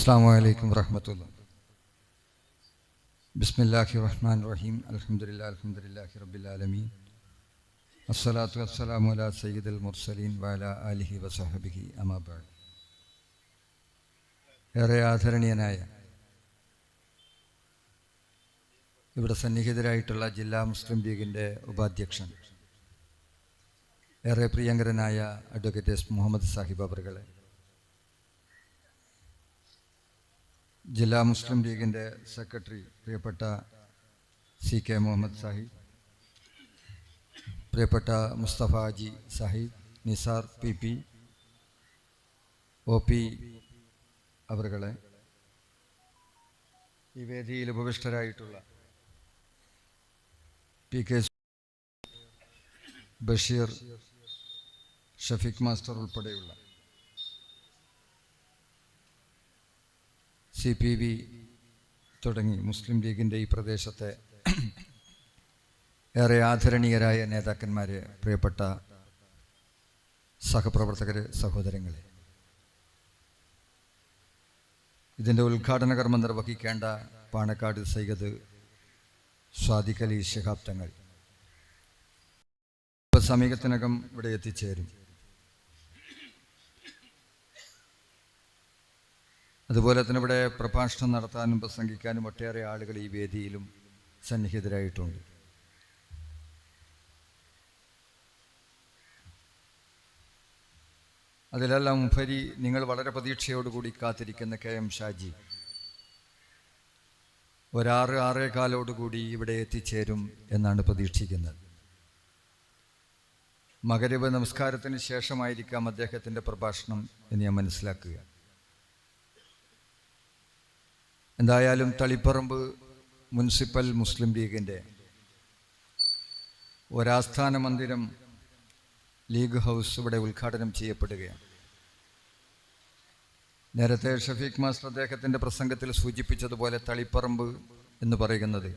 അസ്സലാമു അലൈക്കും വറഹ്മത്തുള്ളാഹി. ബിസ്മില്ലാഹിർ റഹ്മാനിർ റഹീം. അൽഹംദുലില്ലാഹി റബ്ബിൽ ആലമീൻ. അസ്സലാത്തു വസ്സലാമു അലാ സയ്യിദിൽ മുർസലീൻ വഅലാ ആലിഹി വസഹ്ബിഹി അമാ ബഅദ്. ഏറെ ആദരണീയനായ ഇവിടെ സന്നിഹിതരായിട്ടുള്ള ജില്ലാ മുസ്ലിം ലീഗിൻ്റെ ഉപാധ്യക്ഷൻ, ഏറെ പ്രിയങ്കരനായ അഡ്വക്കേറ്റ് എസ് മുഹമ്മദ് സാഹിബ് അവറുകളെ, ജില്ലാ മുസ്ലിം ലീഗിൻ്റെ സെക്രട്ടറി പ്രിയപ്പെട്ട സി കെ മുഹമ്മദ് സാഹിബ്, പ്രിയപ്പെട്ട Mustafa ji Sahib, Nisar P P, O P അവറുകളെ, ഈ വേദിയിൽ ഉപവിഷ്ടരായിട്ടുള്ള P K Basheer, Shafeeq master ഉൾപ്പെടെയുള്ള സി പി വി തുടങ്ങി മുസ്ലിം ലീഗിൻ്റെ ഈ പ്രദേശത്തെ ഏറെ ആദരണീയരായ നേതാക്കന്മാരെ, പ്രിയപ്പെട്ട സഹപ്രവർത്തകരെ, സഹോദരങ്ങളെ, ഇതിൻ്റെ ഉദ്ഘാടന കർമ്മം നിർവഹിക്കേണ്ട പാണക്കാട് സയ്യിദ് സ്വാദിഖ് അലി ശിഹാബ് തങ്ങൾ സമീപത്തിനകം ഇവിടെ എത്തിച്ചേരും. അതുപോലെ തന്നെ ഇവിടെ പ്രഭാഷണം നടത്താനും പ്രസംഗിക്കാനും ഒട്ടേറെ ആളുകൾ ഈ വേദിയിലും സന്നിഹിതരായിട്ടുണ്ട്. അതിലെല്ലാം ഉപരി നിങ്ങൾ വളരെ പ്രതീക്ഷയോടുകൂടി കാത്തിരിക്കുന്ന കെ എം ഷാജി ഒരാറേകാലോടുകൂടി ഇവിടെ എത്തിച്ചേരും എന്നാണ് പ്രതീക്ഷിക്കുന്നത്. മഗ്‌രിബ് നമസ്കാരത്തിന് ശേഷമായിരിക്കാം അദ്ദേഹത്തിൻ്റെ പ്രഭാഷണം എന്ന് ഞാൻ മനസ്സിലാക്കുക. എന്തായാലും തളിപ്പറമ്പ് മുനിസിപ്പൽ മുസ്ലിം ലീഗിൻ്റെ ഒരാസ്ഥാന മന്ദിരം ലീഗ് ഹൗസ് ഇവിടെ ഉദ്ഘാടനം ചെയ്യപ്പെടുകയാണ്. നേരത്തെ ഷഫീഖ് മാസ്റ്റർ അദ്ദേഹത്തിൻ്റെ പ്രസംഗത്തിൽ സൂചിപ്പിച്ചതുപോലെ തളിപ്പറമ്പ് എന്ന് പറയുന്നത്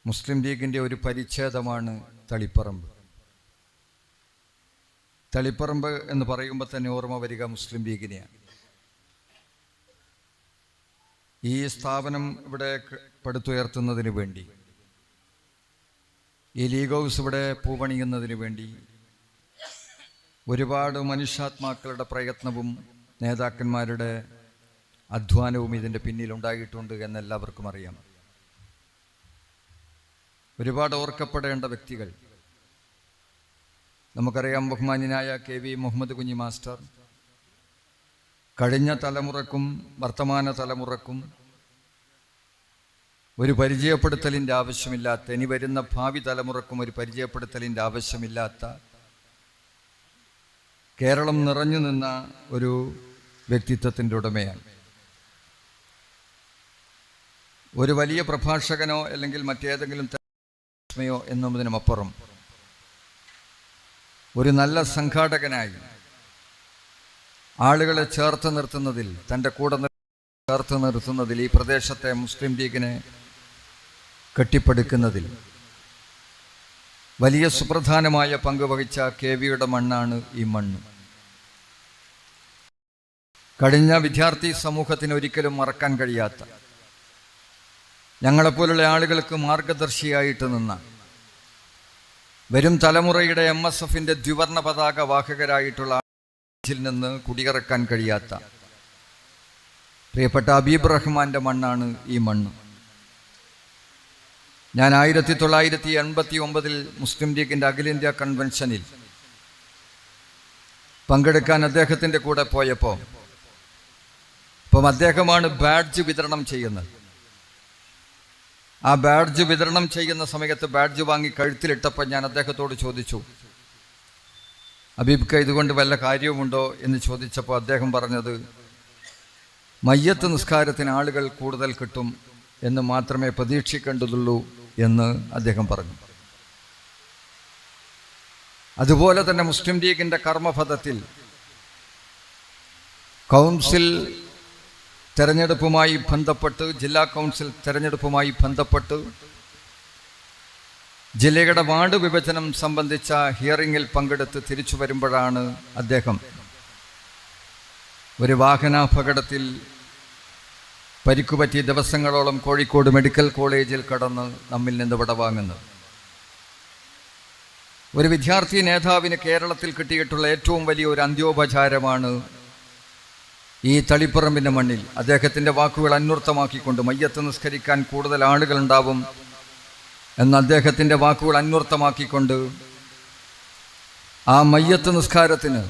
മുസ്ലിം ലീഗിൻ്റെ ഒരു പരിച്ഛേദമാണ്. തളിപ്പറമ്പ് തളിപ്പറമ്പ് എന്ന് പറയുമ്പോൾ തന്നെ ഓർമ്മ വരിക മുസ്ലിം ലീഗിനെയാണ്. ഈ സ്ഥാപനം ഇവിടെ പടുത്തുയർത്തുന്നതിന് വേണ്ടി, ഈ ലീഗ് ഹൗസ് ഇവിടെ പൂവണിയുന്നതിന് വേണ്ടി ഒരുപാട് മനുഷ്യാത്മാക്കളുടെ പ്രയത്നവും നേതാക്കന്മാരുടെ അധ്വാനവും ഇതിൻ്റെ പിന്നിലുണ്ടായിട്ടുണ്ട് എന്നെല്ലാവർക്കും അറിയാം. ഒരുപാട് ഓർക്കപ്പെടേണ്ട വ്യക്തികൾ നമുക്കറിയാം. ബഹുമാന്യനായ K V Muhammad Kunhi master കഴിഞ്ഞ തലമുറക്കും വർത്തമാന തലമുറക്കും ഒരു പരിചയപ്പെടുത്തലിൻ്റെ ആവശ്യമില്ലാത്ത, ഇനി വരുന്ന ഭാവി തലമുറക്കും ഒരു പരിചയപ്പെടുത്തലിൻ്റെ ആവശ്യമില്ലാത്ത, കേരളം നിറഞ്ഞു നിന്ന ഒരു വ്യക്തിത്വത്തിൻ്റെ ഉടമയാണ്. ഒരു വലിയ പ്രഭാഷകനോ അല്ലെങ്കിൽ മറ്റേതെങ്കിലും യോ എന്നതിനുമപ്പുറം ഒരു നല്ല സംഘാടകനായി ആളുകളെ ചേർത്ത് നിർത്തുന്നതിൽ, തൻ്റെ കൂടെ ചേർത്ത് നിർത്തുന്നതിൽ, ഈ പ്രദേശത്തെ മുസ്ലിം ലീഗിനെ കെട്ടിപ്പടുക്കുന്നതിൽ വലിയ സുപ്രധാനമായ പങ്ക് വഹിച്ച കെ വിയുടെ മണ്ണാണ് ഈ മണ്ണ്. കഴിഞ്ഞ വിദ്യാർത്ഥി സമൂഹത്തിന് ഒരിക്കലും മറക്കാൻ കഴിയാത്ത, ഞങ്ങളെപ്പോലുള്ള ആളുകൾക്ക് മാർഗദർശിയായിട്ട് നിന്ന, വരും തലമുറയുടെ MSFൻ്റെ ദ്വിവർണ പതാക വാഹകരായിട്ടുള്ള ിൽ നിന്ന് കുടിയിറക്കാൻ കഴിയാത്ത പ്രിയപ്പെട്ട ഹബീബ് റഹ്മാൻ്റെ മണ്ണാണ് ഈ മണ്ണ്. ഞാൻ 1989 മുസ്ലിം ലീഗിൻ്റെ അഖിലേന്ത്യാ കൺവെൻഷനിൽ പങ്കെടുക്കാൻ അദ്ദേഹത്തിൻ്റെ കൂടെ പോയപ്പോൾ അദ്ദേഹമാണ് ബാഡ്ജ് വിതരണം ചെയ്യുന്നത്. ആ ബാഡ്ജ് വിതരണം ചെയ്യുന്ന സമയത്ത് ബാഡ്ജ് വാങ്ങി കഴുത്തിലിട്ടപ്പോൾ ഞാൻ അദ്ദേഹത്തോട് ചോദിച്ചു, ഹബീബ്ക്ക് ഇതുകൊണ്ട് വല്ല കാര്യവുമുണ്ടോ എന്ന് ചോദിച്ചപ്പോൾ അദ്ദേഹം പറഞ്ഞത്, മയ്യത്ത് നിസ്കാരത്തിന് ആളുകൾ കൂടുതൽ കിട്ടും എന്ന് മാത്രമേ പ്രതീക്ഷിക്കേണ്ടതുള്ളൂ എന്ന് അദ്ദേഹം പറഞ്ഞു. അതുപോലെ തന്നെ മുസ്ലിം ലീഗിൻ്റെ കർമ്മപഥത്തിൽ കൗൺസിൽ തെരഞ്ഞെടുപ്പുമായി ബന്ധപ്പെട്ട്, ജില്ലാ കൗൺസിൽ തെരഞ്ഞെടുപ്പുമായി ബന്ധപ്പെട്ട് ജില്ലയുടെ വാർഡ് വിഭജനം സംബന്ധിച്ച ഹിയറിങ്ങിൽ പങ്കെടുത്ത് തിരിച്ചു വരുമ്പോഴാണ് അദ്ദേഹം ഒരു വാഹനാപകടത്തിൽ പരിക്കുപറ്റിയ ദിവസങ്ങളോളം കോഴിക്കോട് മെഡിക്കൽ കോളേജിൽ കടന്ന് നമ്മിൽ നിന്ന് വിടവാങ്ങുന്നത്. ഒരു വിദ്യാർത്ഥി നേതാവിന് കേരളത്തിൽ കിട്ടിയിട്ടുള്ള ഏറ്റവും വലിയ ഒരു അന്ത്യോപചാരമാണ് ഈ തളിപ്പറമ്പിൻ്റെ മണ്ണിൽ അദ്ദേഹത്തിൻ്റെ വാക്കുകൾ അന്വർത്ഥമാക്കിക്കൊണ്ട് മയ്യത്ത് നിസ്കരിക്കാൻ കൂടുതൽ ആളുകളുണ്ടാവും എന്ന അദ്ദേഹത്തിൻ്റെ വാക്കുകൾ അന്വർത്ഥമാക്കിക്കൊണ്ട് ആ മയ്യത്ത് നിസ്കാരത്തിന്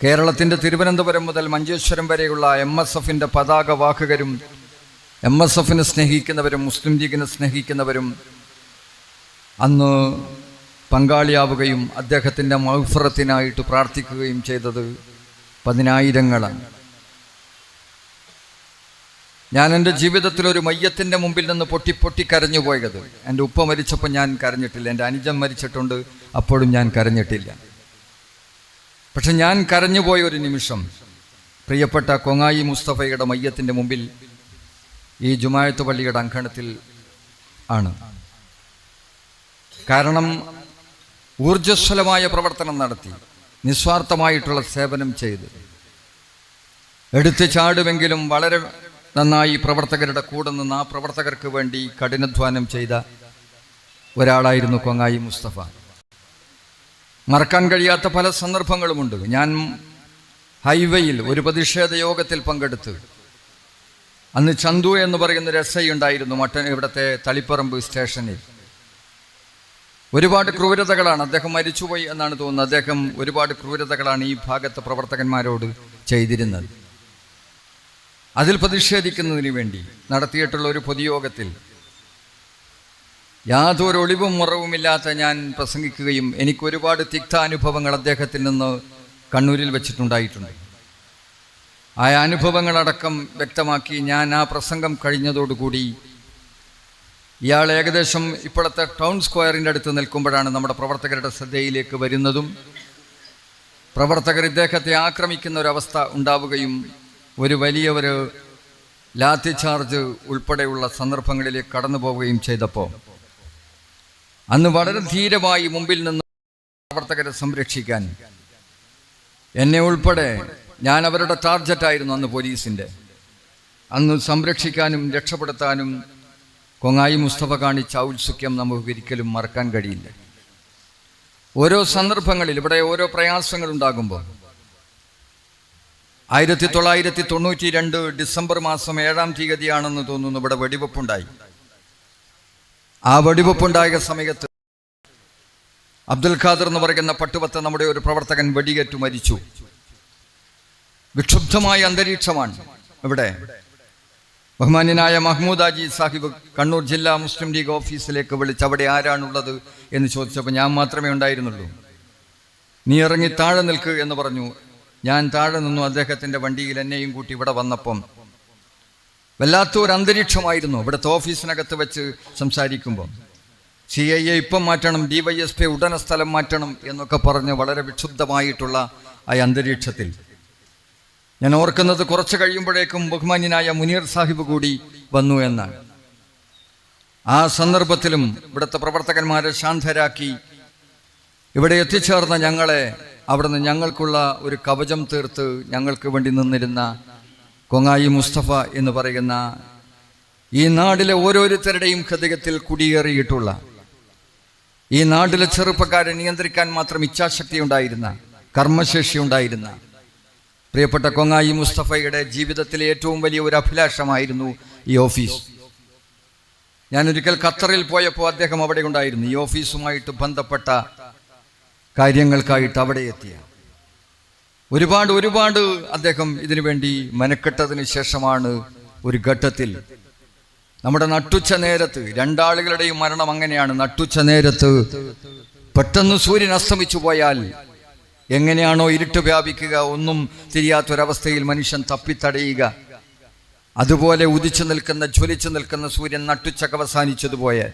കേരളത്തിൻ്റെ തിരുവനന്തപുരം മുതൽ മഞ്ചേശ്വരം വരെയുള്ള MSFൻ്റെ പതാകവാഹകരും MSFനെ സ്നേഹിക്കുന്നവരും മുസ്ലിം ലീഗിനെ സ്നേഹിക്കുന്നവരും അന്ന് പങ്കാളിയാവുകയും അദ്ദേഹത്തിൻ്റെ മഗ്ഫിറത്തിനായിട്ട് പ്രാർത്ഥിക്കുകയും ചെയ്തത് പതിനായിരങ്ങളാണ്. ഞാൻ എൻ്റെ ജീവിതത്തിൽ ഒരു മയ്യത്തിൻ്റെ മുമ്പിൽ നിന്ന് പൊട്ടി കരഞ്ഞു പോയത്. എൻ്റെ ഉപ്പ മരിച്ചപ്പോൾ ഞാൻ കരഞ്ഞിട്ടില്ല, എൻ്റെ അനുജൻ മരിച്ചിട്ടുണ്ട്, അപ്പോഴും ഞാൻ കരഞ്ഞിട്ടില്ല. പക്ഷെ ഞാൻ കരഞ്ഞുപോയ ഒരു നിമിഷം പ്രിയപ്പെട്ട കൊങ്ങായി മുസ്തഫയുടെ മയ്യത്തിൻ്റെ മുമ്പിൽ ഈ ജുമായത്ത് പള്ളിയുടെ അങ്കണത്തിൽ ആണ്. കാരണം ഊർജ്ജസ്വലമായ പ്രവർത്തനം നടത്തി, നിസ്വാർത്ഥമായിട്ടുള്ള സേവനം ചെയ്ത്, എടുത്തു ചാടുമെങ്കിലും വളരെ നന്നായി പ്രവർത്തകരുടെ കൂടെ നിന്ന് ആ പ്രവർത്തകർക്ക് വേണ്ടി കഠിനാധ്വാനം ചെയ്ത ഒരാളായിരുന്നു കൊങ്ങായി മുസ്തഫ. മറക്കാൻ കഴിയാത്ത പല സന്ദർഭങ്ങളുമുണ്ട്. ഞാൻ ഹൈവേയിൽ ഒരു പ്രതിഷേധ യോഗത്തിൽ പങ്കെടുത്ത്, അന്ന് ചന്തു എന്ന് പറയുന്ന ഒരു SI ഉണ്ടായിരുന്നു ഇവിടുത്തെ തളിപ്പറമ്പ് സ്റ്റേഷനിൽ. ഒരുപാട് ക്രൂരതകളാണ്, അദ്ദേഹം മരിച്ചുപോയി എന്നാണ് തോന്നുന്നത്, അദ്ദേഹം ഒരുപാട് ക്രൂരതകളാണ് ഈ ഭാഗത്തെ പ്രവർത്തകന്മാരോട് ചെയ്തിരുന്നത്. അതിൽ പ്രതിഷേധിക്കുന്നതിന് വേണ്ടി നടത്തിയിട്ടുള്ള ഒരു പൊതുയോഗത്തിൽ യാതൊരു ഒളിവും മുറവുമില്ലാത്ത ഞാൻ പ്രസംഗിക്കുകയും എനിക്ക് ഒരുപാട് തിക്താനുഭവങ്ങൾ അദ്ദേഹത്തിൽ നിന്ന് കണ്ണൂരിൽ വെച്ചിട്ടുണ്ടായിട്ടുണ്ട്. ആ അനുഭവങ്ങളടക്കം വ്യക്തമാക്കി ഞാൻ ആ പ്രസംഗം കഴിഞ്ഞതോടുകൂടി ഇയാൾ ഏകദേശം ഇപ്പോഴത്തെ ടൗൺ സ്ക്വയറിൻ്റെ അടുത്ത് നിൽക്കുമ്പോഴാണ് നമ്മുടെ പ്രവർത്തകരുടെ ശ്രദ്ധയിലേക്ക് വരുന്നതും പ്രവർത്തകർ ഇദ്ദേഹത്തെ ആക്രമിക്കുന്ന ഒരവസ്ഥ ഉണ്ടാവുകയും ഒരു വലിയൊരു ലാത്തി ചാർജ് ഉൾപ്പെടെയുള്ള സന്ദർഭങ്ങളിലേക്ക് കടന്നു പോവുകയും ചെയ്തപ്പോൾ അന്ന് വളരെ ധീരമായി മുമ്പിൽ നിന്ന് പ്രവർത്തകരെ സംരക്ഷിക്കാൻ എന്നെ ഉൾപ്പെടെ, ഞാൻ അവരുടെ ടാർഗറ്റായിരുന്നു അന്ന് പോലീസിൻ്റെ, അന്ന് സംരക്ഷിക്കാനും രക്ഷപ്പെടുത്താനും കൊങ്ങായി മുസ്തഫ കാണിച്ച ഔത്സുക്യം നമുക്ക് ഒരിക്കലും മറക്കാൻ കഴിയില്ല. ഓരോ സന്ദർഭങ്ങളിൽ ഇവിടെ ഓരോ പ്രയാസങ്ങളുണ്ടാകുമ്പോൾ 1992 ഡിസംബർ മാസം 7-ാം തീയതിയാണെന്ന് തോന്നുന്നു ഇവിടെ വെടിവെപ്പുണ്ടായി. ആ വെടിവെപ്പുണ്ടായ സമയത്ത് അബ്ദുൽ ഖാദർ എന്ന് പറയുന്ന പട്ടുപത്ത് നമ്മുടെ ഒരു പ്രവർത്തകൻ വെടിയേറ്റു മരിച്ചു. വിക്ഷുബ്ധമായ അന്തരീക്ഷമാണ് ഇവിടെ. ബഹുമാന്യനായ മഹ്മൂദ് ഹാജി സാഹിബ് കണ്ണൂർ ജില്ലാ മുസ്ലിം ലീഗ് ഓഫീസിലേക്ക് വിളിച്ച് അവിടെ ആരാണുള്ളത് എന്ന് ചോദിച്ചപ്പോൾ ഞാൻ മാത്രമേ ഉണ്ടായിരുന്നുള്ളൂ. നീ ഇറങ്ങി താഴെ നിൽക്ക് എന്ന് പറഞ്ഞു. ഞാൻ താഴെ നിന്നു. അദ്ദേഹത്തിൻ്റെ വണ്ടിയിൽ എന്നെയും കൂട്ടി ഇവിടെ വന്നപ്പം വല്ലാത്തൊരു അന്തരീക്ഷമായിരുന്നു. ഇവിടുത്തെ ഓഫീസിനകത്ത് വെച്ച് സംസാരിക്കുമ്പോൾ CIA ഇപ്പം മാറ്റണം, DYSP ഉടനെ സ്ഥലം മാറ്റണം എന്നൊക്കെ പറഞ്ഞ് വളരെ വിക്ഷുബ്ധമായിട്ടുള്ള ആ അന്തരീക്ഷത്തിൽ ഞാൻ ഓർക്കുന്നത് കുറച്ച് കഴിയുമ്പോഴേക്കും ബഹുമാന്യനായ മുനീർ സാഹിബ് കൂടി വന്നു എന്നാണ്. ആ സന്ദർഭത്തിലും ഇവിടുത്തെ പ്രവർത്തകന്മാരെ ശാന്തരാക്കി ഇവിടെ എത്തിച്ചേർന്ന ഞങ്ങളെ അവിടുന്ന് ഞങ്ങൾക്കുള്ള ഒരു കവചം തീർത്ത് ഞങ്ങൾക്ക് വേണ്ടി നിന്നിരുന്ന കൊങ്ങായി മുസ്തഫ എന്ന് പറയുന്ന ഈ നാട്ടിലെ ഓരോരുത്തരുടെയും ഹൃദയത്തിൽ കുടിയേറിയിട്ടുള്ള, ഈ നാട്ടിലെ ചെറുപ്പക്കാരെ നിയന്ത്രിക്കാൻ മാത്രം ഇച്ഛാശക്തി ഉണ്ടായിരുന്ന, കർമ്മശേഷി ഉണ്ടായിരുന്ന പ്രിയപ്പെട്ട കൊങ്ങായി മുസ്തഫയുടെ ജീവിതത്തിലെ ഏറ്റവും വലിയ ഒരു അഭിലാഷമായിരുന്നു ഈ ഓഫീസ്. ഞാനൊരിക്കൽ ഖത്തറിൽ പോയപ്പോൾ അദ്ദേഹം അവിടെ ഉണ്ടായിരുന്നു. ഈ ഓഫീസുമായിട്ട് ബന്ധപ്പെട്ട കാര്യങ്ങൾക്കായിട്ട് അവിടെ എത്തിയ ഒരുപാട് അദ്ദേഹം ഇതിനു വേണ്ടി മെനക്കെട്ടതിന് ശേഷമാണ് ഒരു ഘട്ടത്തിൽ നമ്മുടെ നട്ടുച്ച നേരത്ത്, രണ്ടാളുകളുടെയും മരണം അങ്ങനെയാണ്, നട്ടുച്ച നേരത്ത് പെട്ടെന്ന് സൂര്യൻ അസ്തമിച്ചു പോയാൽ എങ്ങനെയാണോ ഇരുട്ട് വ്യാപിക്കുക, ഒന്നും തിരിയാത്തൊരവസ്ഥയിൽ മനുഷ്യൻ തപ്പിത്തടയുക, അതുപോലെ ഉദിച്ചു നിൽക്കുന്ന, ജ്വലിച്ചു നിൽക്കുന്ന സൂര്യൻ നട്ടുച്ചക്ക് അവസാനിച്ചതുപോലെ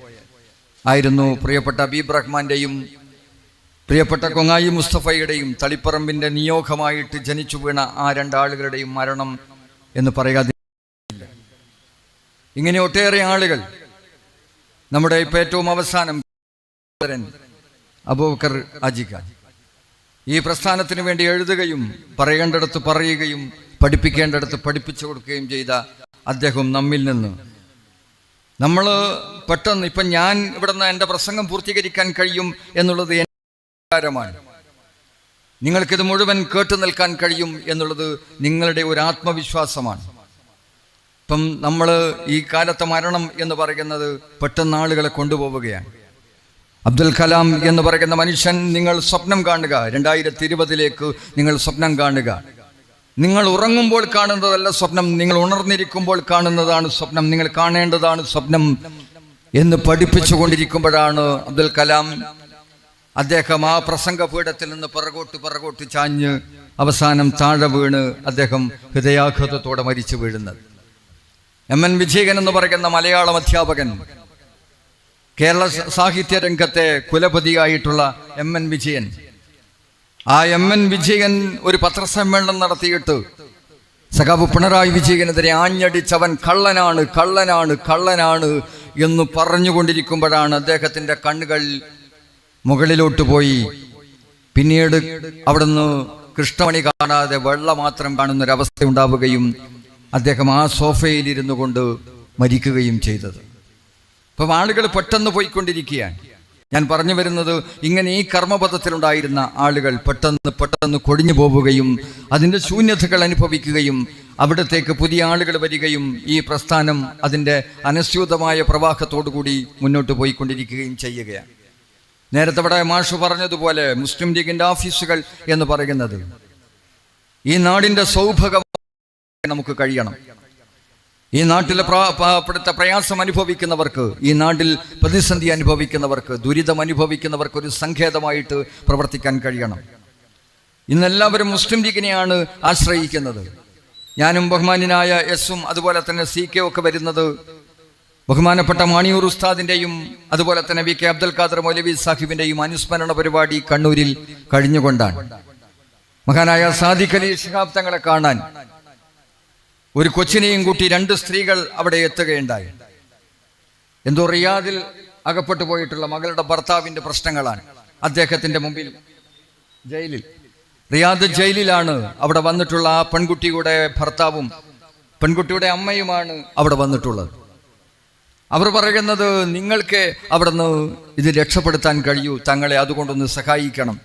ആയിരുന്നു പ്രിയപ്പെട്ട ഹബീബ് റഹ്മാന്റെയും പ്രിയപ്പെട്ട കൊങ്ങായി മുസ്തഫയുടെയും തളിപ്പറമ്പിൻ്റെ നിയോഗമായിട്ട് ജനിച്ചു വീണ ആ രണ്ടാളുകളുടെയും മരണം എന്ന് പറയാതെ. ഇങ്ങനെ ഒട്ടേറെ ആളുകൾ നമ്മുടെ ഇപ്പം ഏറ്റവും അവസാനം അബൂബക്കർ ഹാജി ഖാൻ, ഈ പ്രസ്ഥാനത്തിന് വേണ്ടി എഴുതുകയും പറയേണ്ടടുത്ത് പറയുകയും പഠിപ്പിക്കേണ്ടടുത്ത് പഠിപ്പിച്ചു കൊടുക്കുകയും ചെയ്ത അദ്ദേഹം നമ്മിൽ നിന്ന് നമ്മൾ പെട്ടെന്ന് ഇപ്പം ഞാൻ ഇവിടുന്ന് എൻ്റെ പ്രസംഗം പൂർത്തീകരിക്കാൻ കഴിയും എന്നുള്ളത് എൻ്റെ വികാരമാണ്. നിങ്ങൾക്കിത് മുഴുവൻ കേട്ടു നിൽക്കാൻ കഴിയും എന്നുള്ളത് നിങ്ങളുടെ ഒരു ആത്മവിശ്വാസമാണ്. ഇപ്പം നമ്മൾ ഈ കാലത്തെ മരണം എന്ന് പറയുന്നത് പെട്ടെന്ന് ആളുകളെ കൊണ്ടുപോവുകയാണ്. അബ്ദുൽ കലാം എന്ന് പറയുന്ന മനുഷ്യൻ, നിങ്ങൾ സ്വപ്നം കാണുക, 2020 നിങ്ങൾ സ്വപ്നം കാണുക. നിങ്ങൾ ഉറങ്ങുമ്പോൾ കാണുന്നതല്ല സ്വപ്നം, നിങ്ങൾ ഉണർന്നിരിക്കുമ്പോൾ കാണുന്നതാണ് സ്വപ്നം, നിങ്ങൾ കാണേണ്ടതാണ് സ്വപ്നം എന്ന് പഠിപ്പിച്ചുകൊണ്ടിരിക്കുമ്പോഴാണ് അബ്ദുൽ കലാം അദ്ദേഹം ആ പ്രസംഗപീഠത്തിൽ നിന്ന് പിറകോട്ട് ചാഞ്ഞ് അവസാനം താഴെ വീണ് അദ്ദേഹം ഹൃദയാഘാതത്തോടെ മരിച്ചു വീഴുന്നത്. MN വിജയൻ എന്ന് പറയുന്ന മലയാളം അധ്യാപകൻ, കേരള സാഹിത്യ രംഗത്തെ കുലപതിയായിട്ടുള്ള MN വിജയൻ, ആ MN വിജയൻ ഒരു പത്രസമ്മേളനം നടത്തിയിട്ട് സഖാവ് പിണറായി വിജയനെതിരെ ആഞ്ഞടിച്ചവൻ കള്ളനാണ് കള്ളനാണ് കള്ളനാണ് എന്ന് പറഞ്ഞുകൊണ്ടിരിക്കുമ്പോഴാണ് അദ്ദേഹത്തിൻ്റെ കണ്ണുകൾ മുകളിലോട്ട് പോയി. പിന്നീട് അവിടുന്ന് കൃഷ്ണമണി കാണാതെ വെള്ള മാത്രം കാണുന്നൊരവസ്ഥ ഉണ്ടാവുകയും അദ്ദേഹം ആ സോഫയിലിരുന്നു കൊണ്ട് മരിക്കുകയും ചെയ്തത്. അപ്പം ആളുകൾ പെട്ടെന്ന് പോയിക്കൊണ്ടിരിക്കുകയാണ്. ഞാൻ പറഞ്ഞു വരുന്നത്, ഇങ്ങനെ ഈ കർമ്മപഥത്തിലുണ്ടായിരുന്ന ആളുകൾ പെട്ടെന്ന് കൊടിഞ്ഞു പോവുകയും അതിൻ്റെ ശൂന്യതകൾ അനുഭവിക്കുകയും അവിടത്തേക്ക് പുതിയ ആളുകൾ വരികയും ഈ പ്രസ്ഥാനം അതിൻ്റെ അനസ്യൂതമായ പ്രവാഹത്തോടുകൂടി മുന്നോട്ട് പോയിക്കൊണ്ടിരിക്കുകയും ചെയ്യുകയാണ്. നേരത്തെ ഇവിടെ മാഷ് പറഞ്ഞതുപോലെ മുസ്ലിം ലീഗിൻ്റെ ഓഫീസുകൾ എന്ന് പറയുന്നത് ഈ നാടിൻ്റെ സൗഭാഗ്യം നമുക്ക് കഴിയണം. ഈ നാട്ടിലെ പ്രയാസം അനുഭവിക്കുന്നവർക്ക്, ഈ നാട്ടിൽ പ്രതിസന്ധി അനുഭവിക്കുന്നവർക്ക്, ദുരിതം അനുഭവിക്കുന്നവർക്ക് ഒരു സങ്കേതമായിട്ട് പ്രവർത്തിക്കാൻ കഴിയണം. ഇന്നെല്ലാവരും മുസ്ലിം ലീഗിനെയാണ് ആശ്രയിക്കുന്നത്. ഞാനും ബഹുമാന്യനായ എസും അതുപോലെ തന്നെ CK ഒക്കെ വരുന്നത് ബഹുമാനപ്പെട്ട മാണിയൂർ ഉസ്താദിൻ്റെയും അതുപോലെ തന്നെ VK അബ്ദുൽ ഖാദർ മൗലവി സാഹിബിൻ്റെയും അനുസ്മരണ പരിപാടി കണ്ണൂരിൽ കഴിഞ്ഞുകൊണ്ടാണ്. മഹാനായ സാദിഖ് അലി ശിഹാബ് തങ്ങളെ കാണാൻ ഒരു കൊച്ചിനെയും കൂട്ടി 2 സ്ത്രീകൾ അവിടെ എത്തുകയുണ്ടായി. എന്തോ റിയാദിൽ അകപ്പെട്ടു പോയിട്ടുള്ള മകളുടെ ഭർത്താവിൻ്റെ പ്രശ്നങ്ങളാണ്. അദ്ദേഹത്തിൻ്റെ മുമ്പിൽ റിയാദ് ജയിലിലാണ് അവിടെ വന്നിട്ടുള്ള ആ പെൺകുട്ടിയുടെ ഭർത്താവും പെൺകുട്ടിയുടെ അമ്മയുമാണ് അവിടെ വന്നിട്ടുള്ളത്. അവർ പറയുന്നത്, നിങ്ങൾക്ക് അവിടുന്ന് ഇത് രക്ഷപ്പെടുത്താൻ കഴിയൂ, തങ്ങളെ അതുകൊണ്ടൊന്ന് സഹായിക്കണം.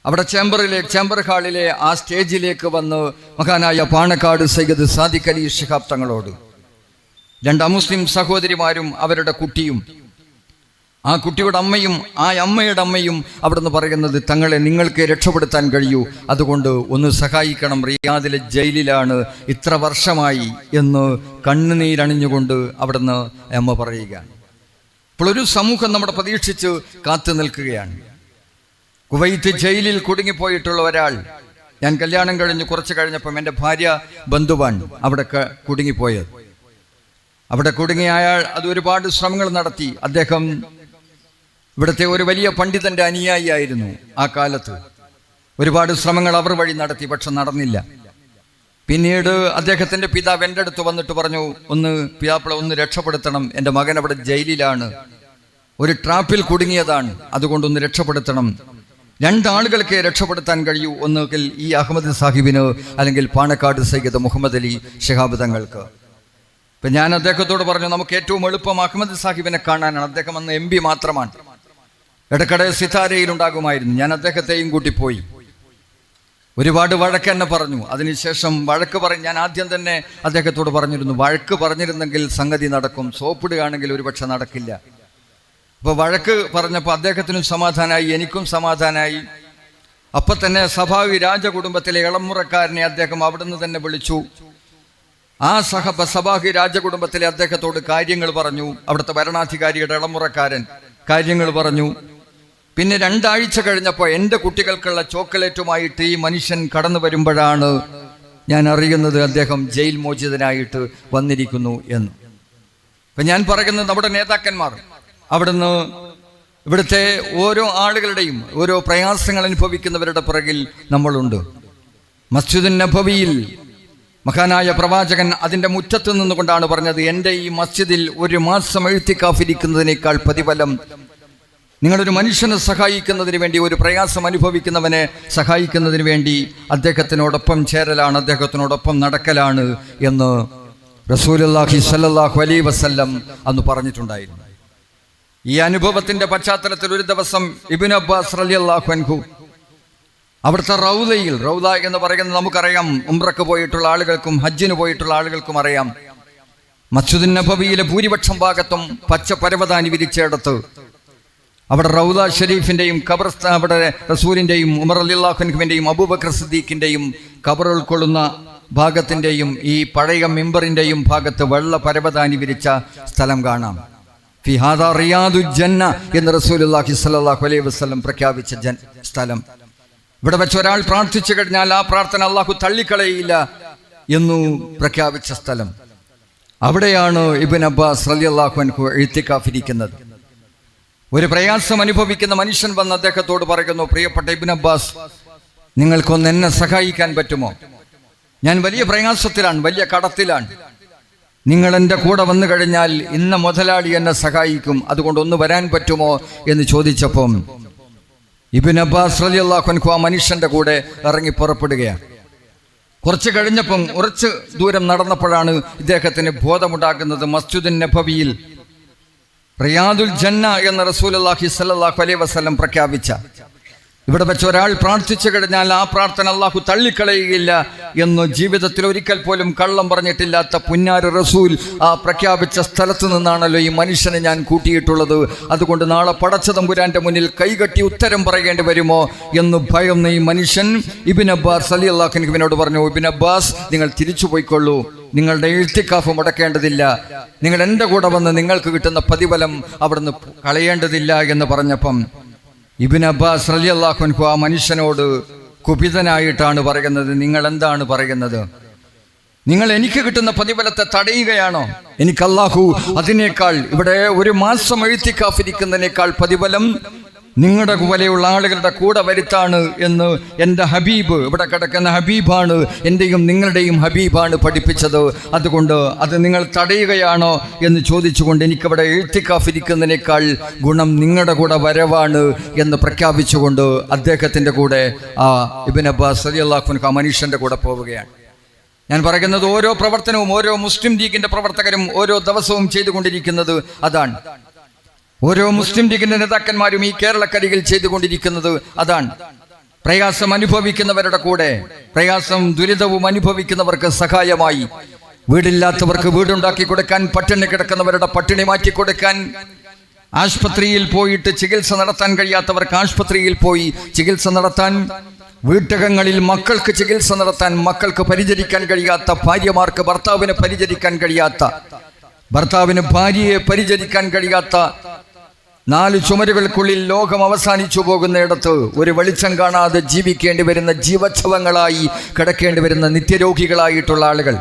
അവിടെ ചേംബർ ഹാളിലെ ആ സ്റ്റേജിലേക്ക് വന്ന് മഹാനായ പാണക്കാട് സയ്യിദ് സാദിഖ് അലി ശിഹാബ് തങ്ങളോട് 2 അമുസ്ലിം സഹോദരിമാരും അവരുടെ കുട്ടിയും ആ കുട്ടിയുടെ അമ്മയും ആ അമ്മയുടെ അമ്മയും അവിടുന്ന് പറയുന്നത്, തങ്ങളെ നിങ്ങൾക്ക് രക്ഷപ്പെടുത്താൻ കഴിയൂ, അതുകൊണ്ട് ഒന്ന് സഹായിക്കണം, റിയാദിലെ ജയിലിലാണ് ഇത്ര വർഷമായി എന്ന് കണ്ണുനീരണിഞ്ഞുകൊണ്ട് അവിടുന്ന് അമ്മ പറയുക. അപ്പോൾ ഒരു സമൂഹം നമ്മുടെ പ്രതീക്ഷിച്ച് കാത്തു നിൽക്കുകയാണ്. കുവൈത്ത് ജയിലിൽ കുടുങ്ങിപ്പോയിട്ടുള്ള ഒരാൾ, ഞാൻ കല്യാണം കഴിഞ്ഞ് കുറച്ച് കഴിഞ്ഞപ്പം എൻ്റെ ഭാര്യ ബന്ധുവാണ് അവിടെ കുടുങ്ങിപ്പോയത്. അവിടെ കുടുങ്ങിയ അയാൾ അത് ഒരുപാട് ശ്രമങ്ങൾ നടത്തി. അദ്ദേഹം ഇവിടുത്തെ ഒരു വലിയ പണ്ഡിതന്റെ അനുയായിയായിരുന്നു. ആ കാലത്ത് ഒരുപാട് ശ്രമങ്ങൾ അവർ വഴി നടത്തി, പക്ഷെ നടന്നില്ല. പിന്നീട് അദ്ദേഹത്തിന്റെ പിതാവ് എൻ്റെ അടുത്ത് വന്നിട്ട് പറഞ്ഞു, ഒന്ന് രക്ഷപ്പെടുത്തണം, എൻ്റെ മകൻ അവിടെ ജയിലിലാണ്, ഒരു ട്രാപ്പിൽ കുടുങ്ങിയതാണ്, അതുകൊണ്ടൊന്ന് രക്ഷപ്പെടുത്തണം. 2 ആളുകൾക്ക് രക്ഷപ്പെടുത്താൻ കഴിയൂ, ഒന്നുകിൽ ഈ അഹമ്മദ് സാഹിബിന് അല്ലെങ്കിൽ പാണക്കാട് സയ്യിദ് മുഹമ്മദ് അലി ശിഹാബ് തങ്ങൾക്ക്. ഇപ്പം ഞാൻ അദ്ദേഹത്തോട് പറഞ്ഞു, നമുക്ക് ഏറ്റവും എളുപ്പം അഹമ്മദ് സാഹിബിനെ കാണാനാണ്. അദ്ദേഹം അന്ന് MP മാത്രമാണ്, ഇടയ്ക്കിടെ സിതാരയിലുണ്ടാകുമായിരുന്നു. ഞാൻ അദ്ദേഹത്തെയും കൂട്ടിപ്പോയി. ഒരുപാട് വഴക്ക് എന്നെ പറഞ്ഞു. അതിനുശേഷം വഴക്ക് ഞാൻ ആദ്യം തന്നെ അദ്ദേഹത്തോട് പറഞ്ഞിരുന്നു, വഴക്ക് പറഞ്ഞിരുന്നെങ്കിൽ സംഗതി നടക്കും, സോപ്പിടുകയാണെങ്കിൽ ഒരുപക്ഷെ നടക്കില്ല. അപ്പോൾ വഴക്ക് പറഞ്ഞപ്പോൾ അദ്ദേഹത്തിനും സമാധാനമായി, എനിക്കും സമാധാനമായി. അപ്പം തന്നെ സഭാവി രാജകുടുംബത്തിലെ ഇളമുറക്കാരനെ അദ്ദേഹം അവിടുന്ന് തന്നെ വിളിച്ചു. ആ സഭാഹി രാജകുടുംബത്തിലെ അദ്ദേഹത്തോട് കാര്യങ്ങൾ പറഞ്ഞു. അവിടുത്തെ ഭരണാധികാരിയുടെ ഇളമുറക്കാരൻ കാര്യങ്ങൾ പറഞ്ഞു. പിന്നെ 2 ആഴ്ച കഴിഞ്ഞപ്പോൾ എൻ്റെ കുട്ടികൾക്കുള്ള ചോക്ലേറ്റുമായിട്ട് ഈ മനുഷ്യൻ കടന്നു വരുമ്പോഴാണ് ഞാൻ അറിയുന്നത് അദ്ദേഹം ജയിൽ മോചിതനായിട്ട് വന്നിരിക്കുന്നു എന്ന്. അപ്പം ഞാൻ പറയുന്നത്, നമ്മുടെ നേതാക്കന്മാർ അവിടുന്ന് ഇവിടുത്തെ ഓരോ ആളുകളുടെയും ഓരോ പ്രയാസങ്ങൾ അനുഭവിക്കുന്നവരുടെ പിറകിൽ നമ്മളുണ്ട്. മസ്ജിദുൻ നബവിയിൽ മഹാനായ പ്രവാചകൻ അതിൻ്റെ മുറ്റത്ത് നിന്നുകൊണ്ടാണ് പറഞ്ഞത്, എൻ്റെ ഈ മസ്ജിദിൽ 1 മാസം എഴുത്തിക്കാഫിരിക്കുന്നതിനേക്കാൾ പ്രതിഫലം നിങ്ങളൊരു മനുഷ്യനെ സഹായിക്കുന്നതിന് വേണ്ടി, ഒരു പ്രയാസം അനുഭവിക്കുന്നവനെ സഹായിക്കുന്നതിന് വേണ്ടി അദ്ദേഹത്തിനോടൊപ്പം ചേരലാണ്, അദ്ദേഹത്തിനോടൊപ്പം നടക്കലാണ് എന്ന് റസൂലുള്ളാഹി സ്വല്ലല്ലാഹു അലൈഹി വസല്ലം അന്ന് പറഞ്ഞിട്ടുണ്ടായിരുന്നു. ഈ അനുഭവത്തിന്റെ പശ്ചാത്തലത്തിൽ ഒരു ദിവസം ഇബ്നു അബ്ബാസ് റളിയല്ലാഹു അൻഹു അവിടുത്തെ റൗദ എന്ന് പറയുന്നത് നമുക്കറിയാം, ഉംറക്ക് പോയിട്ടുള്ള ആളുകൾക്കും ഹജ്ജിന് പോയിട്ടുള്ള ആളുകൾക്കും അറിയാം. മസ്ജിദുൻ നബവിയിലെ ഭൂരിപക്ഷം ഭാഗത്തും പച്ച പരവതാനി വിരിച്ചെടുത്ത് അവിടെ റൗദ ഷരീഫിന്റെയും ഖബർസ്ഥാൻ, അവിടെ റസൂലിന്റെയും ഉമർ റളിയല്ലാഹു അൻഹുവിന്റെയും അബൂബക്കർ സിദ്ദീഖിന്റെയും ഖബർ ഉൾക്കൊള്ളുന്ന ഭാഗത്തിന്റെയും ഈ പഴയ മിമ്പറിന്റെയും ഭാഗത്ത് വെള്ള പരവതാനി വിരിച്ച സ്ഥലം കാണാം. ഫി ഹാദാ റിയാദുൽ ജന്ന എന്ന് റസൂലുള്ളാഹി സ്വല്ലല്ലാഹു അലൈഹി വസല്ലം പ്രഖ്യാപിച്ച സ്ഥലം. ഇവിടെ വെച്ച് ഒരാൾ പ്രാർത്ഥിച്ചു കഴിഞ്ഞാൽ ആ പ്രാർത്ഥന അള്ളാഹു തള്ളിക്കളയില്ല എന്നു പ്രഖ്യാപിച്ച സ്ഥലം. അവിടെയാണ് ഇബ്നു അബ്ബാസ് റളിയല്ലാഹു അൻഹു ഇഅ്തികാഫിരിക്കുന്നത്. ഒരു പ്രയാസം അനുഭവിക്കുന്ന മനുഷ്യൻ വന്ന് അദ്ദേഹത്തോട് പറയുന്നു, പ്രിയപ്പെട്ട ഇബ്നു അബ്ബാസ്, നിങ്ങൾക്കൊന്ന് എന്നെ സഹായിക്കാൻ പറ്റുമോ? ഞാൻ വലിയ പ്രയാസത്തിലാണ്, വലിയ കടത്തിലാണ്. നിങ്ങൾ എൻ്റെ കൂടെ വന്നു കഴിഞ്ഞാൽ ഇന്ന മുതലാളി എന്നെ സഹായിക്കും, അതുകൊണ്ട് ഒന്ന് വരാൻ പറ്റുമോ എന്ന് ചോദിച്ചപ്പം ഇബ്നു അബ്ബാസ് റളിയല്ലാഹു അൻഹു ആ മനുഷ്യന്റെ കൂടെ ഇറങ്ങി പുറപ്പെടുകയാണ്. കുറച്ച് കഴിഞ്ഞപ്പം, കുറച്ച് ദൂരം നടന്നപ്പോഴാണ് ഇദ്ദേഹത്തിന് ബോധമുണ്ടാകുന്നത്. മസ്ജിദുൻ നബവിയിൽ റിയാദുൽ ജന്ന എന്ന റസൂലുള്ളാഹി സ്വല്ലല്ലാഹു അലൈഹി വസല്ലം പ്രഖ്യാപിച്ച, ഇവിടെ വെച്ച് ഒരാൾ പ്രാർത്ഥിച്ചു കഴിഞ്ഞാൽ ആ പ്രാർത്ഥന അള്ളാഹു തള്ളിക്കളയുകയില്ല എന്ന് ജീവിതത്തിൽ ഒരിക്കൽ പോലും കള്ളം പറഞ്ഞിട്ടില്ലാത്ത പുന്നാര റസൂൽ ആ പ്രഖ്യാപിച്ച സ്ഥലത്ത് നിന്നാണല്ലോ ഈ മനുഷ്യനെ ഞാൻ കൂട്ടിയിട്ടുള്ളത്. അതുകൊണ്ട് നാളെ പടച്ച തമ്പുരാന്റെ മുന്നിൽ കൈകെട്ടി ഉത്തരം പറയേണ്ടി വരുമോ എന്ന് ഭയന്ന് ഈ മനുഷ്യൻ ഇബ്നു അബ്ബാസ് റളിയല്ലാഹു അൻഹുവിനോട് പറഞ്ഞു, ഇബ്നു അബ്ബാസ്, നിങ്ങൾ തിരിച്ചു പോയിക്കൊള്ളൂ, നിങ്ങളുടെ ഇഴ്തികാഫ് മുടക്കേണ്ടതില്ല, നിങ്ങൾ എൻ്റെ കൂടെ വന്ന് നിങ്ങൾക്ക് കിട്ടുന്ന പ്രതിഫലം അവിടുന്ന് കളയേണ്ടതില്ല എന്ന് പറഞ്ഞപ്പം ഇബ്നു അബ്ബാസ് റളിയല്ലാഹു അൻഹു ആ മനുഷ്യനോട് കുപിതനായിട്ടാണ് പറയുന്നത്, നിങ്ങൾ എന്താണ് പറയുന്നത്? നിങ്ങൾ എനിക്ക് കിട്ടുന്ന പ്രതിഫലത്തെ തടയുകയാണോ? എനിക്ക് അല്ലാഹു അതിനേക്കാൾ, ഇവിടെ ഒരു മാസം ഇഴ്തികാഫിരിക്കുന്നതിനേക്കാൾ പ്രതിഫലം നിങ്ങളുടെ പോലെയുള്ള ആളുകളുടെ കൂടെ വരുത്താണ് എന്ന് എൻ്റെ ഹബീബ്, ഇവിടെ കിടക്കുന്ന ഹബീബാണ്, എൻ്റെയും നിങ്ങളുടെയും ഹബീബാണ് പഠിപ്പിച്ചത്. അതുകൊണ്ട് അത് നിങ്ങൾ തടയുകയാണോ എന്ന് ചോദിച്ചുകൊണ്ട് എനിക്കവിടെ ഇഴ്തികാഫിരിക്കുന്നതിനേക്കാൾ ഗുണം നിങ്ങളുടെ കൂടെ വരവാണ് എന്ന് പ്രഖ്യാപിച്ചുകൊണ്ട് അദ്ദേഹത്തിൻ്റെ കൂടെ ആ ഇബ്നു അബ്ബാസ് റളിയല്ലാഹു അൻഹു ആ മനുഷ്യൻ്റെ കൂടെ പോവുകയാണ്. ഞാൻ പറയുന്നത്, ഓരോ പ്രവർത്തനവും ഓരോ മുസ്ലിം ലീഗിൻ്റെ പ്രവർത്തകരും ഓരോ ദിവസവും ചെയ്തുകൊണ്ടിരിക്കുന്നത് അതാണ്. ഓരോ മുസ്ലിം ലീഗിന്റെ നേതാക്കന്മാരും ഈ കേരളക്കരയിൽ ചെയ്തുകൊണ്ടിരിക്കുന്നത് അതാണ്. പ്രയാസം അനുഭവിക്കുന്നവരുടെ കൂടെ, പ്രയാസം ദുരിതവും അനുഭവിക്കുന്നവർക്ക് സഹായമായി, വീടില്ലാത്തവർക്ക് വീടുണ്ടാക്കി കൊടുക്കാൻ, പട്ടിണി കിടക്കുന്നവരുടെ പട്ടിണി മാറ്റി കൊടുക്കാൻ, ആശുപത്രിയിൽ പോയിട്ട് ചികിത്സ നടത്താൻ കഴിയാത്തവർക്ക് ആശുപത്രിയിൽ പോയി ചികിത്സ നടത്താൻ, വീട്ടകങ്ങളിൽ മക്കൾക്ക് ചികിത്സ നടത്താൻ, മക്കൾക്ക് പരിചരിക്കാൻ കഴിയാത്ത ഭാര്യമാർക്ക് ഭർത്താവിനെ പരിചരിക്കാൻ കഴിയാത്ത, ഭർത്താവിന് ഭാര്യയെ പരിചരിക്കാൻ കഴിയാത്ത, 4 ചുമരുകൾക്കുള്ളിൽ ലോകം അവസാനിച്ചു പോകുന്നിടത്ത് ഒരു വെളിച്ചം കാണാതെ ജീവിക്കേണ്ടി വരുന്ന ജീവച്ഛവങ്ങളായി കിടക്കേണ്ടി വരുന്ന നിത്യരോഗികളായിട്ടുള്ള ആളുകൾ,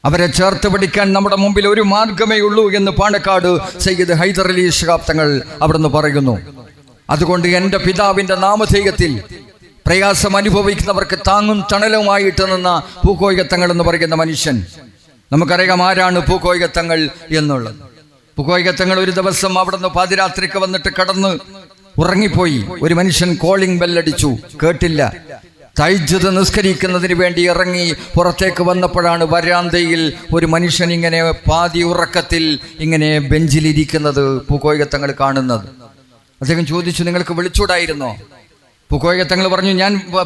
അവരെ ചേർത്ത് പിടിക്കാൻ നമ്മുടെ മുമ്പിൽ ഒരു മാർഗമേ ഉള്ളൂ എന്ന് പാണക്കാട് സയ്യിദ് ഹൈദർ അലി ശിഹാബ് തങ്ങൾ അവിടുന്ന് പറയുന്നു. അതുകൊണ്ട് എൻ്റെ പിതാവിൻ്റെ നാമധേയത്തിൽ പ്രയാസം അനുഭവിക്കുന്നവർക്ക് താങ്ങും തണലുമായിട്ട് നിന്ന പൂക്കോയ തങ്ങൾ എന്ന് പറയുന്ന മനുഷ്യൻ, നമുക്കറിയാം ആരാണ് പൂക്കോയ തങ്ങൾ എന്നുള്ളത്. പൂക്കോയ തങ്ങൾ ഒരു ദിവസം അവിടുന്ന് പാതിരാത്രിക്ക് വന്നിട്ട് കടന്ന് ഉറങ്ങിപ്പോയി. ഒരു മനുഷ്യൻ കോളിംഗ് ബെല്ലടിച്ചു, കേട്ടില്ല. തഹജ്ജുദ് നിസ്കരിക്കുന്നതിന് വേണ്ടി ഇറങ്ങി പുറത്തേക്ക് വന്നപ്പോഴാണ് വരാന്തയിൽ ഒരു മനുഷ്യൻ ഇങ്ങനെ പാതി ഉറക്കത്തിൽ ഇങ്ങനെ ബെഞ്ചിലിരിക്കുന്നത് പൂക്കോയ തങ്ങൾ കാണുന്നത്. അദ്ദേഹം ചോദിച്ചു, നിങ്ങൾക്ക് വിളിച്ചൂടായിരുന്നോ? പൂക്കോയ തങ്ങൾ പറഞ്ഞു,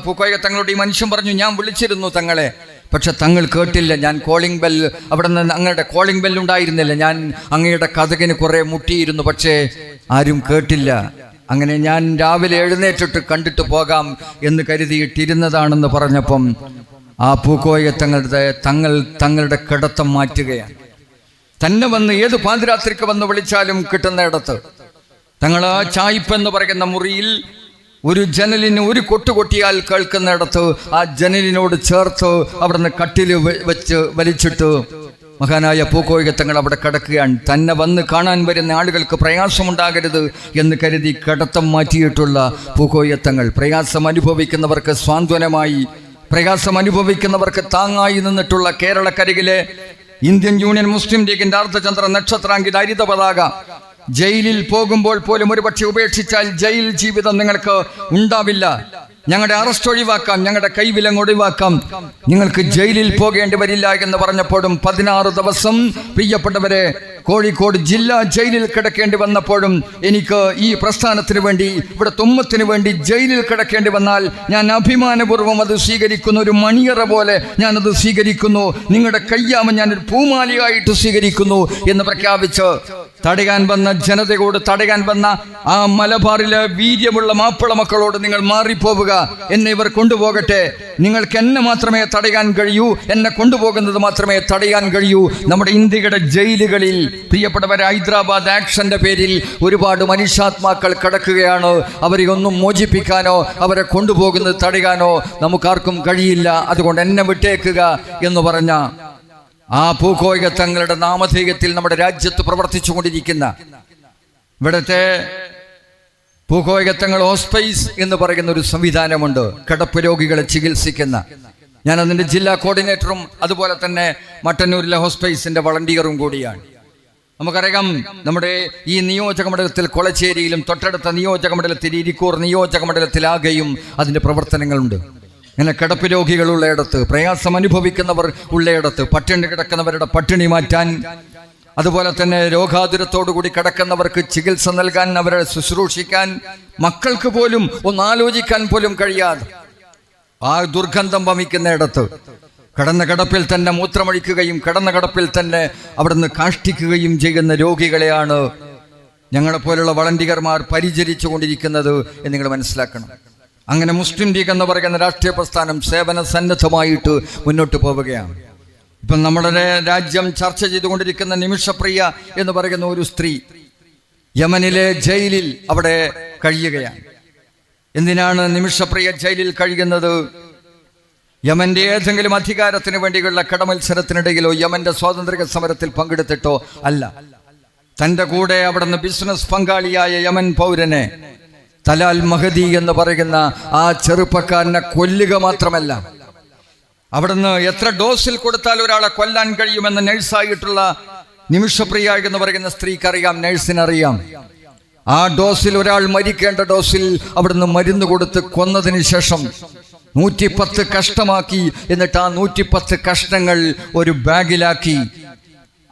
പൂക്കോയ തങ്ങളോട് ഈ മനുഷ്യൻ പറഞ്ഞു, ഞാൻ വിളിച്ചിരുന്നു തങ്ങളെ, പക്ഷെ തങ്ങൾ കേട്ടില്ല. ഞാൻ കോളിംഗ് ബെൽ, അവിടെ നിന്ന് അങ്ങയുടെ കോളിംഗ് ബെല്ലുണ്ടായിരുന്നില്ല, ഞാൻ അങ്ങയുടെ കതകിന് കുറെ മുട്ടിയിരുന്നു, പക്ഷേ ആരും കേട്ടില്ല. അങ്ങനെ ഞാൻ രാവിലെ എഴുന്നേറ്റിട്ട് കണ്ടിട്ട് പോകാം എന്ന് കരുതിയിട്ടിരുന്നതാണെന്ന് പറഞ്ഞപ്പം ആ പൂക്കോയ തങ്ങളുടെ കിടത്തം മാറ്റുകയാണ്. തന്നെ വന്ന് ഏത് പാതിരാത്രിക്ക് വന്ന് വിളിച്ചാലും കിട്ടുന്നിടത്ത് തങ്ങൾ ആ ചായ്പെന്ന് പറയുന്ന മുറിയിൽ ഒരു ജനലിന് ഒരു കൊട്ടുകൊട്ടിയാൽ കേൾക്കുന്നിടത്ത് ആ ജനലിനോട് ചേർത്ത് അവിടുന്ന് കട്ടില് വെച്ച് വലിച്ചിട്ട് മഹാനായ പൂക്കോയ തങ്ങൾ അവിടെ കിടക്കുകയാണ്. തന്നെ വന്ന് കാണാൻ വരുന്ന ആളുകൾക്ക് പ്രയാസമുണ്ടാകരുത് എന്ന് കരുതി കിടത്തം മാറ്റിയിട്ടുള്ള പൂക്കോയ തങ്ങൾ പ്രയാസം അനുഭവിക്കുന്നവർക്ക് സ്വാന്തനമായി, പ്രയാസം അനുഭവിക്കുന്നവർക്ക് താങ്ങായി നിന്നിട്ടുള്ള കേരളക്കരയിലെ ഇന്ത്യൻ യൂണിയൻ മുസ്ലിം ലീഗിന്റെ അർദ്ധചന്ദ്ര നക്ഷത്രാങ്കിത ഹരിത പതാക ജയിലിൽ പോകുമ്പോൾ പോലും ഒരുപക്ഷെ ഉപേക്ഷിച്ചാൽ ജയിൽ ജീവിതം നിങ്ങൾക്ക് ഉണ്ടാവില്ല. ഞങ്ങളുടെ അറസ്റ്റ് ഒഴിവാക്കാം, ഞങ്ങളുടെ കൈവിലങ്ങ് ഒഴിവാക്കാം, നിങ്ങൾക്ക് ജയിലിൽ പോകേണ്ടി വരില്ല എന്ന് പറഞ്ഞപ്പോഴും 16 ദിവസം പ്രിയപ്പെട്ടവരെ കോഴിക്കോട് ജില്ലാ ജയിലിൽ കിടക്കേണ്ടി വന്നപ്പോഴും എനിക്ക് ഈ പ്രസ്ഥാനത്തിന് വേണ്ടി, ഇവിടെ തുമ്മത്തിന് വേണ്ടി ജയിലിൽ കിടക്കേണ്ടി വന്നാൽ ഞാൻ അഭിമാനപൂർവ്വം അത് സ്വീകരിക്കുന്നു. ഒരു മണിയറ പോലെ ഞാനത് സ്വീകരിക്കുന്നു. നിങ്ങളുടെ കയ്യാമ ഞാനൊരു പൂമാലിയായിട്ട് സ്വീകരിക്കുന്നു എന്ന് പ്രഖ്യാപിച്ച് തടയാൻ വന്ന ജനതയോട്, തടയാൻ വന്ന ആ മലബാറിലെ വീര്യമുള്ള മാപ്പിള മക്കളോട് നിങ്ങൾ മാറിപ്പോവുക, എന്നെ ഇവർ കൊണ്ടുപോകട്ടെ, നിങ്ങൾക്ക് എന്നെ മാത്രമേ തടയാൻ കഴിയൂ, എന്നെ കൊണ്ടുപോകുന്നത് മാത്രമേ തടയാൻ കഴിയൂ. നമ്മുടെ ഇന്ത്യയുടെ ജയിലുകളിൽ പ്രിയപ്പെട്ടവരെ ഹൈദരാബാദ് ആക്ഷന്റെ പേരിൽ ഒരുപാട് മനുഷ്യാത്മാക്കൾ കിടക്കുകയാണ്. അവരെ ഒന്നും മോചിപ്പിക്കാനോ അവരെ കൊണ്ടുപോകുന്നത് തടയാനോ നമുക്കാർക്കും കഴിയില്ല. അതുകൊണ്ട് എന്നെ വിട്ടേക്കുക എന്ന് പറഞ്ഞ ആ പൂക്കോയ തങ്ങളുടെ നാമധേയത്തിൽ നമ്മുടെ രാജ്യത്ത് പ്രവർത്തിച്ചു കൊണ്ടിരിക്കുന്ന ഇവിടുത്തെ പൂക്കോയത്തങ്ങൾ ഹോസ്പൈസ് എന്ന് പറയുന്ന ഒരു സംവിധാനമുണ്ട്, കിടപ്പ് രോഗികളെ ചികിത്സിക്കുന്ന. ഞാൻ അതിൻ്റെ ജില്ലാ കോർഡിനേറ്ററും അതുപോലെ തന്നെ മട്ടന്നൂരിലെ ഹോസ്പൈസിൻ്റെ വളണ്ടിയറും കൂടിയാണ്. നമുക്കറിയാം, നമ്മുടെ ഈ നിയോജക മണ്ഡലത്തിൽ കൊളച്ചേരിയിലും തൊട്ടടുത്ത നിയോജക മണ്ഡലത്തിൽ ഇരിക്കൂർ നിയോജക മണ്ഡലത്തിലാകെയും അതിൻ്റെ പ്രവർത്തനങ്ങളുണ്ട്. ഇങ്ങനെ കിടപ്പ് രോഗികളുള്ളയിടത്ത്, പ്രയാസം അനുഭവിക്കുന്നവർ ഉള്ളയിടത്ത്, പട്ടിണി കിടക്കുന്നവരുടെ പട്ടിണി മാറ്റാൻ, അതുപോലെ തന്നെ രോഗാതുരത്തോടുകൂടി കിടക്കുന്നവർക്ക് ചികിത്സ നൽകാൻ, അവരെ ശുശ്രൂഷിക്കാൻ, മക്കൾക്ക് പോലും ഒന്നാലോചിക്കാൻ പോലും കഴിയാതെ ആ ദുർഗന്ധം വമിക്കുന്നിടത്ത് കിടന്ന കിടപ്പിൽ തന്നെ മൂത്രമൊഴിക്കുകയും കിടന്ന കിടപ്പിൽ തന്നെ അവിടുന്ന് കാഷ്ടിക്കുകയും ചെയ്യുന്ന രോഗികളെയാണ് ഞങ്ങളെപ്പോലുള്ള വളണ്ടിയർമാർ പരിചരിച്ചു കൊണ്ടിരിക്കുന്നത് എന്ന് നിങ്ങൾ മനസ്സിലാക്കണം. അങ്ങനെ മുസ്ലിം ലീഗ് എന്ന് പറയുന്ന രാഷ്ട്രീയ പ്രസ്ഥാനം സേവന സന്നദ്ധമായിട്ട് മുന്നോട്ട് പോവുകയാണ്. ഇപ്പം നമ്മുടെ രാജ്യം ചർച്ച ചെയ്തുകൊണ്ടിരിക്കുന്ന നിമിഷപ്രിയ എന്ന് പറയുന്ന ഒരു സ്ത്രീ യമനിലെ ജയിലിൽ അവിടെ കഴിയുകയാണ്. എന്തിനാണ് നിമിഷപ്രിയ ജയിലിൽ കഴിയുന്നത്? യമന്റെ ഏതെങ്കിലും അധികാരത്തിന് വേണ്ടിയുള്ള കടമത്സരത്തിനിടയിലോ യമന്റെ സ്വാതന്ത്ര്യ സമരത്തിൽ പങ്കെടുത്തിട്ടോ അല്ല. തൻ്റെ കൂടെ അവിടുന്ന് ബിസിനസ് പങ്കാളിയായ യമൻ പൗരനെ തലാൽ മഹദി എന്ന് പറയുന്ന ആ ചെറുപ്പക്കാരനെ കൊല്ലുക മാത്രമല്ല, അവിടുന്ന് എത്ര ഡോസിൽ കൊടുത്താൽ ഒരാളെ കൊല്ലാൻ കഴിയുമെന്ന് നഴ്സായിട്ടുള്ള നിമിഷപ്രിയ എന്ന് പറയുന്ന സ്ത്രീക്കറിയാം, നഴ്സിനറിയാം. ആ ഡോസിൽ, ഒരാൾ മരിക്കേണ്ട ഡോസിൽ അവിടുന്ന് മരുന്ന് കൊടുത്ത് കൊന്നതിന് ശേഷം 110 കഷ്ണമാക്കി. എന്നിട്ട് ആ 110 കഷ്ണങ്ങൾ ഒരു ബാഗിലാക്കി.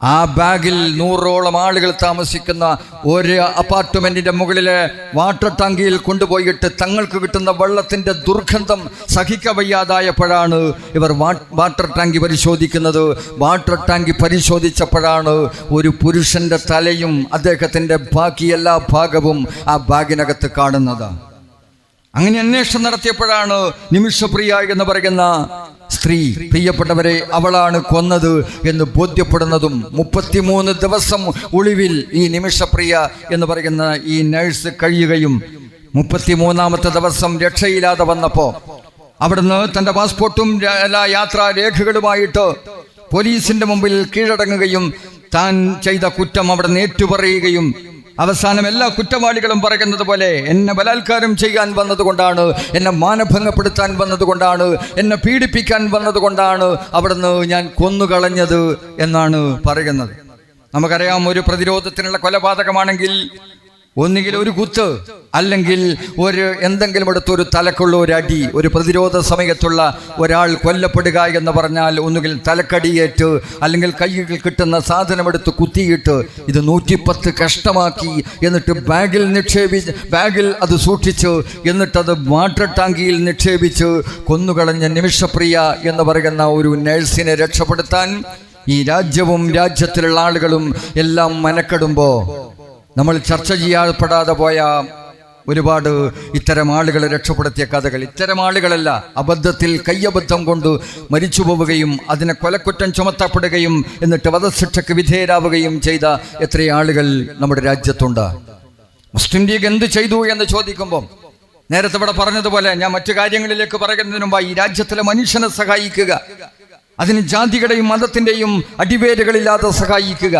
ആ ബാഗിൽ 100ഓളം ആളുകൾ താമസിക്കുന്ന ഒരു അപ്പാർട്ട്മെന്റിന്റെ മുകളിലെ വാട്ടർ ടാങ്കിയിൽ കൊണ്ടുപോയിട്ട് തങ്ങൾക്ക് കിട്ടുന്ന വെള്ളത്തിന്റെ ദുർഗന്ധം സഹിക്കവയ്യാതായപ്പോഴാണ് ഇവർ വാട്ടർ ടാങ്കി പരിശോധിക്കുന്നത്. വാട്ടർ ടാങ്കി പരിശോധിച്ചപ്പോഴാണ് ഒരു പുരുഷന്റെ തലയും അദ്ദേഹത്തിന്റെ ബാക്കി എല്ലാ ഭാഗവും ആ ബാഗിനകത്ത് കാണുന്നത്. അങ്ങനെ അന്വേഷണം നടത്തിയപ്പോഴാണ് നിമിഷപ്രിയ എന്ന് പറയുന്ന സ്ത്രീ, പ്രിയപ്പെട്ടവരെ, അവളാണ് കൊന്നത് എന്ന് ബോധ്യപ്പെടുന്നതും 33 ദിവസം ഒളിവിൽ ഈ നിമിഷപ്രിയ എന്ന് പറയുന്ന ഈ നഴ്സ് കഴിയുകയും 33ാമത്തെ ദിവസം രക്ഷയില്ലാതെ വന്നപ്പോൾ അവിടുന്ന് തൻ്റെ പാസ്പോർട്ടും എല്ലാ യാത്രാ രേഖകളുമായിട്ട് പോലീസിന്റെ മുമ്പിൽ കീഴടങ്ങുകയും താൻ ചെയ്ത കുറ്റം അവിടെ ഏറ്റുപറയുകയും അവസാനം എല്ലാ കുറ്റവാളികളും പറയുന്നത് പോലെ എന്നെ ബലാത്കാരം ചെയ്യാൻ വന്നതുകൊണ്ടാണ്, എന്നെ മാനഭംഗപ്പെടുത്താൻ വന്നതുകൊണ്ടാണ്, എന്നെ പീഡിപ്പിക്കാൻ വന്നതുകൊണ്ടാണ് അവിടുന്ന് ഞാൻ കൊന്നുകളഞ്ഞത് എന്നാണ് പറയുന്നത്. നമുക്കറിയാം, ഒരു പ്രതിരോധത്തിനുള്ള കൊലപാതകമാണെങ്കിൽ ഒന്നുകിൽ ഒരു കുത്ത്, അല്ലെങ്കിൽ എന്തെങ്കിലും എടുത്തൊരു തലക്കുള്ള ഒരു അടി. ഒരു പ്രതിരോധ സമയത്തുള്ള ഒരാൾ കൊല്ലപ്പെടുക എന്ന് പറഞ്ഞാൽ ഒന്നുകിൽ തലക്കടിയേറ്റ്, അല്ലെങ്കിൽ കയ്യിൽ കിട്ടുന്ന സാധനമെടുത്ത് കുത്തിയിട്ട് ഇത് 110 കഷ്ണമാക്കി എന്നിട്ട് ബാഗിൽ അത് സൂക്ഷിച്ച് എന്നിട്ടത് വാട്ടർ ടാങ്കിയിൽ നിക്ഷേപിച്ച് കൊന്നുകളഞ്ഞ നിമിഷപ്രിയ എന്ന് പറയുന്ന ഒരു നഴ്സിനെ രക്ഷപ്പെടുത്താൻ ഈ രാജ്യവും രാജ്യത്തിലുള്ള ആളുകളും എല്ലാം മെനക്കെടുമ്പോൾ നമ്മൾ ചർച്ച ചെയ്യപ്പെടാതെ പോയ ഒരുപാട് ഇത്തരം ആളുകളെ രക്ഷപ്പെടുത്തിയ കഥകൾ. ഇത്തരം ആളുകളല്ല, അബദ്ധത്തിൽ കയ്യബദ്ധം കൊണ്ട് മരിച്ചു പോവുകയും അതിനെ കൊലക്കുറ്റം ചുമത്തപ്പെടുകയും എന്നിട്ട് വധശിക്ഷയ്ക്ക് വിധേയരാവുകയും ചെയ്ത എത്രയോ ആളുകൾ നമ്മുടെ രാജ്യത്തുണ്ട്. മുസ്ലിം ലീഗ് എന്ത് ചെയ്തു എന്ന് ചോദിക്കുമ്പോൾ നേരത്തെ ഇവിടെ പറഞ്ഞതുപോലെ, ഞാൻ മറ്റു കാര്യങ്ങളിലേക്ക് പറയുന്നതിന് മുമ്പ് ഈ രാജ്യത്തിലെ മനുഷ്യനെ സഹായിക്കുക, അതിന് ജാതിയുടെയും മതത്തിൻ്റെയും അടിവേരുകളില്ലാതെ സഹായിക്കുക,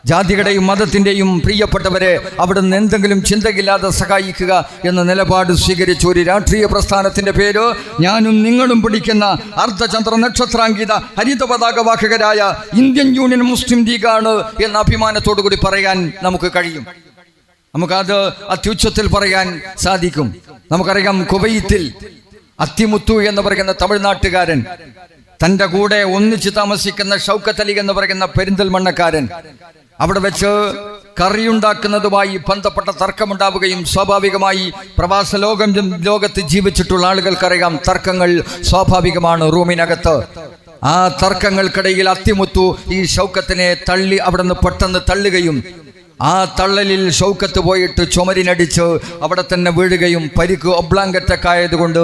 ജാതിയുടെയും മതത്തിൻ്റെയും പ്രിയപ്പെട്ടവരെ അവിടുന്ന് എന്തെങ്കിലും ചിന്തയില്ലാതെ സഹായിക്കുക എന്ന നിലപാട് സ്വീകരിച്ച ഒരു രാഷ്ട്രീയ പ്രസ്ഥാനത്തിൻ്റെ പേര് ഞാനും നിങ്ങളും പിടിക്കുന്ന അർദ്ധചന്ദ്ര നക്ഷത്രാങ്കിത ഹരിത പതാകവാഹകരായ ഇന്ത്യൻ യൂണിയൻ മുസ്ലിം ലീഗാണ് എന്ന അഭിമാനത്തോടു കൂടി പറയാൻ നമുക്ക് കഴിയും. നമുക്കത് അത്യുച്ചത്തിൽ പറയാൻ സാധിക്കും. നമുക്കറിയാം, കുവൈത്തിൽ അത്തിമുത്തു എന്ന് പറയുന്ന തമിഴ്നാട്ടുകാരൻ, തൻ്റെ കൂടെ ഒന്നിച്ച് താമസിക്കുന്ന ഷൗക്കത്ത് അലി എന്ന് പറയുന്ന പെരിന്തൽമണ്ണക്കാരൻ, അവിടെ വെച്ച് കറിയുണ്ടാക്കുന്നതുമായി ബന്ധപ്പെട്ട തർക്കമുണ്ടാവുകയും സ്വാഭാവികമായി പ്രവാസ ലോകത്ത് ജീവിച്ചിട്ടുള്ള ആളുകൾക്കറിയാം, തർക്കങ്ങൾ സ്വാഭാവികമാണ് റൂമിനകത്ത്. ആ തർക്കങ്ങൾക്കിടയിൽ അത്തിമുത്തു ഈ ഷൗക്കത്തിനെ തള്ളി അവിടെ നിന്ന് പെട്ടെന്ന് തള്ളുകയും ആ തള്ളലിൽ ഷൗക്കത്ത് പോയിട്ട് ചുമരിനടിച്ച് അവിടെ തന്നെ വീഴുകയും പരിക്ക് ഒബ്ലാങ്കറ്റൊക്കെ ആയതുകൊണ്ട്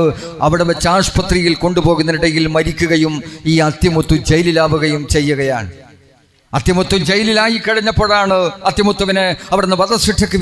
അവിടെ വെച്ച് ആശുപത്രിയിൽ കൊണ്ടുപോകുന്നതിനിടയിൽ മരിക്കുകയും ഈ അത്തിമുത്തു ജയിലിലാവുകയും ചെയ്യുകയാണ്. അത്തിമുത്തു ജയിലിലായി കഴിഞ്ഞപ്പോഴാണ് അത്തിമുത്തുവിനെ അവിടുന്ന് വധശിക്ഷയ്ക്ക്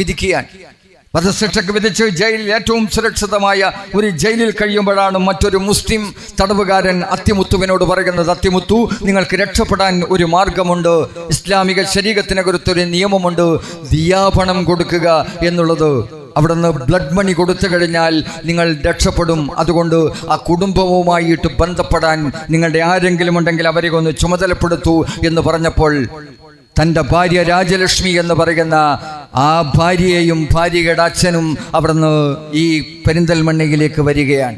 വിധിച്ച് ജയിലിൽ ഏറ്റവും സുരക്ഷിതമായ ഒരു ജയിലിൽ കഴിയുമ്പോഴാണ് മറ്റൊരു മുസ്ലിം തടവുകാരൻ അത്തിമുത്തുവിനോട് പറയുന്നത്, അത്തിമുത്തു, നിങ്ങൾക്ക് രക്ഷപ്പെടാൻ ഒരു മാർഗമുണ്ട്. ഇസ്ലാമിക ശരീഅത്തിനകത്തൊരു നിയമമുണ്ട്, ദിയാപണം കൊടുക്കുക എന്നുള്ളത്. അവിടുന്ന് ബ്ലഡ് മണി കൊടുത്തു കഴിഞ്ഞാൽ നിങ്ങൾ രക്ഷപ്പെടും. അതുകൊണ്ട് ആ കുടുംബവുമായിട്ട് ബന്ധപ്പെടാൻ നിങ്ങളുടെ ആരെങ്കിലും ഉണ്ടെങ്കിൽ അവരെ ഒന്ന് ചുമതലപ്പെടുത്തൂ എന്ന് പറഞ്ഞപ്പോൾ തൻ്റെ ഭാര്യ രാജലക്ഷ്മി എന്ന് പറയുന്ന ആ ഭാര്യയെയും ഭാര്യയുടെ അച്ഛനും അവിടുന്ന് ഈ പെരിന്തൽമണ്ണയിലേക്ക് വരികയാണ്.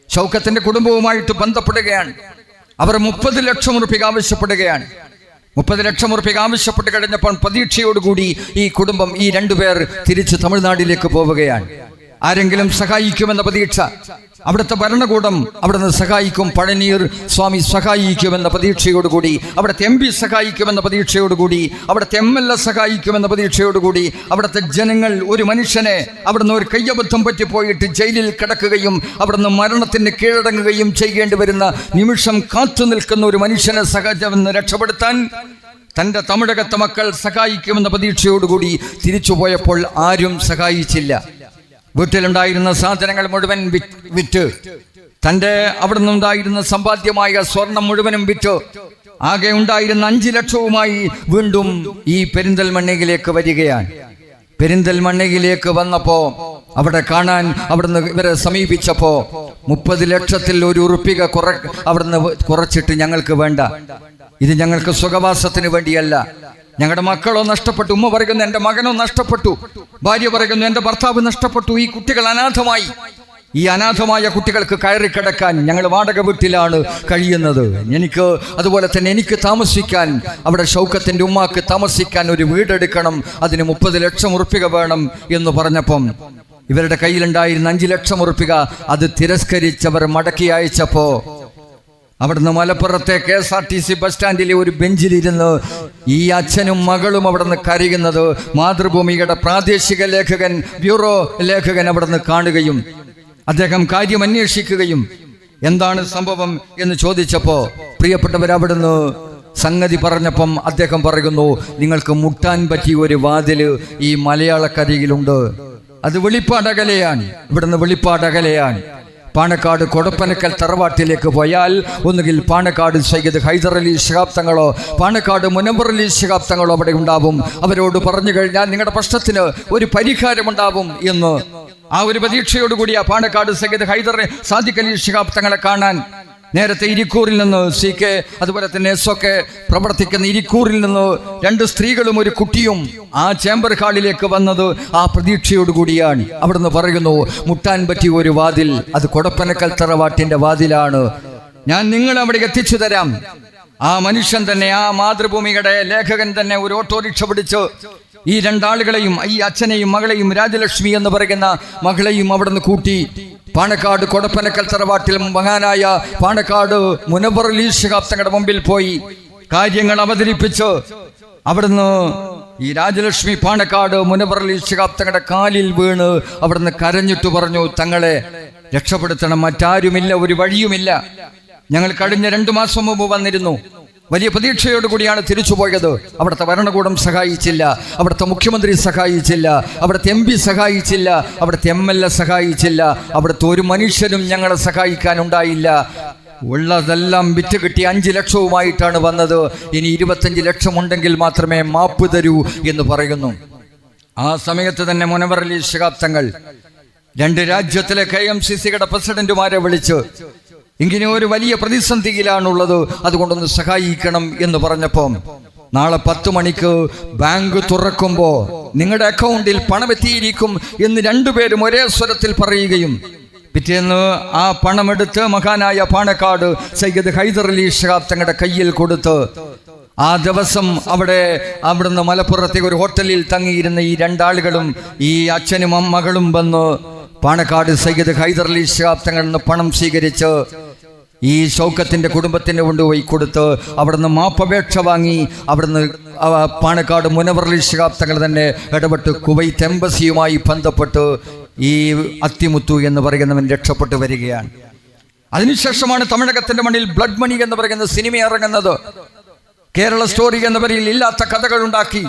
ഷൗക്കത്തിൻ്റെ കുടുംബവുമായിട്ട് ബന്ധപ്പെടുകയാണ്. അവർ 30 ലക്ഷം റുപ്യ ആവശ്യപ്പെടുകയാണ്. 30 ലക്ഷം റുപ്യ ആവശ്യപ്പെട്ട് കഴിഞ്ഞപ്പോൾ പ്രതീക്ഷയോടുകൂടി ഈ കുടുംബം, ഈ രണ്ടുപേർ തിരിച്ച് തമിഴ്നാട്ടിലേക്ക് പോവുകയാണ്. ആരെങ്കിലും സഹായിക്കുമെന്ന പ്രതീക്ഷ, അവിടുത്തെ ഭരണകൂടം അവിടുന്ന് സഹായിക്കും, പഴനീർ സ്വാമി സഹായിക്കുമെന്ന പ്രതീക്ഷയോടുകൂടി, അവിടുത്തെ MP സഹായിക്കുമെന്ന പ്രതീക്ഷയോടുകൂടി, അവിടുത്തെ MLA സഹായിക്കുമെന്ന പ്രതീക്ഷയോടുകൂടി, അവിടുത്തെ ജനങ്ങൾ ഒരു മനുഷ്യനെ അവിടുന്ന് ഒരു കയ്യബദ്ധം പറ്റിപ്പോയിട്ട് ജയിലിൽ കിടക്കുകയും അവിടുന്ന് മരണത്തിന് കീഴടങ്ങുകയും ചെയ്യേണ്ടി വരുന്ന നിമിഷം കാത്തു നിൽക്കുന്ന ഒരു മനുഷ്യനെ സഹജമെന്ന് രക്ഷപ്പെടുത്താൻ തൻ്റെ തമിഴകത്തെ മക്കൾ സഹായിക്കുമെന്ന പ്രതീക്ഷയോടുകൂടി തിരിച്ചുപോയപ്പോൾ ആരും സഹായിച്ചില്ല. വീട്ടിലുണ്ടായിരുന്ന സാധനങ്ങൾ മുഴുവൻ വിറ്റ്, തൻ്റെ അവിടെ നിന്നുണ്ടായിരുന്ന സമ്പാദ്യമായ സ്വർണം മുഴുവനും വിറ്റ്, ആകെ ഉണ്ടായിരുന്ന 5 ലക്ഷവുമായി വീണ്ടും ഈ പെരിന്തൽമണ്ണയിലേക്ക് വരികയാണ്. പെരിന്തൽമണ്ണയിലേക്ക് വന്നപ്പോ അവിടെ കാണാൻ അവിടുന്ന് ഇവരെ സമീപിച്ചപ്പോ 30 ലക്ഷത്തിൽ ഒരു ഉറുപ്പിക അവിടുന്ന് കുറച്ചിട്ട്, ഞങ്ങൾക്ക് വേണ്ട, ഇത് ഞങ്ങൾക്ക് സുഖവാസത്തിന് വേണ്ടിയല്ല, ഞങ്ങളുടെ മക്കളോ നഷ്ടപ്പെട്ടു, ഉമ്മ പറയുന്നു എൻ്റെ മകനോ നഷ്ടപ്പെട്ടു, ഭാര്യ പറയുന്നു എൻ്റെ ഭർത്താവ് നഷ്ടപ്പെട്ടു, ഈ കുട്ടികൾ അനാഥമായി, ഈ അനാഥമായ കുട്ടികൾക്ക് കയറി കിടക്കാൻ ഞങ്ങൾ വാടക വീട്ടിലാണ് കഴിയുന്നത്, അതുപോലെ തന്നെ എനിക്ക് താമസിക്കാൻ, അവിടെ ഷൗക്കത്തിൻ്റെ ഉമ്മാക്ക് താമസിക്കാൻ ഒരു വീടെടുക്കണം, അതിന് 30 ലക്ഷം ഉറുപ്പിക വേണം എന്ന് പറഞ്ഞപ്പം ഇവരുടെ കയ്യിലുണ്ടായിരുന്ന 5 ലക്ഷം ഉറുപ്പിക അത് തിരസ്കരിച്ചവർ മടക്കി അയച്ചപ്പോ അവിടുന്ന് മലപ്പുറത്തെ KSRTC ബസ് സ്റ്റാൻഡിലെ ഒരു ബെഞ്ചിലിരുന്ന് ഈ അച്ഛനും മകളും അവിടുന്ന് കരയുന്നത് മാതൃഭൂമിയുടെ പ്രാദേശിക ലേഖകൻ, ബ്യൂറോ ലേഖകൻ അവിടുന്ന് കാണുകയും അദ്ദേഹം കാര്യം അന്വേഷിക്കുകയും എന്താണ് സംഭവം എന്ന് ചോദിച്ചപ്പോൾ പ്രിയപ്പെട്ടവരവിടുന്ന് സംഗതി പറഞ്ഞപ്പം അദ്ദേഹം പറയുന്നു, നിങ്ങൾക്ക് മുട്ടാൻ പറ്റിയ ഒരു വാതില് ഈ മലയാളക്കരയിലുണ്ട്, അത് വെളിപ്പാടകലയാണ്. ഇവിടുന്ന് വെളിപ്പാടകലയാണ്. പാണക്കാട് കൊടപ്പനക്കൽ തറവാട്ടിലേക്ക് പോയാൽ ഒന്നുകിൽ പാണക്കാട് സയ്യിദ് ഹൈദർ അലി ശിഹാബ് തങ്ങളോ പാണക്കാട് മുനവ്വർ അലി ശിഹാബ് തങ്ങളോ അവിടെ ഉണ്ടാവും. അവരോട് പറഞ്ഞു കഴിഞ്ഞാൽ നിങ്ങളുടെ പ്രശ്നത്തിന് ഒരു പരിഹാരമുണ്ടാവും എന്ന് ആ ഒരു പ്രതീക്ഷയോടുകൂടി ആ പാണക്കാട് സയ്യിദ് ഹൈദർ സാദിഖ് അലി ശിഹാബ് തങ്ങളെ കാണാൻ നേരത്തെ ഇരിക്കൂറിൽ നിന്ന് CK അതുപോലെ തന്നെ SOK പ്രവർത്തിക്കുന്ന ഇരിക്കൂറിൽ നിന്ന് 2 സ്ത്രീകളും ഒരു കുട്ടിയും ആ ചേംബർ ഹാളിലേക്ക് വന്നത് ആ പ്രതീക്ഷയോടുകൂടിയാണ്. അവിടുന്ന് പറയുന്നു, മുട്ടാൻ പറ്റിയ ഒരു വാതിൽ, അത് കൊടപ്പനക്കൽ തറവാട്ടിന്റെ വാതിലാണ്, ഞാൻ നിങ്ങളെ അവിടെ എത്തിച്ചു തരാം. ആ മനുഷ്യൻ തന്നെ, ആ മാതൃഭൂമിയുടെ ലേഖകൻ തന്നെ ഒരു ഓട്ടോറിക്ഷ പിടിച്ച് ഈ 2 ആളുകളെയും, ഈ അച്ഛനെയും മകളെയും, രാജലക്ഷ്മി എന്ന് പറയുന്ന മകളെയും അവിടുന്ന് കൂട്ടി പാണക്കാട് കൊടപ്പനക്കൽ തറവാട്ടിൽ മഹാനായ പാണക്കാട് മുനവ്വർ അലി ശിഹാബ് തങ്ങളുടെ മുമ്പിൽ പോയി കാര്യങ്ങൾ അവതരിപ്പിച്ച് അവിടുന്ന് ഈ രാജലക്ഷ്മി പാണക്കാട് മുനവ്വർ അലി ശിഹാബ് തങ്ങളുടെ കാലിൽ വീണ് അവിടുന്ന് കരഞ്ഞിട്ട് പറഞ്ഞു, തങ്ങളെ രക്ഷപ്പെടുത്തണം, മറ്റാരുമില്ല, ഒരു വഴിയുമില്ല. ഞങ്ങൾ കഴിഞ്ഞ 2 മാസം മുമ്പ് വന്നിരുന്നു, വലിയ പ്രതീക്ഷയോടുകൂടിയാണ് തിരിച്ചുപോയത്. അവിടുത്തെ ഭരണകൂടം സഹായിച്ചില്ല, അവിടുത്തെ മുഖ്യമന്ത്രി സഹായിച്ചില്ല, അവിടുത്തെ MP സഹായിച്ചില്ല, അവിടുത്തെ MLA സഹായിച്ചില്ല, അവിടുത്തെ ഒരു മനുഷ്യനും ഞങ്ങളെ സഹായിക്കാനുണ്ടായില്ല. ഉള്ളതെല്ലാം വിറ്റ് കിട്ടി 5 ലക്ഷവുമായിട്ടാണ് വന്നത്. ഇനി 25 ലക്ഷം ഉണ്ടെങ്കിൽ മാത്രമേ മാപ്പ് തരൂ എന്ന് പറയുന്നു. ആ സമയത്ത് തന്നെ മുനവർ അലി ശിഹാബ് തങ്ങൾ 2 രാജ്യത്തിലെ KMCCയുടെ പ്രസിഡന്റുമാരെ വിളിച്ച് ഇങ്ങനെ ഒരു വലിയ പ്രതിസന്ധിയിലാണുള്ളത്, അതുകൊണ്ടൊന്ന് സഹായിക്കണം എന്ന് പറഞ്ഞപ്പോൾ നാളെ 10 മണിക്ക് ബാങ്ക് തുറക്കുമ്പോൾ നിങ്ങളുടെ അക്കൗണ്ടിൽ പണമെത്തിയിരിക്കും എന്ന് 2 പേരും ഒരേ സ്വരത്തിൽ പറയുകയും പിറ്റേന്ന് ആ പണമെടുത്ത് മഹാനായ പാണക്കാട് സയ്യിദ് ഹൈദർ അലി ശിഹാബ് തങ്ങളുടെ കയ്യിൽ കൊടുത്ത് ആ ദിവസം അവിടുന്ന് മലപ്പുറത്തെ ഒരു ഹോട്ടലിൽ തങ്ങിയിരുന്ന ഈ 2 ആളുകളും ഈ അച്ഛനും മകളും വന്ന് പാണക്കാട് സയ്യിദ് ഹൈദർ അലി ശിഹാബ് തങ്ങളിൽ നിന്ന് പണം സ്വീകരിച്ച് ഈ ഷൗക്കത്തിന്റെ കുടുംബത്തിന് കൊണ്ടുപോയി കൊടുത്ത് അവിടുന്ന് മാപ്പപേക്ഷ വാങ്ങി അവിടുന്ന് പാണക്കാട് മുനവർ അലി ശിഹാബ് തങ്ങൾ തന്നെ ഇടപെട്ട് കുവൈത്ത് എംബസിയുമായി ബന്ധപ്പെട്ട് ഈ അത്തിമുത്തു എന്ന് പറയുന്നവൻ രക്ഷപ്പെട്ടു വരികയാണ്. അതിനുശേഷമാണ് തമിഴകത്തിന്റെ മണ്ണിൽ ബ്ലഡ് മണി എന്ന് പറയുന്ന സിനിമ ഇറങ്ങുന്നത്. കേരള സ്റ്റോറി എന്ന പേരിൽ ഇല്ലാത്ത കഥകൾ ഉണ്ടാക്കി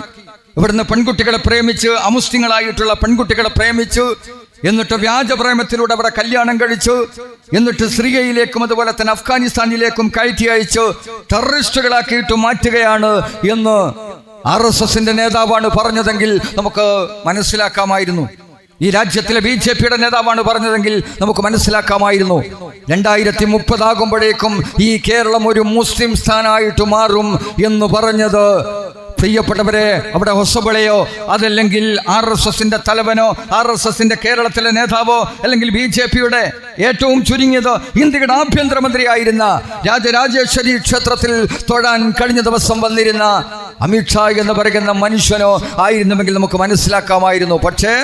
ഇവിടുന്ന് പെൺകുട്ടികളെ പ്രേമിച്ച്, അമുസ്ലിങ്ങളായിട്ടുള്ള പെൺകുട്ടികളെ പ്രേമിച്ച്, എന്നിട്ട് വ്യാജപ്രേമത്തിലൂടെ അവിടെ കല്യാണം കഴിച്ചു, എന്നിട്ട് സിറിയയിലേക്കും അതുപോലെ തന്നെ അഫ്ഗാനിസ്ഥാനിലേക്കും കയറ്റി അയച്ച് ടെററിസ്റ്റുകളാക്കിയിട്ട് മാറ്റുകയാണ് എന്ന് RSSന്റെ നേതാവാണ് പറഞ്ഞതെങ്കിൽ നമുക്ക് മനസ്സിലാക്കാമായിരുന്നു. ഈ രാജ്യത്തിലെ BJPയുടെ നേതാവാണ് പറഞ്ഞതെങ്കിൽ നമുക്ക് മനസ്സിലാക്കാമായിരുന്നു. 2030 ആകുമ്പോഴേക്കും ഈ കേരളം ഒരു മുസ്ലിം സ്ഥാനമായിട്ട് മാറും എന്ന് പറഞ്ഞത് പ്രിയപ്പെട്ടവരെ, അവിടെ ഹൊസബളയോ അതല്ലെങ്കിൽ RSSന്റെ തലവനോ RSSന്റെ കേരളത്തിലെ നേതാവോ അല്ലെങ്കിൽ BJPയുടെ ഏറ്റവും ചുരുങ്ങിയത് ഇന്ത്യയുടെ ആഭ്യന്തരമന്ത്രിയായിരുന്ന രാജരാജേശ്വരി ക്ഷേത്രത്തിൽ തൊഴാൻ കഴിഞ്ഞ ദിവസം വന്നിരുന്ന അമിത്ഷാ എന്ന് പറയുന്ന മനുഷ്യനോ ആയിരുന്നുവെങ്കിൽ നമുക്ക് മനസ്സിലാക്കാമായിരുന്നു. പക്ഷേ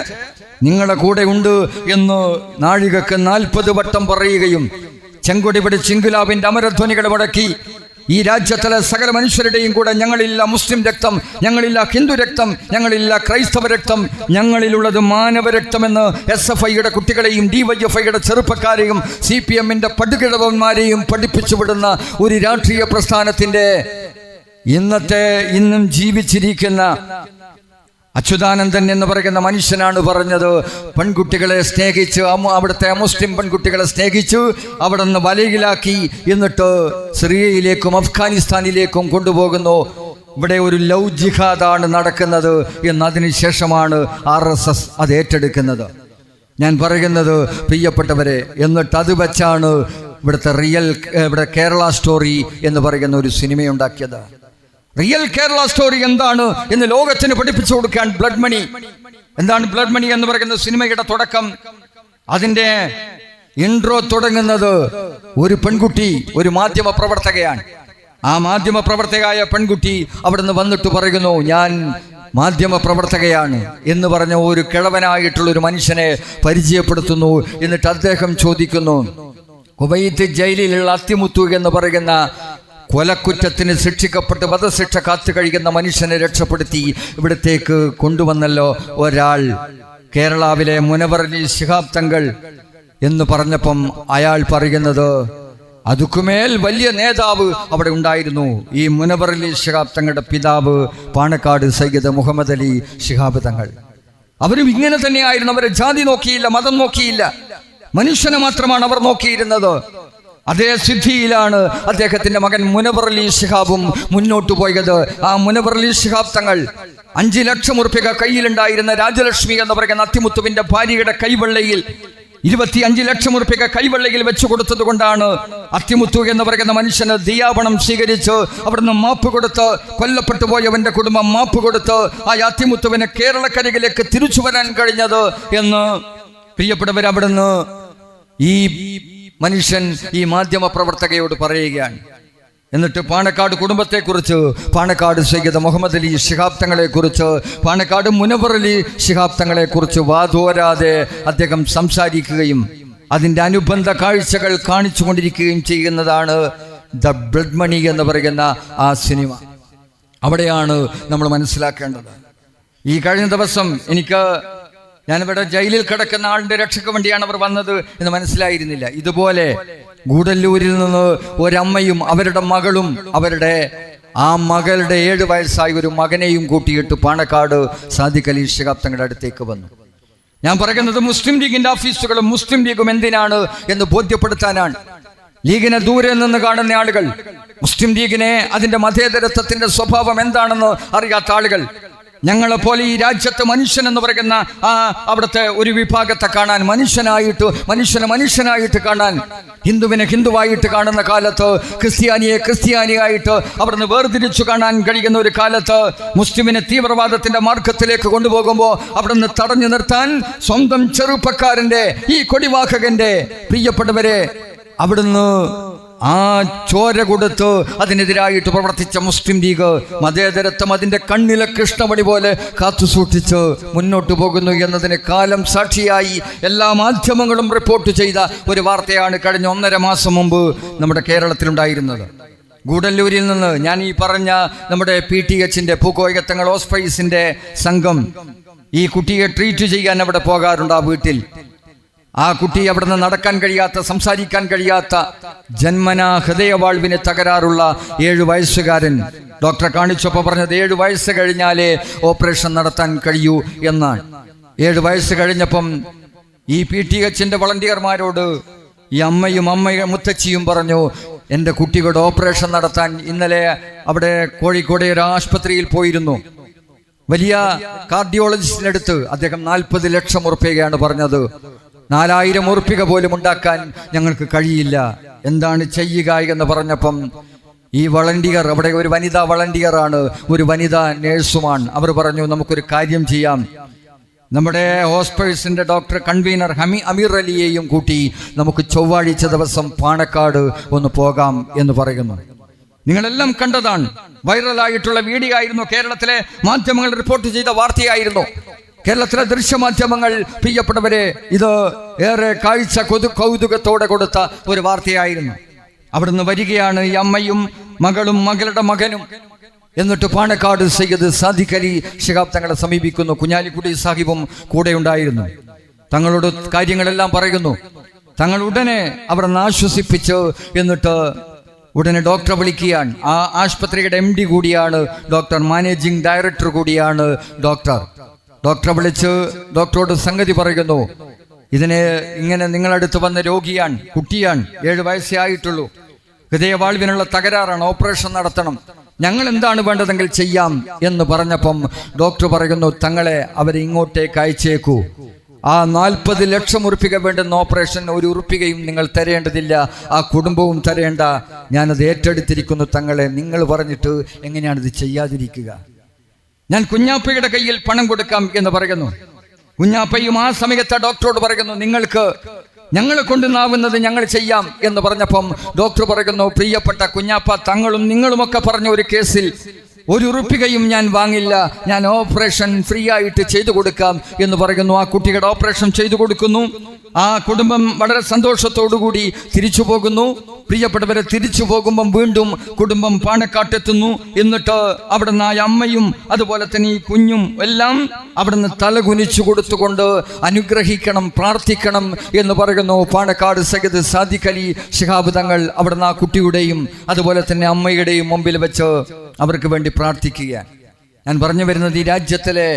നിങ്ങളുടെ കൂടെ ഉണ്ട് എന്ന് നാഴികക്ക് 40 വട്ടം പറയുകയും ചെങ്കൊടി പിടിച്ച് ഇൻകുലാബിന്റെ അമരധ്വനികൾ മുടക്കി ഈ രാജ്യത്തിലെ സകല മനുഷ്യരുടെയും കൂടെ ഞങ്ങളില്ല മുസ്ലിം രക്തം, ഞങ്ങളില്ല ഹിന്ദു രക്തം, ഞങ്ങളില്ല ക്രൈസ്തവ രക്തം, ഞങ്ങളിലുള്ളത് മാനവരക്തമെന്ന് SFIയുടെ കുട്ടികളെയും DYFIയുടെ ചെറുപ്പക്കാരെയും CPMന്റെ പടുകിഴവന്മാരെയും പഠിപ്പിച്ചു വിടുന്ന ഒരു രാഷ്ട്രീയ പ്രസ്ഥാനത്തിന്റെ ഇന്നും ജീവിച്ചിരിക്കുന്ന അച്യുതാനന്ദൻ എന്ന് പറയുന്ന മനുഷ്യനാണ് പറഞ്ഞത്, പെൺകുട്ടികളെ സ്നേഹിച്ച് അവിടുത്തെ മുസ്ലിം പെൺകുട്ടികളെ സ്നേഹിച്ചു അവിടെ നിന്ന് വലയിലാക്കി എന്നിട്ട് സിറിയയിലേക്കും അഫ്ഗാനിസ്ഥാനിലേക്കും കൊണ്ടുപോകുന്നു. ഇവിടെ ഒരു ലവ് ജിഹാദാണ് നടക്കുന്നത് എന്നതിന് ശേഷമാണ് RSS അത് ഏറ്റെടുക്കുന്നത്. ഞാൻ പറയുന്നത് പ്രിയപ്പെട്ടവരെ, എന്നിട്ട് അത് വെച്ചാണ് ഇവിടെ കേരള സ്റ്റോറി എന്ന് പറയുന്ന ഒരു സിനിമയുണ്ടാക്കിയത്. റിയൽ കേരള സ്റ്റോറി എന്താണ് എന്ന് ലോകത്തിന് പഠിപ്പിച്ചു കൊടുക്കാൻ ബ്ലഡ് മണി. എന്താണ് ബ്ലഡ് മണി എന്ന് പറയുന്ന സിനിമയുടെ തുടക്കം? അതിന്റെ ഇൻട്രോ തുടങ്ങുന്നത് ഒരു പെൺകുട്ടി, ഒരു മാധ്യമ പ്രവർത്തകയാണ്. ആ മാധ്യമ പ്രവർത്തകയായ പെൺകുട്ടി അവിടുന്ന് വന്നിട്ട് പറയുന്നു, ഞാൻ മാധ്യമ പ്രവർത്തകയാണ് എന്ന് പറഞ്ഞ ഒരു കിഴവനായിട്ടുള്ള ഒരു മനുഷ്യനെ പരിചയപ്പെടുത്തുന്നു. എന്നിട്ട് അദ്ദേഹം ചോദിക്കുന്നു, കുവൈത്ത് ജയിലിലുള്ള അത്തിമുത്തു എന്ന് പറയുന്ന കൊലക്കുറ്റത്തിന് ശിക്ഷിക്കപ്പെട്ട് വധശിക്ഷ കാത്തു കഴിയുന്ന മനുഷ്യനെ രക്ഷപ്പെടുത്തി ഇവിടത്തേക്ക് കൊണ്ടുവന്നല്ലോ ഒരാൾ, കേരളാവിലെ മുനവർ അലി ശിഹാബ് തങ്ങൾ എന്ന് പറഞ്ഞപ്പം അയാൾ പറയുന്നത് അതുക്കുമേൽ വലിയ നേതാവ് അവിടെ ഉണ്ടായിരുന്നു. ഈ മുനവർ അലി ശിഹാബ് തങ്ങളുടെ പിതാവ് പാണക്കാട് സയ്യിദ് മുഹമ്മദ് അലി ശിഹാബ് തങ്ങൾ. അവരും ഇങ്ങനെ തന്നെയായിരുന്നു. അവരെ ജാതി നോക്കിയില്ല, മതം നോക്കിയില്ല, മനുഷ്യനെ മാത്രമാണ് അവർ നോക്കിയിരുന്നത്. അതേ സിദ്ധിയിലാണ് അദ്ദേഹത്തിന്റെ മകൻ മുനവർ അലി ശിഹാബും മുന്നോട്ട് പോയത്. ആ മുനവർ അലി ശിഹാബ് തങ്ങൾ 5 ലക്ഷം ഉറുപ്പിക കയ്യിലുണ്ടായിരുന്ന രാജലക്ഷ്മി എന്ന് പറയുന്ന അത്തിമുത്തുവിന്റെ ഭാര്യയുടെ കൈവെള്ളയിൽ 25 ലക്ഷം ഉറുപ്പിക കൈവെള്ളയിൽ വെച്ചു കൊടുത്തത് കൊണ്ടാണ് അത്തിമുത്തു എന്ന് പറയുന്ന മനുഷ്യന് ദിയാപണം സ്വീകരിച്ച് അവിടുന്ന് മാപ്പ് കൊടുത്ത് കൊല്ലപ്പെട്ടു പോയവന്റെ കുടുംബം മാപ്പ് കൊടുത്ത് ആ അത്തിമുത്തുവിനെ കേരളക്കരയിലേക്ക് തിരിച്ചു വരാൻ കഴിഞ്ഞത് എന്ന് പ്രിയപ്പെട്ടവർ അവിടുന്ന് ഈ മനുഷ്യൻ ഈ മാധ്യമ പ്രവർത്തകയോട് പറയുകയാണ്. എന്നിട്ട് പാണക്കാട് കുടുംബത്തെക്കുറിച്ച്, പാണക്കാട് സയ്യിദ് മുഹമ്മദ് അലി ശിഹാബ് തങ്ങളെക്കുറിച്ച്, പാണക്കാട് മുനവർ അലി ശിഹാബ് തങ്ങളെക്കുറിച്ച് വാതോരാതെ അദ്ദേഹം സംസാരിക്കുകയും അതിൻ്റെ അനുബന്ധ കാഴ്ചകൾ കാണിച്ചു കൊണ്ടിരിക്കുകയും ചെയ്യുന്നതാണ് ദ ബ്ലഡ് മണി എന്ന് പറയുന്ന ആ സിനിമ. അവിടെയാണ് നമ്മൾ മനസ്സിലാക്കേണ്ടത്. ഈ കഴിഞ്ഞ ദിവസം ഞാനിവിടെ ജയിലിൽ കിടക്കുന്ന ആളിന്റെ രക്ഷയ്ക്ക് വേണ്ടിയാണ് അവർ വന്നത് എന്ന് മനസ്സിലായിരുന്നില്ല. ഇതുപോലെ ഗൂഡല്ലൂരിൽ നിന്ന് ഒരമ്മയും അവരുടെ മകളും അവരുടെ ആ മകളുടെ 7 വയസ്സായ ഒരു മകനെയും കൂട്ടിയിട്ട് പാണക്കാട് സാദിഖ് അലി ശിഹാബ് തങ്ങളുടെ അടുത്തേക്ക് വന്നു. ഞാൻ പറയുന്നത് മുസ്ലിം ലീഗിന്റെ ഓഫീസുകളും മുസ്ലിം ലീഗും എന്തിനാണ് എന്ന് ബോധ്യപ്പെടുത്താനാണ്. ലീഗിനെ ദൂരെ നിന്ന് കാണുന്ന ആളുകൾ, മുസ്ലിം ലീഗിനെ അതിന്റെ മതേതരത്വത്തിന്റെ സ്വഭാവം എന്താണെന്ന് അറിയാത്ത ആളുകൾ, ഞങ്ങളെപ്പോലെ ഈ രാജ്യത്ത് മനുഷ്യൻ എന്ന് പറയുന്ന അവിടുത്തെ ഒരു വിഭാഗത്തെ കാണാൻ, മനുഷ്യനായിട്ട് കാണാൻ, ഹിന്ദുവിനെ ഹിന്ദുവായിട്ട് കാണുന്ന കാലത്ത്, ക്രിസ്ത്യാനിയെ ക്രിസ്ത്യാനിയായിട്ട് അവിടുന്ന് വേർതിരിച്ചു കാണാൻ കഴിയുന്ന ഒരു കാലത്ത്, മുസ്ലിമിനെ തീവ്രവാദത്തിന്റെ മാർഗത്തിലേക്ക് കൊണ്ടുപോകുമ്പോൾ അവിടുന്ന് തടഞ്ഞു നിർത്താൻ സ്വന്തം ചെറുപ്പക്കാരന്റെ, ഈ കൊടിവാഹകന്റെ പ്രിയപ്പെട്ടവരെ അവിടുന്ന് ആ ചോര കൊടുത്ത് അതിനെതിരായിട്ട് പ്രവർത്തിച്ച മുസ്ലിം ലീഗ് മതേതരത്വം അതിൻ്റെ കണ്ണിലെ കൃഷ്ണമണി പോലെ കാത്തു സൂക്ഷിച്ച് മുന്നോട്ട് പോകുന്നു എന്നതിന് കാലം സാക്ഷിയായി എല്ലാ മാധ്യമങ്ങളും റിപ്പോർട്ട് ചെയ്ത ഒരു വാർത്തയാണ് കഴിഞ്ഞ 1.5 മാസം മുമ്പ് നമ്മുടെ കേരളത്തിലുണ്ടായിരുന്നത്. ഗൂഡല്ലൂരിൽ നിന്ന് ഞാൻ ഈ പറഞ്ഞ നമ്മുടെ PTHന്റെ പൂക്കോയത്തങ്ങൾ ഹോസ്പൈസിന്റെ സംഘം ഈ കുട്ടിയെ ട്രീറ്റ് ചെയ്യാൻ അവിടെ പോകാറുണ്ട്. ആ വീട്ടിൽ ആ കുട്ടി അവിടെ നിന്ന് നടക്കാൻ കഴിയാത്ത, സംസാരിക്കാൻ കഴിയാത്ത, ജന്മനാ ഹൃദയവാൾവിന് തകരാറുള്ള 7 വയസ്സുകാരൻ. ഡോക്ടറെ കാണിച്ചപ്പോൾ പറഞ്ഞത് 7 വയസ്സ് കഴിഞ്ഞാലേ ഓപ്പറേഷൻ നടത്താൻ കഴിയൂ എന്നാണ്. 7 വയസ്സ് കഴിഞ്ഞപ്പം ഈ PTHന്റെ വളണ്ടിയർമാരോട് ഈ അമ്മയും മുത്തച്ഛിയും പറഞ്ഞു, എൻ്റെ കുട്ടികളുടെ ഓപ്പറേഷൻ നടത്താൻ ഇന്നലെ അവിടെ കോഴിക്കോട് ഒരു ആശുപത്രിയിൽ പോയിരുന്നു. വലിയ കാർഡിയോളജിസ്റ്റിനടുത്ത് അദ്ദേഹം 40 ലക്ഷം ഉറുപ്പികയാണ് പറഞ്ഞത്. 4000 ഉറുപ്പിക പോലും ഉണ്ടാക്കാൻ ഞങ്ങൾക്ക് കഴിയില്ല, എന്താണ് ചെയ്യുക എന്ന് പറഞ്ഞപ്പം ഈ വളണ്ടിയർ, അവിടെ ഒരു വനിതാ വളണ്ടിയറാണ്, ഒരു വനിതാ നേഴ്സുമാണ്. അവർ പറഞ്ഞു, നമുക്കൊരു കാര്യം ചെയ്യാം, നമ്മുടെ ഹോസ്പിറ്റൽസിന്റെ ഡോക്ടർ കൺവീനർ അമീർ അലിയെയും കൂട്ടി നമുക്ക് ചൊവ്വാഴ്ച ദിവസം പാണക്കാട് ഒന്ന് പോകാം എന്ന് പറയുന്നു. നിങ്ങളെല്ലാം കണ്ടതാണ്, വൈറലായിട്ടുള്ള വീഡിയോ ആയിരുന്നു, കേരളത്തിലെ മാധ്യമങ്ങൾ റിപ്പോർട്ട് ചെയ്ത വാർത്തയായിരുന്നു. കേരളത്തിലെ ദൃശ്യമാധ്യമങ്ങൾ പ്രിയപ്പെട്ടവരെ ഇത് ഏറെ കാഴ്ച കൗതുകത്തോടെ കൊടുത്ത ഒരു വാർത്തയായിരുന്നു. അവിടുന്ന് വരികയാണ് ഈ അമ്മയും മകളും മകളുടെ മകനും. എന്നിട്ട് പാണക്കാട് സയ്യിദ് സാദിഖ് അലി ശിഹാബ് തങ്ങളെ സമീപിക്കുന്നു. കുഞ്ഞാലിക്കുട്ടി സാഹിബും കൂടെ ഉണ്ടായിരുന്നു. തങ്ങളോട് കാര്യങ്ങളെല്ലാം പറയുന്നു. തങ്ങൾ ഉടനെ അവിടെ നിന്ന് ആശ്വസിപ്പിച്ച് എന്നിട്ട് ഉടനെ ഡോക്ടറെ വിളിക്കുകയാണ്. ആ ആശുപത്രിയുടെ MD കൂടിയാണ് ഡോക്ടർ, മാനേജിംഗ് ഡയറക്ടർ കൂടിയാണ് ഡോക്ടറെ വിളിച്ച് ഡോക്ടറോട് സംഗതി പറയുന്നു. ഇങ്ങനെ നിങ്ങളടുത്ത് വന്ന രോഗിയാണ്, കുട്ടിയാണ്, 7 വയസ്സേ ആയിട്ടുള്ളൂ, ഹൃദയവാൾവിനുള്ള തകരാറാണ്, ഓപ്പറേഷൻ നടത്തണം, ഞങ്ങൾ എന്താണ് വേണ്ടതെങ്കിൽ ചെയ്യാം എന്ന് പറഞ്ഞപ്പം ഡോക്ടർ പറയുന്നു, തങ്ങളെ അവരെ ഇങ്ങോട്ടേക്ക് അയച്ചേക്കൂ. ആ 40 ലക്ഷം ഉറുപ്പിക വേണ്ടുന്ന ഓപ്പറേഷൻ 1 ഉറുപ്പികയും നിങ്ങൾ തരേണ്ടതില്ല, ആ കുടുംബവും തരേണ്ട, ഞാനത് ഏറ്റെടുത്തിരിക്കുന്നു തങ്ങളെ. നിങ്ങൾ പറഞ്ഞിട്ട് എങ്ങനെയാണിത് ചെയ്യാതിരിക്കുക? ഞാൻ കുഞ്ഞാപ്പയുടെ കയ്യിൽ പണം കൊടുക്കാം എന്ന് പറയുന്നു. കുഞ്ഞാപ്പയും ആ സമയത്ത് ഡോക്ടറോട് പറയുന്നു, ഞങ്ങളെ കൊണ്ടുവന്നാവുന്നത് ഞങ്ങൾ ചെയ്യാം എന്ന് പറഞ്ഞപ്പം ഡോക്ടർ പറയുന്നു, പ്രിയപ്പെട്ട കുഞ്ഞാപ്പ, തങ്ങളും നിങ്ങളുമൊക്കെ പറഞ്ഞ ഒരു കേസിൽ 1 ഉറുപ്പികയും ഞാൻ വാങ്ങില്ല, ഞാൻ ഓപ്പറേഷൻ ഫ്രീ ആയിട്ട് ചെയ്തു കൊടുക്കാം എന്ന് പറയുന്നു. ആ കുട്ടിയുടെ ഓപ്പറേഷൻ ചെയ്തു കൊടുക്കുന്നു. ആ കുടുംബം വളരെ സന്തോഷത്തോടുകൂടി തിരിച്ചു പോകുന്നു. പ്രിയപ്പെട്ടവരെ, തിരിച്ചു പോകുമ്പം വീണ്ടും കുടുംബം പാണക്കാട്ടെത്തുന്നു. എന്നിട്ട് അവിടുന്ന് ആ അമ്മയും അതുപോലെ തന്നെ ഈ കുഞ്ഞും എല്ലാം അവിടുന്ന് തലകുനിച്ചു കൊടുത്തുകൊണ്ട് അനുഗ്രഹിക്കണം, പ്രാർത്ഥിക്കണം എന്ന് പറയുന്നു. പാണക്കാട് സയ്യിദ് സാദിഖ് അലി ശിഹാബ് തങ്ങൾ അവിടുന്ന് ആ കുട്ടിയുടെയും അതുപോലെ തന്നെ അമ്മയുടെയും മുമ്പിൽ വെച്ച് അവർക്ക് വേണ്ടി പ്രാർത്ഥിക്കുക. ഞാൻ പറഞ്ഞു വരുന്നത്, ഈ രാജ്യത്തിലെ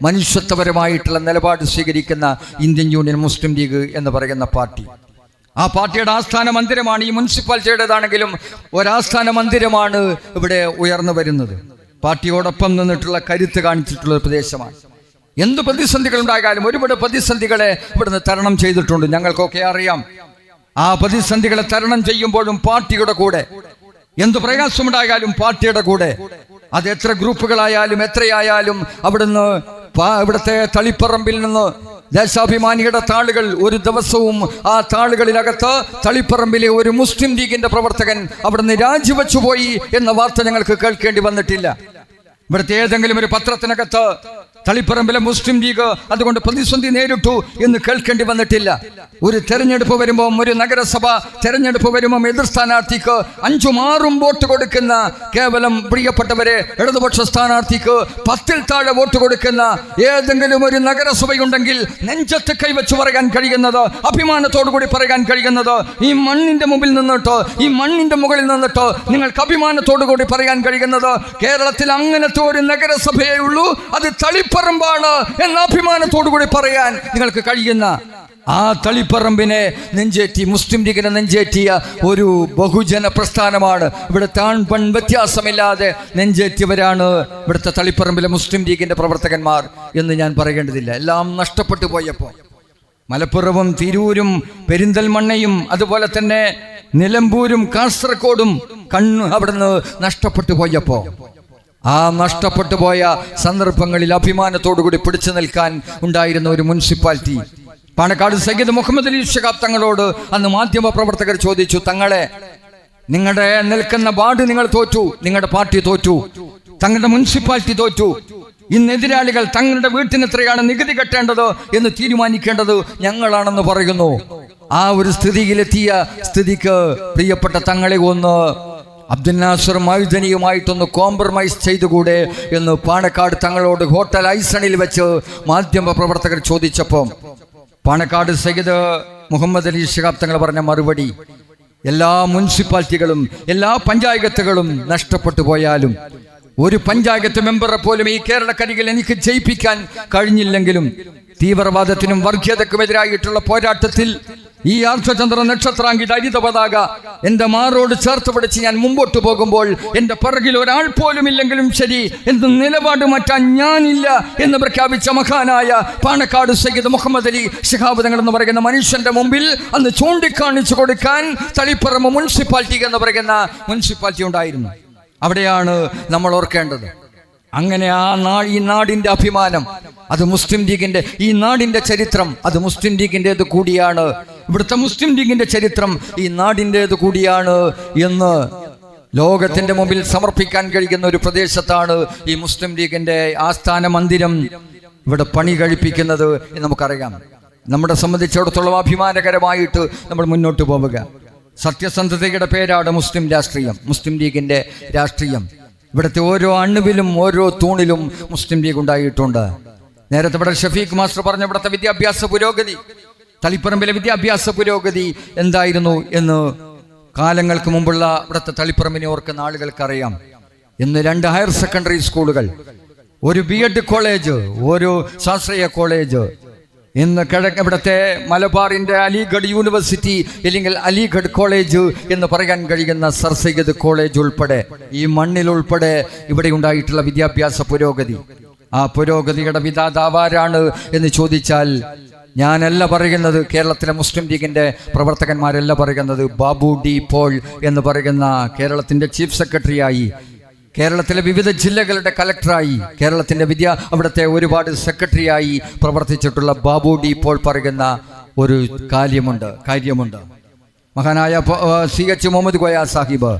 മനുഷ്യത്വപരമായിട്ടുള്ള നിലപാട് സ്വീകരിക്കുന്ന ഇന്ത്യൻ യൂണിയൻ മുസ്ലിം ലീഗ് എന്ന് പറയുന്ന പാർട്ടി, ആ പാർട്ടിയുടെ ആസ്ഥാന മന്ദിരമാണ്, ഈ മുനിസിപ്പാലിറ്റിയുടേതാണെങ്കിലും ഒരാസ്ഥാന മന്ദിരമാണ് ഇവിടെ ഉയർന്നു വരുന്നത്. പാർട്ടിയോടൊപ്പം നിന്നിട്ടുള്ള കരുത്ത് കാണിച്ചിട്ടുള്ള പ്രദേശമാണ്. എന്ത് പ്രതിസന്ധികൾ ഉണ്ടായാലും ഒരുപാട് പ്രതിസന്ധികളെ ഇവിടുന്ന് തരണം ചെയ്തിട്ടുണ്ട്, ഞങ്ങൾക്കൊക്കെ അറിയാം. ആ പ്രതിസന്ധികളെ തരണം ചെയ്യുമ്പോഴും പാർട്ടിയുടെ കൂടെ, എന്ത് പ്രയാസമുണ്ടായാലും പാർട്ടിയുടെ കൂടെ, അത് എത്ര ഗ്രൂപ്പുകളായാലും എത്രയായാലും അവിടുന്ന് ഇവിടുത്തെ തളിപ്പറമ്പിൽ നിന്ന് ദേശാഭിമാനിയുടെ താളുകൾ ഒരു ദിവസവും ആ താളുകളിലകത്ത് തളിപ്പറമ്പിലെ ഒരു മുസ്ലിം ലീഗിന്റെ പ്രവർത്തകൻ അവിടുന്ന് രാജിവെച്ചു പോയി എന്ന വാർത്ത ഞങ്ങൾക്ക് കേൾക്കേണ്ടി വന്നിട്ടില്ല. ഇവിടുത്തെ ഏതെങ്കിലും ഒരു പത്രത്തിനകത്ത് തളിപ്പറമ്പിലെ മുസ്ലിം ലീഗ് അതുകൊണ്ട് പ്രതിസന്ധി നേരിട്ടു എന്ന് കേൾക്കേണ്ടി വന്നിട്ടില്ല. ഒരു തെരഞ്ഞെടുപ്പ് വരുമ്പോൾ, ഒരു നഗരസഭ തെരഞ്ഞെടുപ്പ് വരുമ്പോൾ എതിർ സ്ഥാനാർത്ഥിക്ക് 5ഉം 6ഉം വോട്ട് കൊടുക്കുന്ന, കേവലം പ്രിയപ്പെട്ടവരെ ഇടതുപക്ഷ സ്ഥാനാർത്ഥിക്ക് 10ൽ താഴെ വോട്ട് കൊടുക്കുന്ന ഏതെങ്കിലും ഒരു നഗരസഭയുണ്ടെങ്കിൽ നെഞ്ചത്ത് കൈവച്ച് പറയാൻ കഴിയുന്നത്, അഭിമാനത്തോടു കൂടി പറയാൻ കഴിയുന്നത്, ഈ മണ്ണിന്റെ മുമ്പിൽ നിന്നിട്ട്, ഈ മണ്ണിന്റെ മുകളിൽ നിന്നിട്ട് നിങ്ങൾക്ക് അഭിമാനത്തോടു കൂടി പറയാൻ കഴിയുന്നത്, കേരളത്തിൽ അങ്ങനത്തെ ഒരു നഗരസഭയേ ഉള്ളൂ, അത് തളിപ്പറമ്പാണ് എന്ന അഭിമാനത്തോടു കൂടി പറയാൻ നിങ്ങൾക്ക് കഴിയുന്ന ആ തളിപ്പറമ്പിനെ നെഞ്ചേറ്റി, മുസ്ലിം ലീഗിനെ നെഞ്ചേറ്റിയ ഒരു ബഹുജന പ്രസ്ഥാനമാണ്. ഇവിടുത്തെ ആൺ പെൺ വ്യത്യാസമില്ലാതെ നെഞ്ചേറ്റിയവരാണ് ഇവിടുത്തെ തളിപ്പറമ്പിലെ മുസ്ലിം ലീഗിന്റെ പ്രവർത്തകന്മാർ എന്ന് ഞാൻ പറയേണ്ടതില്ല. എല്ലാം നഷ്ടപ്പെട്ടു പോയപ്പോൾ മലപ്പുറവും തിരൂരും പെരിന്തൽമണ്ണയും അതുപോലെ തന്നെ നിലമ്പൂരും കാസർഗോഡും അവിടുന്ന് നഷ്ടപ്പെട്ടു പോയപ്പോൾ ആ നഷ്ടപ്പെട്ടു പോയ സന്ദർഭങ്ങളിൽ അഭിമാനത്തോടുകൂടി പിടിച്ചു നിൽക്കാൻ ഉണ്ടായിരുന്ന ഒരു മുനിസിപ്പാലിറ്റി പാണക്കാട് സയ്യിദ് മുഹമ്മദ് അലി ശിഹാബ് തങ്ങളോട് അന്ന് മാധ്യമ പ്രവർത്തകർ ചോദിച്ചു, തങ്ങളെ നിങ്ങളുടെ നിൽക്കുന്ന വാർഡ് നിങ്ങൾ തോറ്റു, നിങ്ങളുടെ പാർട്ടി തോറ്റു, തങ്ങളുടെ മുനിസിപ്പാലിറ്റി തോറ്റു, ഇന്ന് എതിരാളികൾ തങ്ങളുടെ വീട്ടിന് എത്രയാണ് നികുതി കെട്ടേണ്ടത് എന്ന് തീരുമാനിക്കേണ്ടത് ഞങ്ങളാണെന്ന് പറയുന്നു. ആ ഒരു സ്ഥിതിയിലെത്തിയ സ്ഥിതിക്ക് പ്രിയപ്പെട്ട തങ്ങളെ ഒന്ന് അബ്ദുൽ നാസർ മൈദനിയുമായിട്ടൊന്ന് കോംപ്രമൈസ് ചെയ്തുകൂടെ എന്ന് പാണക്കാട് തങ്ങളോട് ഹോട്ടൽ ഐസണിൽ വെച്ച് മാധ്യമ പ്രവർത്തകർ ചോദിച്ചപ്പോൾ പാണക്കാട് സയ്യിദ് മുഹമ്മദ് അലി ശിഹാബ് തങ്ങൾ പറഞ്ഞ മറുപടി, എല്ലാ മുനിസിപ്പാലിറ്റികളും എല്ലാ പഞ്ചായത്തുകളും നഷ്ടപ്പെട്ടു പോയാലും ഒരു പഞ്ചായത്ത് മെമ്പറെ പോലും ഈ കേരളക്കരികിൽ എനിക്ക് ജയിപ്പിക്കാൻ കഴിഞ്ഞില്ലെങ്കിലും തീവ്രവാദത്തിനും വർഗീയതക്കുമെതിരായിട്ടുള്ള പോരാട്ടത്തിൽ ഈ അർദ്ധചന്ദ്ര നക്ഷത്രാങ്കിത ഹരിത പതാക എന്റെ മാറോട് ചേർത്ത് പിടിച്ച് ഞാൻ മുമ്പോട്ട് പോകുമ്പോൾ എന്റെ പിറകിൽ ഒരാൾ പോലും ഇല്ലെങ്കിലും ശരി, എന്ത് നിലപാട് മാറ്റാൻ ഞാനില്ല എന്ന് പ്രഖ്യാപിച്ച മഹാനായ പാണക്കാട് സയ്യിദ് മുഹമ്മദ് അലി ശിഹാബ് തങ്ങൾ എന്ന് പറയുന്ന മനുഷ്യന്റെ മുമ്പിൽ അന്ന് ചൂണ്ടിക്കാണിച്ചു കൊടുക്കാൻ തളിപ്പറമ്പ് മുനിസിപ്പാലിറ്റി എന്ന് പറയുന്ന മുനിസിപ്പാലിറ്റി ഉണ്ടായിരുന്നു. അവിടെയാണ് നമ്മൾ ഓർക്കേണ്ടത്. അങ്ങനെ ഈ നാടിന്റെ അഭിമാനം, അത് മുസ്ലിം ലീഗിന്റെ, ഈ നാടിന്റെ ചരിത്രം അത് മുസ്ലിം ലീഗിൻ്റെത് കൂടിയാണ്, ഇവിടുത്തെ മുസ്ലിം ലീഗിന്റെ ചരിത്രം ഈ നാടിൻ്റെത് കൂടിയാണ് എന്ന് ലോകത്തിന്റെ മുമ്പിൽ സമർപ്പിക്കാൻ കഴിയുന്ന ഒരു പ്രദേശത്താണ് ഈ മുസ്ലിം ലീഗിന്റെ ആസ്ഥാന മന്ദിരം ഇവിടെ പണി കഴിപ്പിക്കുന്നത് എന്ന് നമുക്കറിയാം. നമ്മളെ സംബന്ധിച്ചിടത്തോളം അഭിമാനകരമായിട്ട് നമ്മൾ മുന്നോട്ട് പോവുക. സത്യസന്ധതയുടെ പേരാണ് മുസ്ലിം രാഷ്ട്രീയം, മുസ്ലിം ലീഗിന്റെ രാഷ്ട്രീയം. ഇവിടുത്തെ ഓരോ അണുവിലും ഓരോ തൂണിലും മുസ്ലിം ലീഗ് ഉണ്ടായിട്ടുണ്ട്. നേരത്തെ ഇവിടെ ഷഫീഖ് മാസ്റ്റർ പറഞ്ഞ ഇവിടുത്തെ വിദ്യാഭ്യാസ പുരോഗതി, തളിപ്പറമ്പിലെ വിദ്യാഭ്യാസ പുരോഗതി എന്തായിരുന്നു എന്ന് കാലങ്ങൾക്ക് മുമ്പുള്ള ഇവിടുത്തെ തളിപ്പറമ്പിനെ ഓർക്കുന്ന ആളുകൾക്കറിയാം. ഇന്ന് 2 ഹയർ സെക്കൻഡറി സ്കൂളുകൾ, ഒരു BEd കോളേജ്, ഒരു ശാസ്ത്രീയ കോളേജ്, ഇന്ന് ഇവിടുത്തെ മലബാറിന്റെ അലിഗഡ് യൂണിവേഴ്സിറ്റി അല്ലെങ്കിൽ അലിഗഡ് കോളേജ് എന്ന് പറയാൻ കഴിയുന്ന സർ സയ്യിദ് കോളേജ് ഉൾപ്പെടെ ഈ മണ്ണിൽ ഉൾപ്പെടെ ഇവിടെ ഉണ്ടായിട്ടുള്ള വിദ്യാഭ്യാസ പുരോഗതി, ആ പുരോഗതിയുടെ വിധാതാവാരാണ് എന്ന് ചോദിച്ചാൽ ഞാനല്ല പറയുന്നത്, കേരളത്തിലെ മുസ്ലിം ലീഗിന്റെ പ്രവർത്തകന്മാരല്ല പറയുന്നത്. ബാബു ഡി പോൾ എന്ന് പറയുന്ന കേരളത്തിന്റെ ചീഫ് സെക്രട്ടറിയായി, കേരളത്തിലെ വിവിധ ജില്ലകളുടെ കലക്ടറായി, കേരളത്തിന്റെ അവിടുത്തെ ഒരുപാട് സെക്രട്ടറിയായി പ്രവർത്തിച്ചിട്ടുള്ള ബാബു ഡി പോൾ പറയുന്ന ഒരു കാര്യമുണ്ട്. മഹാനായ CH മുഹമ്മദ് കോയ സാഹിബ്,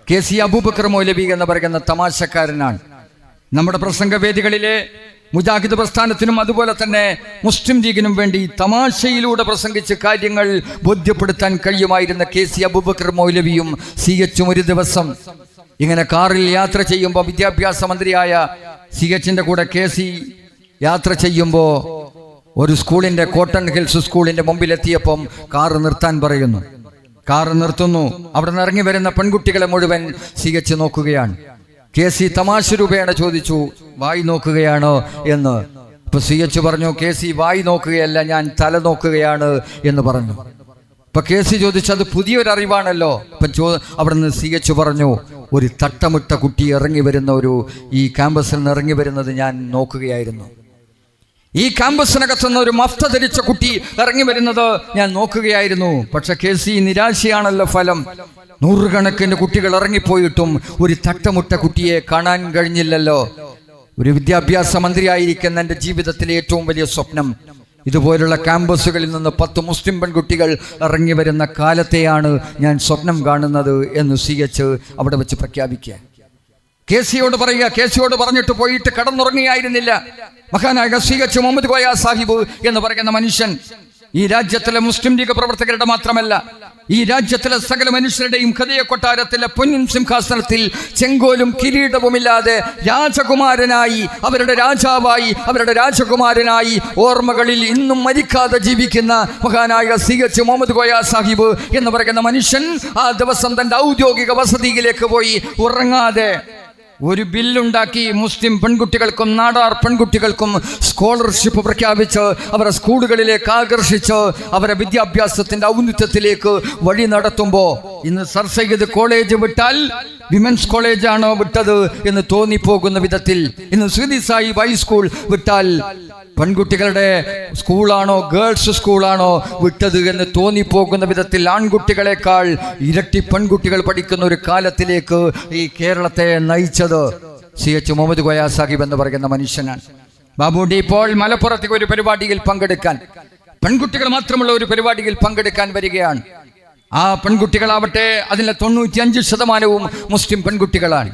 KC അബൂബക്കർ മൗലവി എന്ന് പറയുന്ന തമാശക്കാരനാണ്. നമ്മുടെ പ്രസംഗവേദികളിലെ മുജാഹിദ് പ്രസ്ഥാനത്തിനും അതുപോലെ തന്നെ മുസ്ലിം ലീഗിനും വേണ്ടി തമാശയിലൂടെ പ്രസംഗിച്ച് കാര്യങ്ങൾ ബോധ്യപ്പെടുത്താൻ കഴിയുമായിരുന്ന KC അബൂബക്കർ മൗലവിയും CH ഒരു ദിവസം ഇങ്ങനെ കാറിൽ യാത്ര ചെയ്യുമ്പോൾ വിദ്യാഭ്യാസ മന്ത്രിയായ CHന്റെ കൂടെ KC യാത്ര ചെയ്യുമ്പോൾ ഒരു സ്കൂളിന്റെ കോട്ടൺ ഹിൽസ് സ്കൂളിന്റെ മുമ്പിലെത്തിയപ്പം കാറ് നിർത്താൻ പറയുന്നു. കാറ് നിർത്തുന്നു. അവിടെ നിന്ന് ഇറങ്ങി വരുന്ന പെൺകുട്ടികളെ മുഴുവൻ CH നോക്കുകയാണ്. KC തമാശ രൂപേണ ചോദിച്ചു, വായി നോക്കുകയാണോ എന്ന്. ഇപ്പൊ CH പറഞ്ഞു, KC വായി നോക്കുകയല്ല, ഞാൻ തല നോക്കുകയാണ് എന്ന് പറഞ്ഞു. ഇപ്പൊ KC ചോദിച്ചു, അത് പുതിയൊരറിവാണല്ലോ. ഇപ്പൊ അവിടെ നിന്ന് CH പറഞ്ഞു, ഒരു തട്ടമിട്ട കുട്ടി ഇറങ്ങി വരുന്ന ഈ ക്യാമ്പസിൽ നിന്ന് ഇറങ്ങി വരുന്നത് ഞാൻ നോക്കുകയായിരുന്നു. ഈ ക്യാമ്പസിനകത്തുനിന്ന് ഒരു മഫ്ത ധരിച്ച കുട്ടി ഇറങ്ങി വരുന്നത് ഞാൻ നോക്കുകയായിരുന്നു. പക്ഷെ KC നിരാശയാണല്ലോ ഫലം. 100 കണക്കിന് കുട്ടികൾ ഇറങ്ങിപ്പോയിട്ടും ഒരു തട്ടമുട്ട കുട്ടിയെ കാണാൻ കഴിഞ്ഞില്ലല്ലോ. ഒരു വിദ്യാഭ്യാസ മന്ത്രിയായിരിക്കുന്ന എൻ്റെ ജീവിതത്തിലെ ഏറ്റവും വലിയ സ്വപ്നം ഇതുപോലുള്ള ക്യാമ്പസുകളിൽ നിന്ന് 10 മുസ്ലിം പെൺകുട്ടികൾ ഇറങ്ങി വരുന്ന കാലത്തെയാണ് ഞാൻ സ്വപ്നം കാണുന്നത് എന്ന് CH അവിടെ വെച്ച് പ്രഖ്യാപിക്കുക. KCയോട് പറയുക, KCയോട് പറഞ്ഞിട്ട് പോയിട്ട് കടന്നുറങ്ങിയായിരുന്നില്ല മഹാനായ CH മുഹമ്മദ് കോയ സാഹിബ് എന്ന് പറയുന്ന മനുഷ്യൻ. ഈ രാജ്യത്തിലെ മുസ്ലിം ലീഗ് പ്രവർത്തകരുടെ മാത്രമല്ല, ഈ രാജ്യത്തിലെ സകല മനുഷ്യരുടെയും ഹൃദയ കൊട്ടാരത്തിലെ പൊന്നിൻ സിംഹാസനത്തിൽ ചെങ്കോലും കിരീടവുമില്ലാതെ രാജകുമാരനായി, അവരുടെ രാജാവായി, അവരുടെ രാജകുമാരനായി ഓർമ്മകളിൽ ഇന്നും മരിക്കാതെ ജീവിക്കുന്ന മഹാനായ CH മുഹമ്മദ് കോയ സാഹിബ് എന്ന് പറയുന്ന മനുഷ്യൻ ആ ദിവസം തന്റെ ഔദ്യോഗിക വസതിയിലേക്ക് പോയി ഉറങ്ങാതെ ഒരു ബില്ലുണ്ടാക്കി മുസ്ലിം പെൺകുട്ടികൾക്കും നാടാർ പെൺകുട്ടികൾക്കും സ്കോളർഷിപ്പ് പ്രഖ്യാപിച്ച് അവരെ സ്കൂളുകളിലേക്ക് ആകർഷിച്ച് അവരെ വിദ്യാഭ്യാസത്തിന്റെ ഔന്നത്യത്തിലേക്ക് വഴി നടത്തുമ്പോൾ ഇന്ന് സർ സയ്യിദ് കോളേജ് വിട്ടാൽ വിമൻസ് കോളേജാണോ വിട്ടത് എന്ന് തോന്നിപ്പോകുന്ന വിധത്തിൽ, ഇന്ന് ശ്രീതി സാഹിബ് ഹൈസ്കൂൾ വിട്ടാൽ പെൺകുട്ടികളുടെ സ്കൂളാണോ ഗേൾസ് സ്കൂളാണോ വിട്ടത് എന്ന് തോന്നിപ്പോകുന്ന വിധത്തിൽ ആൺകുട്ടികളെക്കാൾ ഇരട്ടി പെൺകുട്ടികൾ പഠിക്കുന്ന ഒരു കാലത്തിലേക്ക് ഈ കേരളത്തെ നയിച്ചത് CH മുഹമ്മദ് കോയ സാഹിബ് എന്ന് പറയുന്ന മനുഷ്യനാണ്. ബാബുഡി ഇപ്പോൾ മലപ്പുറത്തേക്ക് ഒരു പരിപാടിയിൽ പങ്കെടുക്കാൻ, പെൺകുട്ടികൾ മാത്രമുള്ള ഒരു പരിപാടിയിൽ പങ്കെടുക്കാൻ വരികയാണ്. ആ പെൺകുട്ടികളാവട്ടെ അതിലെ 95% മുസ്ലിം പെൺകുട്ടികളാണ്.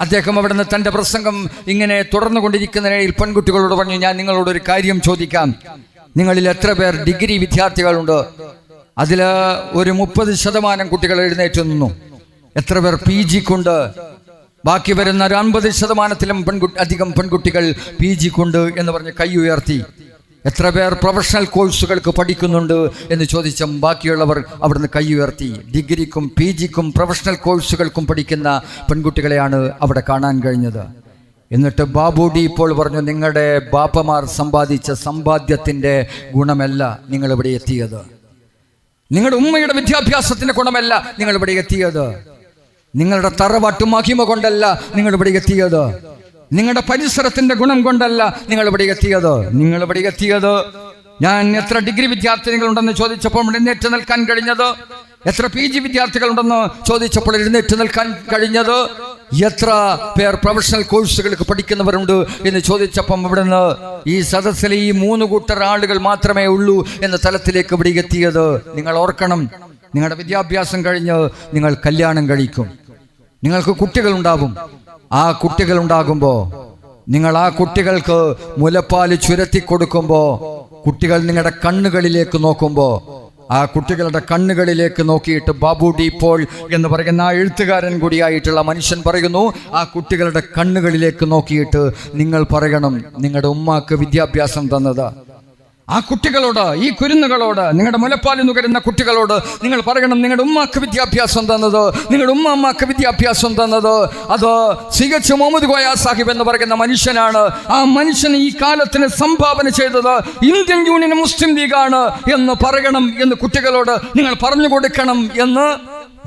അദ്ദേഹം അവിടുന്ന് തൻ്റെ പ്രസംഗം ഇങ്ങനെ തുടർന്നു കൊണ്ടിരിക്കുന്നതിനിടയിൽ പെൺകുട്ടികളോട് പറഞ്ഞു, ഞാൻ നിങ്ങളോടൊരു കാര്യം ചോദിക്കാം. നിങ്ങളിൽ എത്ര പേർ ഡിഗ്രി വിദ്യാർത്ഥികളുണ്ട്? അതിൽ ഒരു 30% കുട്ടികൾ എഴുന്നേറ്റ് നിന്നു. എത്ര പേർ PGക്കുണ്ട്? ബാക്കി വരുന്ന ഒരു 50%-ത്തിലും അധികം പെൺകുട്ടികൾ PGക്കുണ്ട് എന്ന് പറഞ്ഞ് കൈ ഉയർത്തി. എത്ര പേർ പ്രൊഫഷണൽ കോഴ്സുകൾക്ക് പഠിക്കുന്നുണ്ട് എന്ന് ചോദിച്ചും ബാക്കിയുള്ളവർ അവിടുന്ന് കൈ ഉയർത്തി. ഡിഗ്രിക്കും PGക്കും പ്രൊഫഷണൽ കോഴ്സുകൾക്കും പഠിക്കുന്ന പെൺകുട്ടികളെയാണ് അവിടെ കാണാൻ കഴിഞ്ഞത്. എന്നിട്ട് ബാബുഡി ഇപ്പോൾ പറഞ്ഞു, നിങ്ങളുടെ ബാപ്പമാർ സമ്പാദിച്ച സമ്പാദ്യത്തിൻ്റെ ഗുണമല്ല നിങ്ങളിവിടെ എത്തിയത്, നിങ്ങളുടെ ഉമ്മയുടെ വിദ്യാഭ്യാസത്തിൻ്റെ ഗുണമല്ല നിങ്ങളിവിടെ എത്തിയത്, നിങ്ങളുടെ തറവാട്ടു മഹിമ കൊണ്ടല്ല നിങ്ങളിവിടെ എത്തിയത്, നിങ്ങളുടെ പരിസരത്തിന്റെ ഗുണം കൊണ്ടല്ല നിങ്ങൾ ഇവിടെ എത്തിയത്. നിങ്ങൾ ഇവിടെ എത്തിയത്, ഞാൻ എത്ര ഡിഗ്രി വിദ്യാർത്ഥികളുണ്ടെന്ന് ചോദിച്ചപ്പോൾ എഴുന്നേറ്റ് നിൽക്കാൻ കഴിഞ്ഞത്, എത്ര PG വിദ്യാർത്ഥികളുണ്ടെന്ന് ചോദിച്ചപ്പോൾ എഴുന്നേറ്റ് നിൽക്കാൻ കഴിഞ്ഞത്, എത്ര പേർ പ്രൊഫഷണൽ കോഴ്സുകൾക്ക് പഠിക്കുന്നവരുണ്ട് എന്ന് ചോദിച്ചപ്പം ഇവിടുന്ന് ഈ സദസ്സിലെ ഈ 3 കൂട്ടർ ആളുകൾ മാത്രമേ ഉള്ളൂ എന്ന തലത്തിലേക്ക് ഇവിടെ എത്തിയത്. നിങ്ങൾ ഓർക്കണം, നിങ്ങളുടെ വിദ്യാഭ്യാസം കഴിഞ്ഞ് നിങ്ങൾ കല്യാണം കഴിക്കും, നിങ്ങൾക്ക് കുട്ടികളുണ്ടാവും. ആ കുട്ടികൾ ഉണ്ടാകുമ്പോൾ നിങ്ങൾ ആ കുട്ടികൾക്ക് മുലപ്പാല് ചുരത്തി കൊടുക്കുമ്പോൾ കുട്ടികൾ നിങ്ങളുടെ കണ്ണുകളിലേക്ക് നോക്കുമ്പോൾ ആ കുട്ടികളുടെ കണ്ണുകളിലേക്ക് നോക്കിയിട്ട് ബാബുഡി പോൾ എന്ന് പറയുന്ന ആ എഴുത്തുകാരൻ കൂടിയായിട്ടുള്ള മനുഷ്യൻ പറയുന്നു, ആ കുട്ടികളുടെ കണ്ണുകളിലേക്ക് നോക്കിയിട്ട് നിങ്ങൾ പറയണം, നിങ്ങളുടെ ഉമ്മാക്ക് വിദ്യാഭ്യാസം തന്നത്. ആ കുട്ടികളോട്, ഈ കുരുന്നുകളോട്, നിങ്ങളുടെ മുലപ്പാൽ നുകരുന്ന കുട്ടികളോട് നിങ്ങൾ പറയണം, നിങ്ങളുടെ ഉമ്മാക്ക് വിദ്യാഭ്യാസം തന്നത്, നിങ്ങളുടെ ഉമ്മാക്ക് വിദ്യാഭ്യാസം തന്നത് അത് CH മുഹമ്മദ് കോയ സാഹിബ് എന്ന് പറയുന്ന മനുഷ്യനാണ്. ആ മനുഷ്യൻ ഈ കാലത്തിന് സംഭാവന ചെയ്തത് ഇന്ത്യൻ യൂണിയൻ മുസ്ലിം ലീഗാണ് എന്ന് പറയണം എന്ന് കുട്ടികളോട് നിങ്ങൾ പറഞ്ഞു കൊടുക്കണം എന്ന്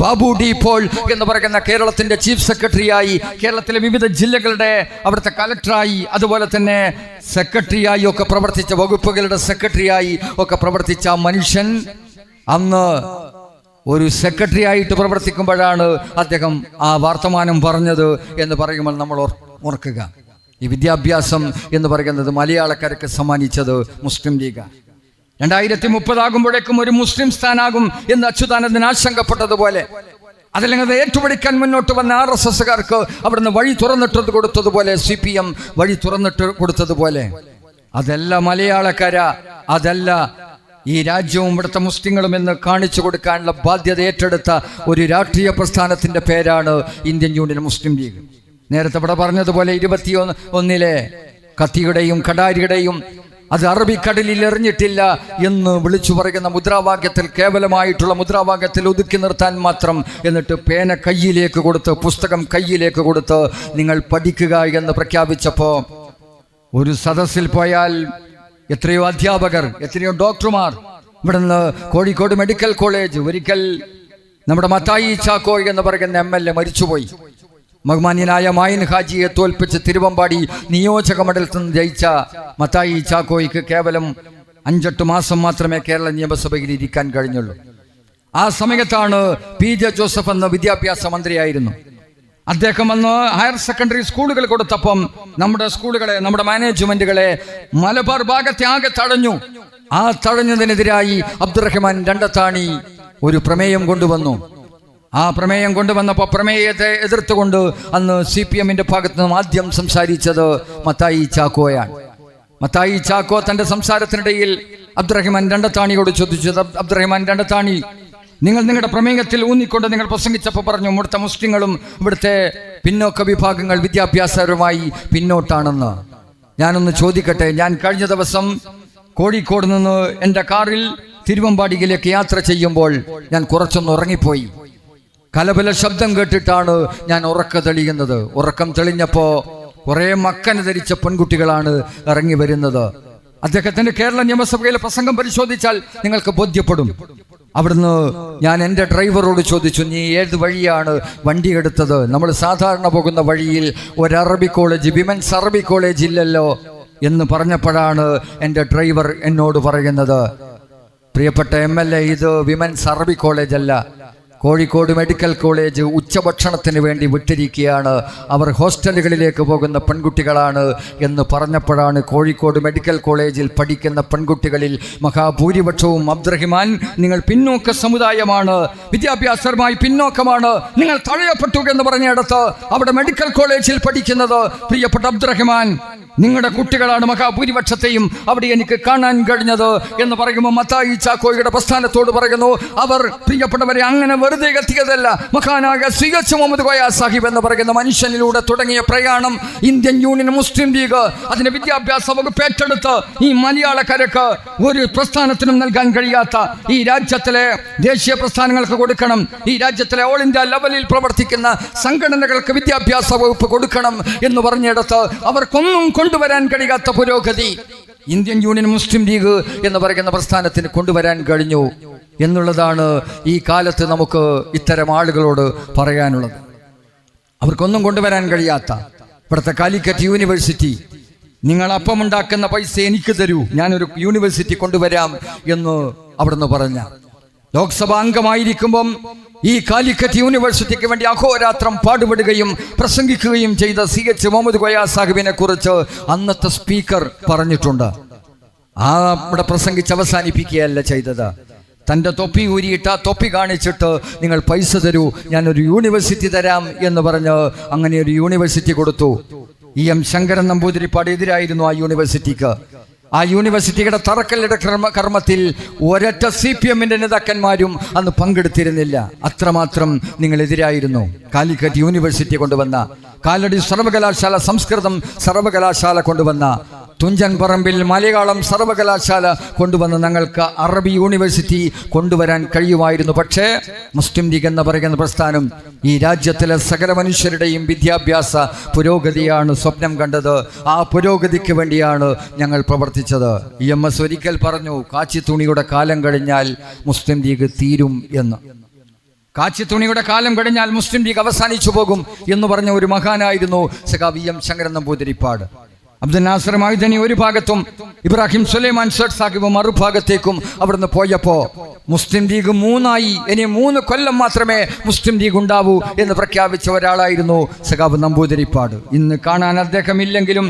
ബാബുഡി പോൾ എന്ന് പറയുന്ന കേരളത്തിന്റെ ചീഫ് സെക്രട്ടറിയായി, കേരളത്തിലെ വിവിധ ജില്ലകളുടെ അവിടുത്തെ കലക്ടറായി, അതുപോലെ തന്നെ സെക്രട്ടറിയായി ഒക്കെ പ്രവർത്തിച്ച, വകുപ്പുകളുടെ സെക്രട്ടറിയായി ഒക്കെ പ്രവർത്തിച്ച മനുഷ്യൻ അന്ന് ഒരു സെക്രട്ടറി ആയിട്ട് പ്രവർത്തിക്കുമ്പോഴാണ് അദ്ദേഹം ആ വർത്തമാനം പറഞ്ഞത് എന്ന് പറയുമ്പോൾ നമ്മൾ ഓർക്കുക. ഈ വിദ്യാഭ്യാസം എന്ന് പറയുന്നത് മലയാളക്കാർക്ക് സമ്മാനിച്ചത് മുസ്ലിം ലീഗാണ്. 2030 ആകുമ്പോഴേക്കും ഒരു മുസ്ലിം സ്ഥാനാകും എന്ന് അച്യുതാനന്ദൻ ആശങ്കപ്പെട്ടതുപോലെ, അതല്ലെങ്കിൽ അത് ഏറ്റുപിടിക്കാൻ മുന്നോട്ട് വന്ന RSSകാർക്ക് അവിടുന്ന് വഴി തുറന്നിട്ട് കൊടുത്തതുപോലെ, CPM വഴി തുറന്നിട്ട് കൊടുത്തതുപോലെ, അതല്ല മലയാളക്കര, അതല്ല ഈ രാജ്യവും ഇവിടുത്തെ മുസ്ലിങ്ങളും എന്ന് കാണിച്ചു കൊടുക്കാനുള്ള ബാധ്യത ഏറ്റെടുത്ത ഒരു രാഷ്ട്രീയ പ്രസ്ഥാനത്തിന്റെ പേരാണ് ഇന്ത്യൻ യൂണിയൻ മുസ്ലിം ലീഗ്. നേരത്തെ ഇവിടെ പറഞ്ഞതുപോലെ 21 കത്തിയുടെയും കടാരിയുടെയും അത് അറബിക്കടലിൽ എറിഞ്ഞിട്ടില്ല എന്ന് വിളിച്ചു പറയുന്ന മുദ്രാവാക്യത്തിൽ, കേവലമായിട്ടുള്ള മുദ്രാവാക്യത്തിൽ ഒതുക്കി നിർത്താൻ മാത്രം, എന്നിട്ട് പേന കയ്യിലേക്ക് കൊടുത്ത്, പുസ്തകം കയ്യിലേക്ക് കൊടുത്ത് നിങ്ങൾ പഠിക്കുക എന്ന് പ്രഖ്യാപിച്ചപ്പോൾ ഒരു സദസ്സിൽ പോയാൽ എത്രയോ അധ്യാപകർ, എത്രയോ ഡോക്ടർമാർ, ഇവിടുന്ന് കോഴിക്കോട് മെഡിക്കൽ കോളേജ് ഒരിക്കൽ നമ്മുടെ മത്തായി ചാക്കോ എന്ന് പറയുന്ന MLA മരിച്ചുപോയി. ബഹുമാന്യനായ മായിൻ ഹാജിയെ തോൽപ്പിച്ച് തിരുവമ്പാടി നിയോജക മണ്ഡലത്തിൽ നിന്ന് ജയിച്ച മത്തായി ചാക്കോയ്ക്ക് കേവലം 5-8 മാസം മാത്രമേ കേരള നിയമസഭയിൽ ഇരിക്കാൻ കഴിഞ്ഞുള്ളൂ. ആ സമയത്താണ് PJ ജോസഫ് എന്ന വിദ്യാഭ്യാസ മന്ത്രിയായിരുന്നു. അദ്ദേഹം വന്ന് ഹയർ സെക്കൻഡറി സ്കൂളുകൾ കൊടുത്തപ്പം നമ്മുടെ സ്കൂളുകളെ, നമ്മുടെ മാനേജ്മെന്റുകളെ മലബാർ ഭാഗത്തെ ആകെ തടഞ്ഞു. ആ തടഞ്ഞതിനെതിരായി അബ്ദുറഹ്മാൻ രണ്ടത്താണി ഒരു പ്രമേയം കൊണ്ടുവന്നു. ആ പ്രമേയം കൊണ്ടുവന്നപ്പോൾ പ്രമേയത്തെ എതിർത്തുകൊണ്ട് അന്ന് CPMന്റെ ഭാഗത്ത് നിന്നും ആദ്യം സംസാരിച്ചത് മത്തായി ചാക്കോയാണ്. മത്തായി ചാക്കോ തന്റെ സംസാരത്തിനിടയിൽ അബ്ദുറഹ്മാൻ രണ്ടത്താണിയോട് ചോദിച്ചു, അബ്ദുറഹ്മാൻ രണ്ടത്താണി, നിങ്ങൾ നിങ്ങളുടെ പ്രമേയത്തിൽ ഊന്നിക്കൊണ്ട് നിങ്ങൾ പ്രസംഗിച്ചപ്പോൾ പറഞ്ഞു ഇവിടുത്തെ മുസ്ലിങ്ങളും ഇവിടുത്തെ പിന്നോക്ക വിഭാഗങ്ങൾ വിദ്യാഭ്യാസപരമായി പിന്നോട്ടാണെന്ന്. ഞാനൊന്ന് ചോദിക്കട്ടെ, ഞാൻ കഴിഞ്ഞ ദിവസം കോഴിക്കോട് നിന്ന് എൻ്റെ കാറിൽ തിരുവമ്പാടിയിലേക്ക് യാത്ര ചെയ്യുമ്പോൾ ഞാൻ കുറച്ചൊന്ന് ഉറങ്ങിപ്പോയി. കലബല ശബ്ദം കേട്ടിട്ടാണ് ഞാൻ ഉറക്കം തെളിയുന്നത്. ഉറക്കം തെളിഞ്ഞപ്പോൾ കുറേ മക്കന് ധരിച്ച പെൺകുട്ടികളാണ് ഇറങ്ങി വരുന്നത്. അദ്ദേഹത്തിന്റെ കേരള നിയമസഭയിലെ പ്രസംഗം പരിശോധിച്ചാൽ നിങ്ങൾക്ക് ബോധ്യപ്പെടും. അവിടുന്ന് ഞാൻ എൻ്റെ ഡ്രൈവറോട് ചോദിച്ചു, നീ ഏത് വഴിയാണ് വണ്ടി എടുത്തത്? നമ്മൾ സാധാരണ പോകുന്ന വഴിയിൽ ഒരു അറബി കോളേജ്, വിമൻസ് അറബി കോളേജ് ഇല്ലല്ലോ എന്ന് പറഞ്ഞപ്പോഴാണ് എൻ്റെ ഡ്രൈവർ എന്നോട് പറയുന്നത്, പ്രിയപ്പെട്ട MLA, ഇത് വിമൻസ് അറബി കോളേജ് അല്ല, കോഴിക്കോട് മെഡിക്കൽ കോളേജ് ഉച്ചഭക്ഷണത്തിന് വേണ്ടി വിട്ടിരിക്കുകയാണ്, അവർ ഹോസ്റ്റലുകളിലേക്ക് പോകുന്ന പെൺകുട്ടികളാണ് എന്ന് പറഞ്ഞപ്പോഴാണ് കോഴിക്കോട് മെഡിക്കൽ കോളേജിൽ പഠിക്കുന്ന പെൺകുട്ടികളിൽ മഹാഭൂരിപക്ഷവും അബ്ദുറഹിമാൻ, നിങ്ങൾ പിന്നോക്ക സമുദായമാണ്, വിദ്യാഭ്യാസപരമായി പിന്നോക്കമാണ്, നിങ്ങൾ തഴയപ്പെട്ടു എന്ന് പറഞ്ഞിടത്ത് അവിടെ മെഡിക്കൽ കോളേജിൽ പഠിക്കുന്നത് പ്രിയപ്പെട്ട അബ്ദുറഹിമാൻ, നിങ്ങളുടെ കുട്ടികളാണ് മഹാഭൂരിപക്ഷത്തെയും അവിടെ എനിക്ക് കാണാൻ കഴിഞ്ഞത് എന്ന് പറയുമ്പോൾ മത്തായി ചാക്കോയുടെ പ്രസ്ഥാനത്തോട് പറയുന്നു, അവർ പ്രിയപ്പെട്ടവരെ അങ്ങനെ വെറുതെ എത്തിയതല്ല. മഹാനായ CH മുഹമ്മദ് കോയ സാഹിബ് എന്ന് പറയുന്ന മനുഷ്യനിലൂടെ തുടങ്ങിയ പ്രയാണം ഇന്ത്യൻ യൂണിയൻ മുസ്ലിം ലീഗ് അതിന്റെ വിദ്യാഭ്യാസ വകുപ്പ് ഏറ്റെടുത്ത് ഈ മലയാളക്കരക്ക് ഒരു പ്രസ്ഥാനത്തിനും നൽകാൻ കഴിയാത്ത ഈ രാജ്യത്തിലെ ദേശീയ പ്രസ്ഥാനങ്ങൾക്ക് കൊടുക്കണം, ഈ രാജ്യത്തിലെ ഓൾ ഇന്ത്യ ലെവലിൽ പ്രവർത്തിക്കുന്ന സംഘടനകൾക്ക് വിദ്യാഭ്യാസ വകുപ്പ് കൊടുക്കണം എന്ന് പറഞ്ഞിടത്ത് അവർക്കൊന്നും കൊണ്ടുവരാൻ കഴിയാത്ത പുരോഗതി ഇന്ത്യൻ യൂണിയൻ മുസ്ലിം ലീഗ് എന്ന് പറയുന്ന പ്രസ്ഥാനത്തിന് കൊണ്ടുവരാൻ കഴിഞ്ഞു എന്നുള്ളതാണ് ഈ കാലത്ത് നമുക്ക് ഇത്തരം ആളുകളോട് പറയാനുള്ളത്. അവർക്കൊന്നും കൊണ്ടുവരാൻ കഴിയാത്ത ഇവിടുത്തെ കാലിക്കറ്റ് യൂണിവേഴ്സിറ്റി, നിങ്ങൾ അപ്പമുണ്ടാക്കുന്ന പൈസ എനിക്ക് തരൂ, ഞാനൊരു യൂണിവേഴ്സിറ്റി കൊണ്ടുവരാം എന്ന് അവിടുന്ന് പറഞ്ഞ ലോക്സഭാ അംഗമായിരിക്കുമ്പം ഈ കാലിക്കറ്റ് യൂണിവേഴ്സിറ്റിക്ക് വേണ്ടി അഹോരാത്രം പാടുപെടുകയും പ്രസംഗിക്കുകയും ചെയ്ത CH മുഹമ്മദ് കോയ സാഹിബിനെ കുറിച്ച് അന്നത്തെ സ്പീക്കർ പറഞ്ഞിട്ടുണ്ട്. അവിടെ പ്രസംഗിച്ച് അവസാനിപ്പിക്കുകയല്ല ചെയ്തത്, തൻ്റെ തൊപ്പി ഊരിയിട്ട് ആ തൊപ്പി കാണിച്ചിട്ട് നിങ്ങൾ പൈസ തരൂ, ഞാനൊരു യൂണിവേഴ്സിറ്റി തരാം എന്ന് പറഞ്ഞ് അങ്ങനെ ഒരു യൂണിവേഴ്സിറ്റി കൊടുത്തു. EM ശങ്കരൻ നമ്പൂതിരിപ്പാട് എതിരായിരുന്നു ആ യൂണിവേഴ്സിറ്റിക്ക്. ആ യൂണിവേഴ്സിറ്റിയുടെ തറക്കല്ലിട കർമ്മത്തിൽ ഒരൊറ്റ CPM-ന്റെ നേതാക്കന്മാരും അന്ന് പങ്കെടുത്തിരുന്നില്ല. അത്രമാത്രം നിങ്ങൾ എതിരായിരുന്നു. കാലിക്കറ്റ് യൂണിവേഴ്സിറ്റി കൊണ്ടുവന്ന, കാലടി സർവകലാശാല, സംസ്കൃതം സർവകലാശാല കൊണ്ടുവന്ന, തുഞ്ചൻ പറമ്പിൽ മലയാളം സർവകലാശാല കൊണ്ടുവന്ന് ഞങ്ങൾക്ക് അറബി യൂണിവേഴ്സിറ്റി കൊണ്ടുവരാൻ കഴിയുമായിരുന്നു. പക്ഷേ മുസ്ലിം ലീഗ് എന്ന് പറയുന്ന പ്രസ്ഥാനം ഈ രാജ്യത്തിലെ സകല മനുഷ്യരുടെയും വിദ്യാഭ്യാസ പുരോഗതിയാണ് സ്വപ്നം കണ്ടത്. ആ പുരോഗതിക്ക് വേണ്ടിയാണ് ഞങ്ങൾ പ്രവർത്തിച്ചത്. EMS ഒരിക്കൽ പറഞ്ഞു, കാച്ചിത്തുണിയുടെ കാലം കഴിഞ്ഞാൽ മുസ്ലിം ലീഗ് തീരും എന്ന്. കാച്ചിത്തുണിയുടെ കാലം കഴിഞ്ഞാൽ മുസ്ലിം ലീഗ് അവസാനിച്ചു പോകും എന്ന് പറഞ്ഞ ഒരു മഹാനായിരുന്നു സഖാവ് EM ശങ്കരൻ നമ്പൂതിരിപ്പാട്. അബ്ദുൽ നാസർ മൈദനി ഒരു ഭാഗത്തും ഇബ്രാഹിം സുലൈമാൻ സേഠ് സാഹിബ് മറുഭാഗത്തേക്കും അവിടുന്ന് പോയപ്പോൾ മുസ്ലിം ലീഗ് മൂന്നായി, ഇനി 3 കൊല്ലം മാത്രമേ മുസ്ലിം ലീഗ് ഉണ്ടാവൂ എന്ന് പ്രഖ്യാപിച്ച ഒരാളായിരുന്നു സഖാവ് നമ്പൂതിരിപ്പാട്. ഇന്ന് കാണാൻ അദ്ദേഹമില്ലെങ്കിലും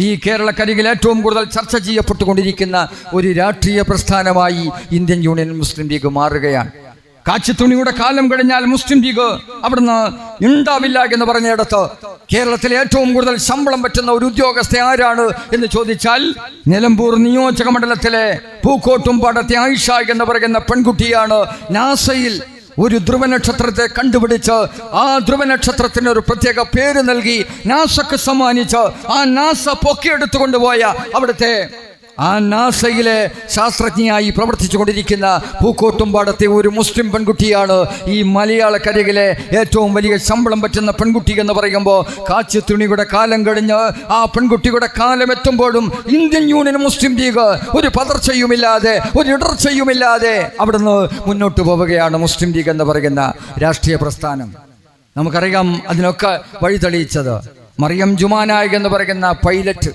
ഈ കേരളക്കരയിൽ ഏറ്റവും കൂടുതൽ ചർച്ച ചെയ്യപ്പെട്ടുകൊണ്ടിരിക്കുന്ന ഒരു രാഷ്ട്രീയ പ്രസ്ഥാനമായി ഇന്ത്യൻ യൂണിയൻ മുസ്ലിം ലീഗ് മാറുകയാണ്. കാച്ചിത്തുണിയുടെ കാലം കഴിഞ്ഞാൽ മുസ്ലിം ലീഗ് അവിടുന്ന് ഉണ്ടാവില്ല എന്ന് പറഞ്ഞിടത്ത് കേരളത്തിലെ ഏറ്റവും കൂടുതൽ ശമ്പളം പറ്റുന്ന ഒരു ഉദ്യോഗസ്ഥ ആരാണ് എന്ന് ചോദിച്ചാൽ നിലമ്പൂർ നിയോജക മണ്ഡലത്തിലെ പൂക്കോട്ടുംപാടത്തെ ആയിഷ എന്ന് പറയുന്ന പെൺകുട്ടിയാണ് നാസയിൽ ഒരു ധ്രുവനക്ഷത്രത്തെ കണ്ടുപിടിച്ച് ആ ധ്രുവനക്ഷത്രത്തിന് ഒരു പ്രത്യേക പേര് നൽകി നാസക്ക് സമ്മാനിച്ച് ആ നാസ പൊക്കിയെടുത്തുകൊണ്ടുപോയ അവിടുത്തെ ആ നാസയിലെ ശാസ്ത്രജ്ഞയായി പ്രവർത്തിച്ചു കൊണ്ടിരിക്കുന്ന പൂക്കോട്ടുംപാടത്തെ ഒരു മുസ്ലിം പെൺകുട്ടിയാണ് ഈ മലയാളക്കരയിലെ ഏറ്റവും വലിയ ശമ്പളം പറ്റുന്ന പെൺകുട്ടി എന്ന് പറയുമ്പോൾ കാച്ചിത്തുണിയുടെ കാലം കഴിഞ്ഞ് ആ പെൺകുട്ടിയുടെ കാലം എത്തുമ്പോഴും ഇന്ത്യൻ യൂണിയൻ മുസ്ലിം ലീഗ് ഒരു പതർച്ചയുമില്ലാതെ, ഒരു ഇടർച്ചയുമില്ലാതെ അവിടുന്ന് മുന്നോട്ട് പോവുകയാണ്. മുസ്ലിം ലീഗ് എന്ന് പറയുന്ന രാഷ്ട്രീയ പ്രസ്ഥാനം നമുക്കറിയാം. അതിനൊക്കെ വഴി തെളിയിച്ചത് മറിയം ജുമാനായക് എന്ന് പറയുന്ന പൈലറ്റ്.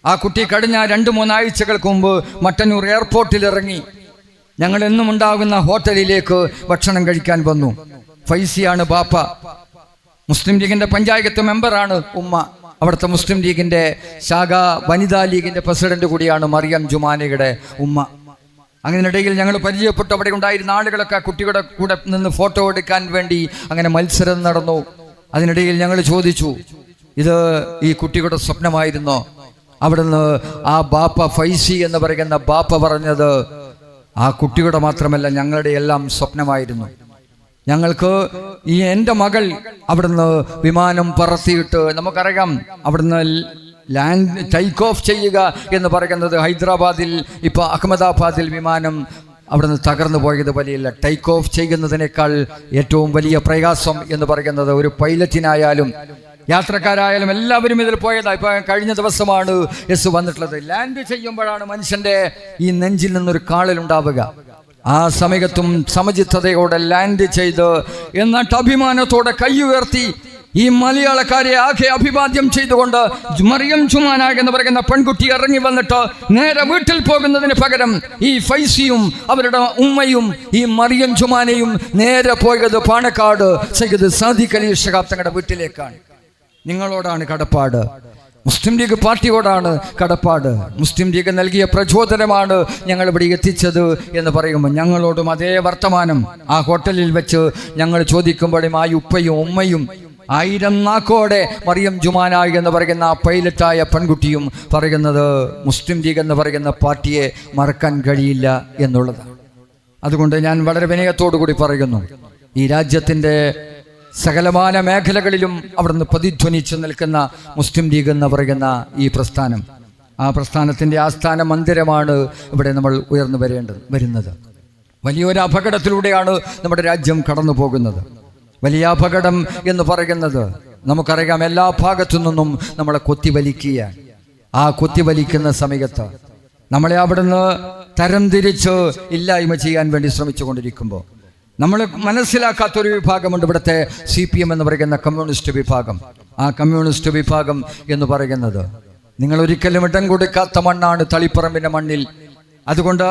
ആ കുട്ടി കഴിഞ്ഞ 2-3 ആഴ്ചകൾക്ക് മുമ്പ് മട്ടന്നൂർ എയർപോർട്ടിൽ ഇറങ്ങി ഞങ്ങൾ എന്നും ഉണ്ടാകുന്ന ഹോട്ടലിലേക്ക് ഭക്ഷണം കഴിക്കാൻ വന്നു. ഫൈസിയാണ് ബാപ്പ, മുസ്ലിം ലീഗിന്റെ പഞ്ചായത്ത് മെമ്പറാണ് ഉമ്മ, അവിടുത്തെ മുസ്ലിം ലീഗിന്റെ ശാഖ വനിതാ ലീഗിന്റെ പ്രസിഡന്റ് കൂടിയാണ് മറിയം ജുമാനയുടെ ഉമ്മ. അങ്ങനെയിടയിൽ ഞങ്ങൾ പരിചയപ്പെട്ടു. അവിടെ ഉണ്ടായിരുന്ന ആളുകളൊക്കെ കുട്ടിയുടെ കൂടെ നിന്ന് ഫോട്ടോ എടുക്കാൻ വേണ്ടി അങ്ങനെ മത്സരം നടന്നു. അതിനിടയിൽ ഞങ്ങൾ ചോദിച്ചു, ഇത് ഈ കുട്ടിയുടെ സ്വപ്നമായിരുന്നോ? അവിടുന്ന് ആ ബാപ്പ ഫൈസി എന്ന് പറയുന്ന ബാപ്പ പറഞ്ഞത് ആ കുട്ടിയുടെ മാത്രമല്ല ഞങ്ങളുടെ എല്ലാം സ്വപ്നമായിരുന്നു. ഞങ്ങൾക്ക് ഈ എൻ്റെ മകൾ അവിടുന്ന് വിമാനം പറത്തിയിട്ട്, നമുക്കറിയാം അവിടുന്ന് ടേക്ക് ഓഫ് ചെയ്യുക എന്ന് പറയുന്നത് ഹൈദരാബാദിൽ, ഇപ്പോൾ അഹമ്മദാബാദിൽ വിമാനം അവിടുന്ന് തകർന്നു പോയത് വലിയ ടേക്ക് ഓഫ് ചെയ്യുന്നതിനേക്കാൾ ഏറ്റവും വലിയ പ്രയാസം എന്ന് പറയുന്നത് ഒരു പൈലറ്റിനായാലും യാത്രക്കാരായാലും എല്ലാവരും ഇതിൽ പോയതാണ്. ഇപ്പൊ കഴിഞ്ഞ ദിവസമാണ് യെസ് വന്നിട്ടുള്ളത്. ലാൻഡ് ചെയ്യുമ്പോഴാണ് മനുഷ്യന്റെ ഈ നെഞ്ചിൽ നിന്നൊരു കാളലുണ്ടാവുക. ആ സമയത്തും സമചിത്തതയോടെ ലാൻഡ് ചെയ്ത് എന്നിട്ട് അഭിമാനത്തോടെ കൈ ഉയർത്തി ഈ മലയാളക്കാരെ ആകെ അഭിവാദ്യം ചെയ്തുകൊണ്ട് മറിയം ജുമാന എന്ന് പറയുന്ന പെൺകുട്ടി ഇറങ്ങി വന്നിട്ട് നേരെ വീട്ടിൽ പോകുന്നതിന് പകരം ഈ ഫൈസിയും അവരുടെ ഉമ്മയും ഈ മറിയം ജുമാനയും നേരെ പോയത് പാണക്കാട് സയ്യിദ് സാദിഖ് അലി ശിഹാബ് തങ്ങളുടെ വീട്ടിലേക്കാണ്. നിങ്ങളോടാണ് കടപ്പാട്, മുസ്ലിം ലീഗ് പാർട്ടിയോടാണ് കടപ്പാട്. മുസ്ലിം ലീഗ് നൽകിയ പ്രചോദനമാണ് ഞങ്ങൾ ഇവിടെ എത്തിച്ചത് എന്ന് പറയുമ്പോൾ ഞങ്ങളോടും അതേ വർത്തമാനം ആ ഹോട്ടലിൽ വെച്ച് ഞങ്ങൾ ചോദിക്കുമ്പോഴും ആ ഉപ്പയും ഉമ്മയും 1000 നാക്കോടെ മറിയം ജുമാന എന്ന് പറയുന്ന ആ പൈലറ്റായ പെൺകുട്ടിയും പറയുന്നത് മുസ്ലിം ലീഗ് എന്ന് പറയുന്ന പാർട്ടിയെ മറക്കാൻ കഴിയില്ല എന്നുള്ളതാണ്. അതുകൊണ്ട് ഞാൻ വളരെ വിനയത്തോടു കൂടി പറയുന്നു, ഈ രാജ്യത്തിൻ്റെ സകലമാന മേഖലകളിലും അവിടുന്ന് പ്രതിധ്വനിച്ച് നിൽക്കുന്ന മുസ്ലിം ലീഗ് എന്ന് പറയുന്ന ഈ പ്രസ്ഥാനം, ആ പ്രസ്ഥാനത്തിൻ്റെ ആസ്ഥാന മന്ദിരമാണ് ഇവിടെ നമ്മൾ ഉയർന്നു വരുന്നത്. വലിയൊരു അപകടത്തിലൂടെയാണ് നമ്മുടെ രാജ്യം കടന്നു പോകുന്നത്. വലിയ അപകടം എന്ന് പറയുന്നത് നമുക്കറിയാം, എല്ലാ ഭാഗത്തു നിന്നും നമ്മളെ കൊത്തിവലിക്കുകയാണ്. ആ കൊത്തിവലിക്കുന്ന സമയത്ത് നമ്മളെ അവിടുന്ന് തരംതിരിച്ച് ഇല്ലായ്മ ചെയ്യാൻ വേണ്ടി ശ്രമിച്ചു കൊണ്ടിരിക്കുമ്പോൾ നമ്മൾ മനസ്സിലാക്കാത്തൊരു വിഭാഗമുണ്ട്, ഇവിടുത്തെ CPM എന്ന് പറയുന്ന കമ്മ്യൂണിസ്റ്റ് വിഭാഗം. ആ കമ്മ്യൂണിസ്റ്റ് വിഭാഗം എന്ന് പറയുന്നത് നിങ്ങൾ ഒരിക്കലും ഇടം കൊടുക്കാത്ത മണ്ണാണ് തളിപ്പറമ്പിൻ്റെ മണ്ണിൽ. അതുകൊണ്ട്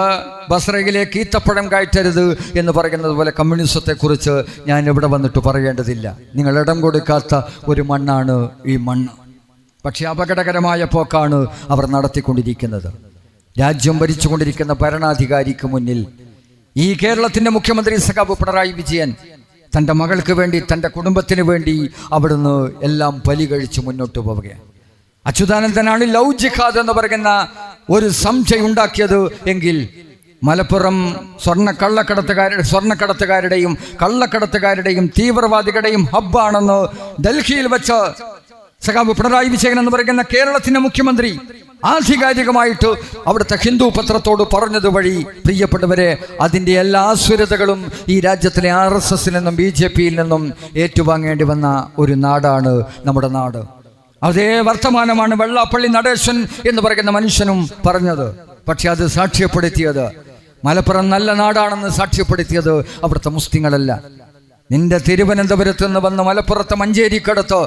ബസ്രയിലേക്ക് ഈത്തപ്പഴം കയറ്റരുത് എന്ന് പറയുന്നത് പോലെ കമ്മ്യൂണിസത്തെക്കുറിച്ച് ഞാൻ ഇവിടെ വന്നിട്ട് പറയേണ്ടതില്ല. നിങ്ങൾ ഇടം കൊടുക്കാത്ത ഒരു മണ്ണാണ് ഈ മണ്ണ്. പക്ഷേ അപകടകരമായ പോക്കാണ് അവർ നടത്തിക്കൊണ്ടിരിക്കുന്നത്. രാജ്യം ഭരിച്ചുകൊണ്ടിരിക്കുന്ന ഭരണാധികാരിക്ക് മുന്നിൽ ഈ കേരളത്തിൻ്റെ മുഖ്യമന്ത്രി സഖാവ് പിണറായി വിജയൻ തൻ്റെ മകൾക്ക് വേണ്ടി, തൻ്റെ കുടുംബത്തിന് വേണ്ടി അവിടുന്ന് എല്ലാം ബലി കഴിച്ച് മുന്നോട്ട് പോവുകയാണ്. അച്യുതാനന്ദനാണ് ലവ് ജിഹാദ് എന്ന് പറയുന്ന ഒരു സംശയം ഉണ്ടാക്കിയത് എങ്കിൽ മലപ്പുറം സ്വർണ്ണക്കടത്തുകാരുടെയും കള്ളക്കടത്തുകാരുടെയും തീവ്രവാദികളുടെയും ഹബ്ബാണെന്ന് ഡൽഹിയിൽ വെച്ച് സഖാവ് പിണറായി വിജയൻ എന്ന് പറയുന്ന കേരളത്തിൻ്റെ മുഖ്യമന്ത്രി ആധികാരികമായിട്ട് അവിടുത്തെ ഹിന്ദു പത്രത്തോട് പറഞ്ഞത് വഴി, പ്രിയപ്പെട്ടവരെ, അതിൻ്റെ എല്ലാ ആസുരതകളും ഈ രാജ്യത്തിലെ RSS നിന്നും BJPയിൽ നിന്നും ഏറ്റുവാങ്ങേണ്ടി വന്ന ഒരു നാടാണ് നമ്മുടെ നാട്. അതേ വർത്തമാനമാണ് വെള്ളാപ്പള്ളി നടേശൻ എന്ന് പറയുന്ന മനുഷ്യനും പറഞ്ഞത്. പക്ഷെ അത് സാക്ഷ്യപ്പെടുത്തിയത്, മലപ്പുറം നല്ല നാടാണെന്ന് സാക്ഷ്യപ്പെടുത്തിയത് അവിടുത്തെ മുസ്ലിങ്ങളല്ല. നിന്റെ തിരുവനന്തപുരത്ത് നിന്ന് വന്ന് മലപ്പുറത്തെ മഞ്ചേരിക്കടുത്ത്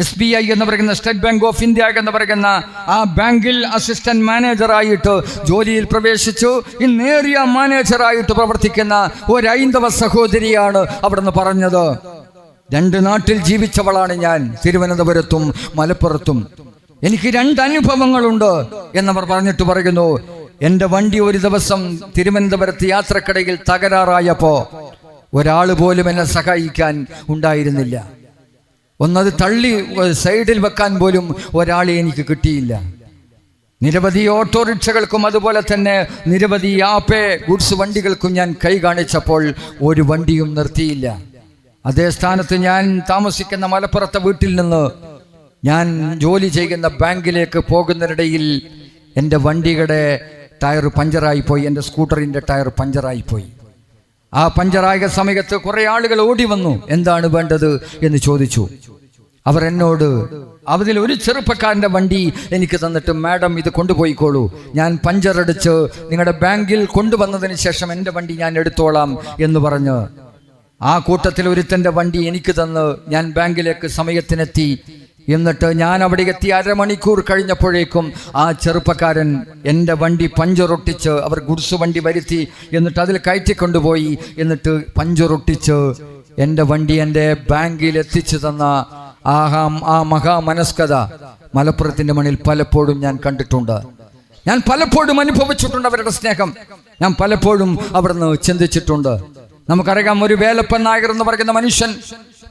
SBI എന്ന് പറയുന്ന സ്റ്റേറ്റ് ബാങ്ക് ഓഫ് ഇന്ത്യ എന്ന് പറയുന്ന ആ ബാങ്കിൽ അസിസ്റ്റന്റ് മാനേജറായിട്ട് ജോലിയിൽ പ്രവേശിച്ചു ഇന്ന് ഏരിയ മാനേജറായിട്ട് പ്രവർത്തിക്കുന്ന ഒരു ഹൈന്ദവ സഹോദരിയാണ് അവിടുന്ന് പറഞ്ഞത്. 2 നാട്ടിൽ ജീവിച്ചവളാണ് ഞാൻ, തിരുവനന്തപുരത്തും മലപ്പുറത്തും. എനിക്ക് 2 അനുഭവങ്ങളുണ്ട് എന്നവർ പറഞ്ഞിട്ട് പറയുന്നു, എൻ്റെ വണ്ടി ഒരു ദിവസം തിരുവനന്തപുരത്ത് യാത്രക്കിടയിൽ തകരാറായപ്പോ ഒരാൾ പോലും എന്നെ സഹായിക്കാൻ ഉണ്ടായിരുന്നില്ല. ഒന്നത് തള്ളി സൈഡിൽ വെക്കാൻ പോലും ഒരാളെ എനിക്ക് കിട്ടിയില്ല. നിരവധി ഓട്ടോറിക്ഷകൾക്കും അതുപോലെ തന്നെ നിരവധി ആപ്പേ ഗുഡ്സ് വണ്ടികൾക്കും ഞാൻ കൈ കാണിച്ചപ്പോൾ ഒരു വണ്ടിയും നിർത്തിയില്ല. അതേ സ്ഥാനത്ത് ഞാൻ താമസിക്കുന്ന മലപ്പുറത്തെ വീട്ടിൽ നിന്ന് ഞാൻ ജോലി ചെയ്യുന്ന ബാങ്കിലേക്ക് പോകുന്നതിനിടയിൽ എൻ്റെ വണ്ടിയുടെ ടയർ പഞ്ചറായിപ്പോയി, എൻ്റെ സ്കൂട്ടറിൻ്റെ ടയർ പഞ്ചറായിപ്പോയി. ആ പഞ്ചറായ സമയത്ത് കുറേ ആളുകൾ ഓടി വന്നു, എന്താണ് വേണ്ടത് എന്ന് ചോദിച്ചു. അവർ എന്നോട് അതിലൊരു ചെറുപ്പക്കാരൻ്റെ വണ്ടി എനിക്ക് തന്നിട്ട്, മാഡം ഇത് കൊണ്ടുപോയിക്കോളൂ, ഞാൻ പഞ്ചറടിച്ച് നിങ്ങളുടെ ബാങ്കിൽ കൊണ്ടുവന്നതിന് ശേഷം എൻ്റെ വണ്ടി ഞാൻ എടുത്തോളാം എന്ന് പറഞ്ഞ് ആ കൂട്ടത്തിൽ ഒരുത്തൻ്റെ വണ്ടി എനിക്ക് തന്ന് ഞാൻ ബാങ്കിലേക്ക് സമയത്തിനെത്തി. എന്നിട്ട് ഞാൻ അവിടെ എത്തി 1/2 മണിക്കൂർ കഴിഞ്ഞപ്പോഴേക്കും ആ ചെറുപ്പക്കാരൻ എൻ്റെ വണ്ടി പഞ്ചറൊട്ടിച്ച്, അവർ ഗുഡ്സ് വണ്ടി വരുത്തി, എന്നിട്ട് അതിൽ കയറ്റിക്കൊണ്ടുപോയി, എന്നിട്ട് പഞ്ചറൊട്ടിച്ച് എൻ്റെ വണ്ടി എൻ്റെ ബാങ്കിൽ എത്തിച്ചു തന്ന ആ മഹാമനസ്കത മലപ്പുറത്തിൻ്റെ മണ്ണിൽ പലപ്പോഴും ഞാൻ കണ്ടിട്ടുണ്ട്. ഞാൻ പലപ്പോഴും അനുഭവിച്ചിട്ടുണ്ട് അവരുടെ സ്നേഹം. ഞാൻ പലപ്പോഴും അവിടുന്ന് ചിന്തിച്ചിട്ടുണ്ട്. നമുക്കറിയാം, ഒരു വേലപ്പൻ നായർ എന്ന് പറയുന്ന മനുഷ്യൻ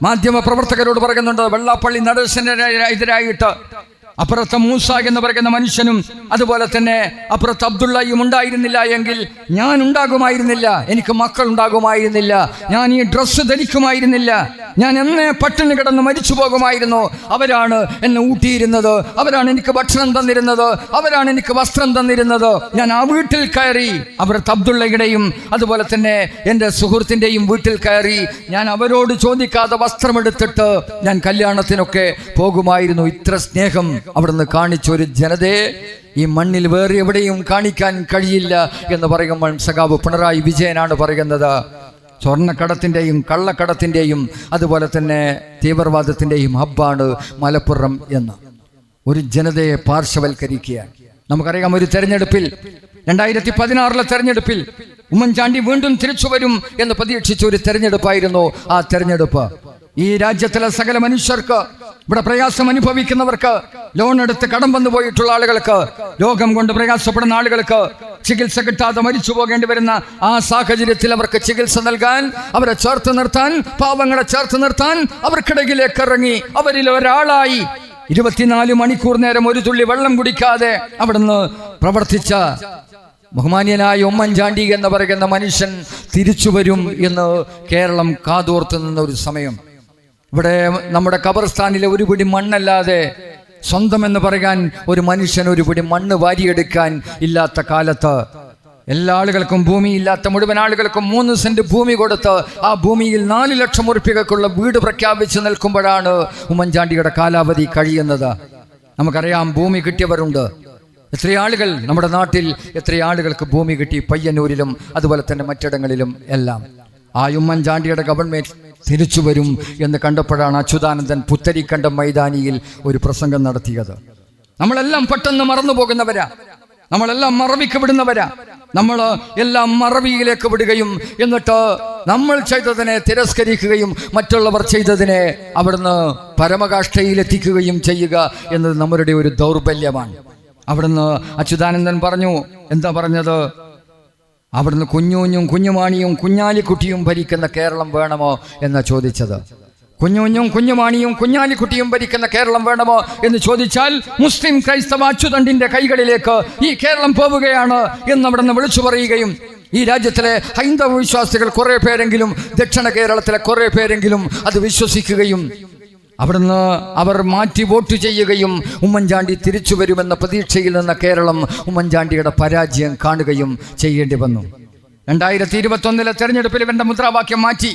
മാധ്യമ പ്രവർത്തകരോട് പറയുന്നുണ്ട്, വെള്ളാപ്പള്ളി നടേശനെതിരായിട്ട് അപ്പുറത്ത് മൂസ എന്ന് പറയുന്ന മനുഷ്യനും അതുപോലെ തന്നെ അപ്പുറത്ത് അബ്ദുള്ളയും ഉണ്ടായിരുന്നില്ല എങ്കിൽ ഞാൻ ഉണ്ടാകുമായിരുന്നില്ല, എനിക്ക് മക്കൾ ഉണ്ടാകുമായിരുന്നില്ല, ഞാൻ ഈ ഡ്രസ്സ് ധരിക്കുമായിരുന്നില്ല, ഞാൻ എന്നെ പട്ടിണി കിടന്ന് മരിച്ചു പോകുമായിരുന്നു. അവരാണ് എന്നെ ഊട്ടിയിരുന്നത്, അവരാണ് എനിക്ക് ഭക്ഷണം തന്നിരുന്നത്, അവരാണ് എനിക്ക് വസ്ത്രം തന്നിരുന്നത്. ഞാൻ ആ വീട്ടിൽ കയറി, അവിടുത്തെ അബ്ദുള്ളയുടെയും അതുപോലെ തന്നെ എൻ്റെ സുഹൃത്തിൻ്റെയും വീട്ടിൽ കയറി ഞാൻ അവരോട് ചോദിക്കാതെ വസ്ത്രമെടുത്തിട്ട് ഞാൻ കല്യാണത്തിനൊക്കെ പോകുമായിരുന്നു. ഇത്ര സ്നേഹം അവിടുന്ന് കാണിച്ച ഒരു ജനതയെ ഈ മണ്ണിൽ വേറെ എവിടെയും കാണിക്കാൻ കഴിയില്ല എന്ന് പറയുമ്പോൾ സഖാവ് പിണറായി വിജയനാണ് പറയുന്നത്. സ്വർണ്ണക്കടത്തിൻ്റെയും കള്ളക്കടത്തിൻ്റെയും അതുപോലെ തന്നെ തീവ്രവാദത്തിൻ്റെയും ഹബ്ബാണ് മലപ്പുറം എന്ന് ഒരു ജനതയെ പാർശ്വവൽക്കരിക്കുക. നമുക്കറിയാം, ഒരു തെരഞ്ഞെടുപ്പിൽ 2016 തെരഞ്ഞെടുപ്പിൽ ഉമ്മൻചാണ്ടി വീണ്ടും തിരിച്ചു വരും എന്ന് പ്രതീക്ഷിച്ച ഒരു തെരഞ്ഞെടുപ്പായിരുന്നു ആ തെരഞ്ഞെടുപ്പ്. ഈ രാജ്യത്തിലെ സകല മനുഷ്യർക്ക്, ഇവിടെ പ്രയാസം അനുഭവിക്കുന്നവർക്ക്, ലോൺ എടുത്ത് കടം വന്നു പോയിട്ടുള്ള ആളുകൾക്ക്, രോഗം കൊണ്ട് പ്രയാസപ്പെടുന്ന ആളുകൾക്ക്, ചികിത്സ കിട്ടാതെ മരിച്ചു പോകേണ്ടി വരുന്ന ആ സാഹചര്യത്തിൽ അവർക്ക് ചികിത്സ നൽകാൻ, അവരെ ചേർത്ത് നിർത്താൻ, പാവങ്ങളെ ചേർത്ത് നിർത്താൻ അവർക്കിടയിലേക്ക് ഇറങ്ങി അവരിൽ ഒരാളായി 24 മണിക്കൂർ നേരം ഒരു തുള്ളി വെള്ളം കുടിക്കാതെ അവിടുന്ന് പ്രവർത്തിച്ച ബഹുമാന്യനായ ഉമ്മൻചാണ്ടി എന്ന് പറയുന്ന മനുഷ്യൻ തിരിച്ചു വരും എന്ന് കേരളം കാതോർത്ത് നിന്ന ഒരു സമയം. ഇവിടെ നമ്മുടെ ഖബർസ്ഥാനിലെ ഒരു പിടി മണ്ണല്ലാതെ സ്വന്തം എന്ന് പറയാൻ ഒരു മനുഷ്യൻ ഒരു പിടി മണ്ണ് വാരിയെടുക്കാൻ ഇല്ലാത്ത കാലത്ത്, എല്ലാ ആളുകൾക്കും ഭൂമിയില്ലാത്ത മുഴുവൻ ആളുകൾക്കും 3 സെന്റ് ഭൂമി കൊടുത്ത് ആ ഭൂമിയിൽ 4 ലക്ഷം ഉറുപ്പികക്കുള്ള വീട് പ്രഖ്യാപിച്ച് നിൽക്കുമ്പോഴാണ് ഉമ്മൻചാണ്ടിയുടെ കാലാവധി കഴിയുന്നത്. നമുക്കറിയാം, ഭൂമി കിട്ടിയവരുണ്ട്. എത്ര ആളുകൾ നമ്മുടെ നാട്ടിൽ, എത്ര ആളുകൾക്ക് ഭൂമി കിട്ടി പയ്യന്നൂരിലും അതുപോലെ തന്നെ മറ്റിടങ്ങളിലും എല്ലാം. ആ ഉമ്മൻചാണ്ടിയുടെ ഗവൺമെന്റ് തിരിച്ചു വരും എന്ന് കണ്ടപ്പോഴാണ് അച്യുതാനന്ദൻ പുത്തരിക്കണ്ടം മൈതാനിയിൽ ഒരു പ്രസംഗം നടത്തിയത്. നമ്മളെല്ലാം പെട്ടെന്ന് മറന്നു പോകുന്നവരാ, നമ്മളെല്ലാം മറവിക്ക് വിടുന്നവരാ. നമ്മൾ എല്ലാം മറവിയിലേക്ക് വിടുകയും എന്നിട്ട് നമ്മൾ ചെയ്തതിനെ തിരസ്കരിക്കുകയും മറ്റുള്ളവർ ചെയ്തതിനെ അവിടുന്ന് പരമകാഷ്ഠയിലെത്തിക്കുകയും ചെയ്യുക എന്നത് നമ്മളുടെ ഒരു ദൗർബല്യമാണ്. അവിടുന്ന് അച്യുതാനന്ദൻ പറഞ്ഞു, എന്താ പറഞ്ഞത്? അവിടുന്ന് കുഞ്ഞുഞ്ഞും കുഞ്ഞുമാണിയും കുഞ്ഞാലിക്കുട്ടിയും ഭരിക്കുന്ന കേരളം വേണമോ എന്നാ ചോദിച്ചത്. കുഞ്ഞുഞ്ഞും കുഞ്ഞുമാണിയും കുഞ്ഞാലിക്കുട്ടിയും ഭരിക്കുന്ന കേരളം വേണമോ എന്ന് ചോദിച്ചാൽ മുസ്ലിം ക്രൈസ്തവ അച്ചുതണ്ടിന്റെ കൈകളിലേക്ക് ഈ കേരളം പോവുകയാണ് എന്ന് അവിടുന്ന് വിളിച്ചു പറയുകയും ഈ രാജ്യത്തിലെ ഹൈന്ദവ വിശ്വാസികൾ കുറെ പേരെങ്കിലും, ദക്ഷിണ കേരളത്തിലെ കുറെ പേരെങ്കിലും അത് വിശ്വസിക്കുകയും അവിടുന്ന് അവർ മാറ്റി വോട്ട് ചെയ്യുകയും ഉമ്മൻചാണ്ടി തിരിച്ചു വരുമെന്ന പ്രതീക്ഷയിൽ നിന്ന കേരളം ഉമ്മൻചാണ്ടിയുടെ പരാജയം കാണുകയും ചെയ്യേണ്ടി വന്നു. 2021 തെരഞ്ഞെടുപ്പിൽ ഇവന്റെ മുദ്രാവാക്യം മാറ്റി.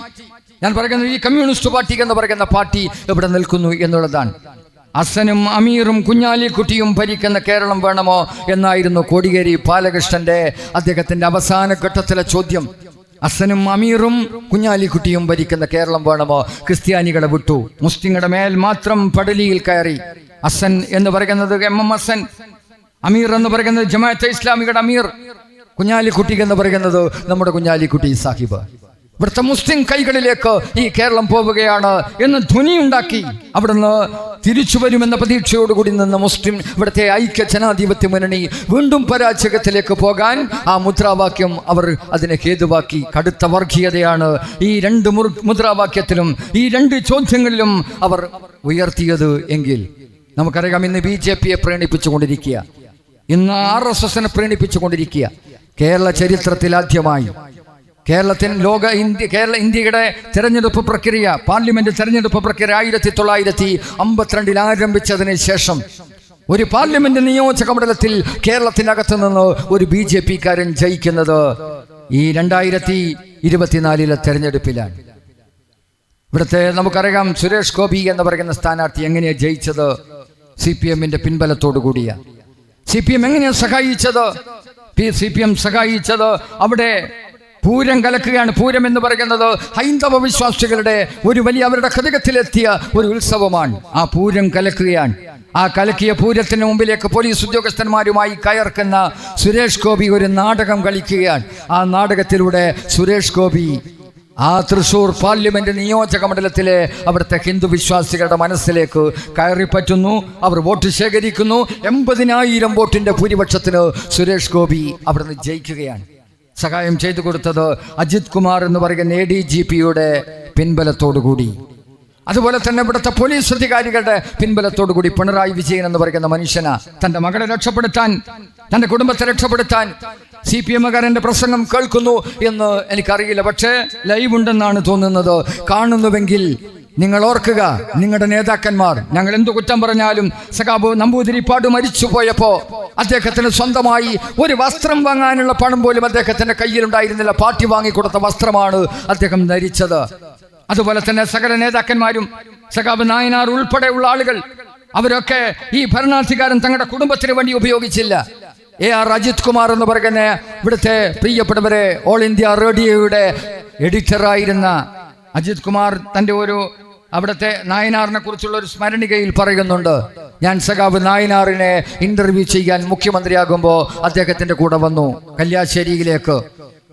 ഞാൻ പറയുന്നത്, ഈ കമ്മ്യൂണിസ്റ്റ് പാർട്ടി എന്ന് പറയുന്ന പാർട്ടി ഇവിടെ നിൽക്കുന്നു എന്നുള്ളതാണ്. അസനും അമീറും കുഞ്ഞാലിക്കുട്ടിയും ഭരിക്കുന്ന കേരളം വേണമോ എന്നായിരുന്നു കോടിയേരി ബാലകൃഷ്ണന്റെ അദ്ദേഹത്തിന്റെ അവസാന ഘട്ടത്തിലെ ചോദ്യം. അസനും അമീറും കുഞ്ഞാലിക്കുട്ടിയും ഭരിക്കുന്ന കേരളം വേണമോ? ക്രിസ്ത്യാനികളെ വിട്ടു, മുസ്ലിങ്ങളുടെ മേൽ മാത്രം പടലിയിൽ കയറി. അസൻ എന്ന് പറയുന്നത് MM ഹസൻ, അമീർ എന്ന് പറയുന്നത് ജമാഅത്തെ ഇസ്ലാമിയുടെ അമീർ, കുഞ്ഞാലിക്കുട്ടി എന്ന് പറയുന്നത് നമ്മുടെ കുഞ്ഞാലിക്കുട്ടി സാഹിബ്. ഇവിടുത്തെ മുസ്ലിം കൈകളിലേക്ക് ഈ കേരളം പോവുകയാണ് എന്ന് ധ്വനിയുണ്ടാക്കി അവിടുന്ന് തിരിച്ചു വരുമെന്ന പ്രതീക്ഷയോടുകൂടി നിന്ന് മുസ്ലിം ഇവിടുത്തെ ഐക്യ ജനാധിപത്യ മുന്നണി വീണ്ടും പരാജയത്തിലേക്ക് പോകാൻ ആ മുദ്രാവാക്യം അവർ അതിനെ ഹേതുവാക്കി. കടുത്ത വർഗീയതയാണ് ഈ 2 മുദ്രാവാക്യത്തിലും ഈ 2 ചോദ്യങ്ങളിലും അവർ ഉയർത്തിയത് എങ്കിൽ നമുക്കറിയാം, ഇന്ന് BJPയെ പ്രീണിപ്പിച്ചുകൊണ്ടിരിക്കുക, ഇന്ന് RSSനെ പ്രീണിപ്പിച്ചുകൊണ്ടിരിക്കുക. കേരള ചരിത്രത്തിൽ ആദ്യമായി ഇന്ത്യയുടെ തെരഞ്ഞെടുപ്പ് പ്രക്രിയ, പാർലമെന്റ് തെരഞ്ഞെടുപ്പ് പ്രക്രിയ 1952 ആരംഭിച്ചതിന് ശേഷം ഒരു പാർലമെന്റ് നിയോജക മണ്ഡലത്തിൽ കേരളത്തിനകത്ത് നിന്ന് ഒരു BJPക്കാരൻ ജയിക്കുന്നത് ഈ 2024 തെരഞ്ഞെടുപ്പിലാണ്. ഇവിടുത്തെ നമുക്കറിയാം, സുരേഷ് ഗോപി എന്ന് പറയുന്ന സ്ഥാനാർത്ഥി എങ്ങനെയാണ് ജയിച്ചത്? CPMന്റെ പിൻബലത്തോടു കൂടിയാണ്. CPM എങ്ങനെയാണ് സഹായിച്ചത്? CPM സഹായിച്ചത് അവിടെ പൂരം കലക്കുകയാണ്. പൂരം എന്ന് പറയുന്നത് ഹൈന്ദവ വിശ്വാസികളുടെ ഒരു വലിയ അവരുടെ ഹൃദയത്തിലെത്തിയ ഒരു ഉത്സവമാണ്. ആ പൂരം കലക്കുകയാണ്. ആ കലക്കിയ പൂരത്തിന് മുമ്പിലേക്ക് പോലീസ് ഉദ്യോഗസ്ഥന്മാരുമായി കയർക്കുന്ന സുരേഷ് ഗോപി ഒരു നാടകം കളിക്കുകയാണ്. ആ നാടകത്തിലൂടെ സുരേഷ് ഗോപി ആ തൃശ്ശൂർ പാർലമെന്റ് നിയോജക മണ്ഡലത്തിലെ അവിടുത്തെ ഹിന്ദു വിശ്വാസികളുടെ മനസ്സിലേക്ക് കയറിപ്പറ്റുന്നു. അവർ വോട്ട് ശേഖരിക്കുന്നു. 80,000 വോട്ടിന്റെ ഭൂരിപക്ഷത്തിന് സുരേഷ് ഗോപി അവിടുന്ന് ജയിക്കുകയാണ്. സഹായം ചെയ്തു കൊടുത്തത് അജിത് കുമാർ എന്ന് പറയുന്ന ADGPയുടെ പിൻബലത്തോടുകൂടി. അതുപോലെ തന്നെ ഇവിടുത്തെ പോലീസ് അധികാരികളുടെ പിൻബലത്തോടു കൂടി പിണറായി വിജയൻ എന്ന് പറയുന്ന മനുഷ്യന് തന്റെ മകളെ രക്ഷപ്പെടുത്താൻ, തന്റെ കുടുംബത്തെ രക്ഷപ്പെടുത്താൻ CPM-കാരൻ്റെ പ്രസംഗം കേൾക്കുന്നു എന്ന് എനിക്കറിയില്ല. പക്ഷേ ലൈവ് ഉണ്ടെന്നാണ് തോന്നുന്നത്. കാണുന്നുവെങ്കിൽ നിങ്ങൾ ഓർക്കുക, നിങ്ങളുടെ നേതാക്കന്മാർ, ഞങ്ങൾ എന്തു കുറ്റം പറഞ്ഞാലും സഖാബ് നമ്പൂതിരിപ്പാട് മരിച്ചു പോയപ്പോ അദ്ദേഹത്തിന് സ്വന്തമായി ഒരു വസ്ത്രം വാങ്ങാനുള്ള പണം പോലും അദ്ദേഹത്തിന്റെ കയ്യിലുണ്ടായിരുന്നില്ല. പാർട്ടി വാങ്ങിക്കൊടുത്ത വസ്ത്രമാണ് അദ്ദേഹം ധരിച്ചത്. അതുപോലെ തന്നെ സകല നേതാക്കന്മാരും, സഖാബ് നായനാർ ഉൾപ്പെടെയുള്ള ആളുകൾ, അവരൊക്കെ ഈ ഭരണാധികാരം തങ്ങളുടെ കുടുംബത്തിന് വേണ്ടി ഉപയോഗിച്ചില്ല. AR അജിത് കുമാർ എന്ന് പറയുന്ന ഇവിടുത്തെ പ്രിയപ്പെട്ടവരെ ഓൾ ഇന്ത്യ റേഡിയോയുടെ എഡിറ്ററായിരുന്ന അജിത് കുമാർ തൻ്റെ അവിടുത്തെ നായനാറിനെ കുറിച്ചുള്ള ഒരു സ്മരണികയിൽ പറയുന്നുണ്ട്, ഞാൻ സഖാബ് നായനാറിനെ ഇന്റർവ്യൂ ചെയ്യാൻ മുഖ്യമന്ത്രിയാകുമ്പോൾ അദ്ദേഹത്തിന്റെ കൂടെ വന്നു കല്യാശ്ശേരിയിലേക്ക്.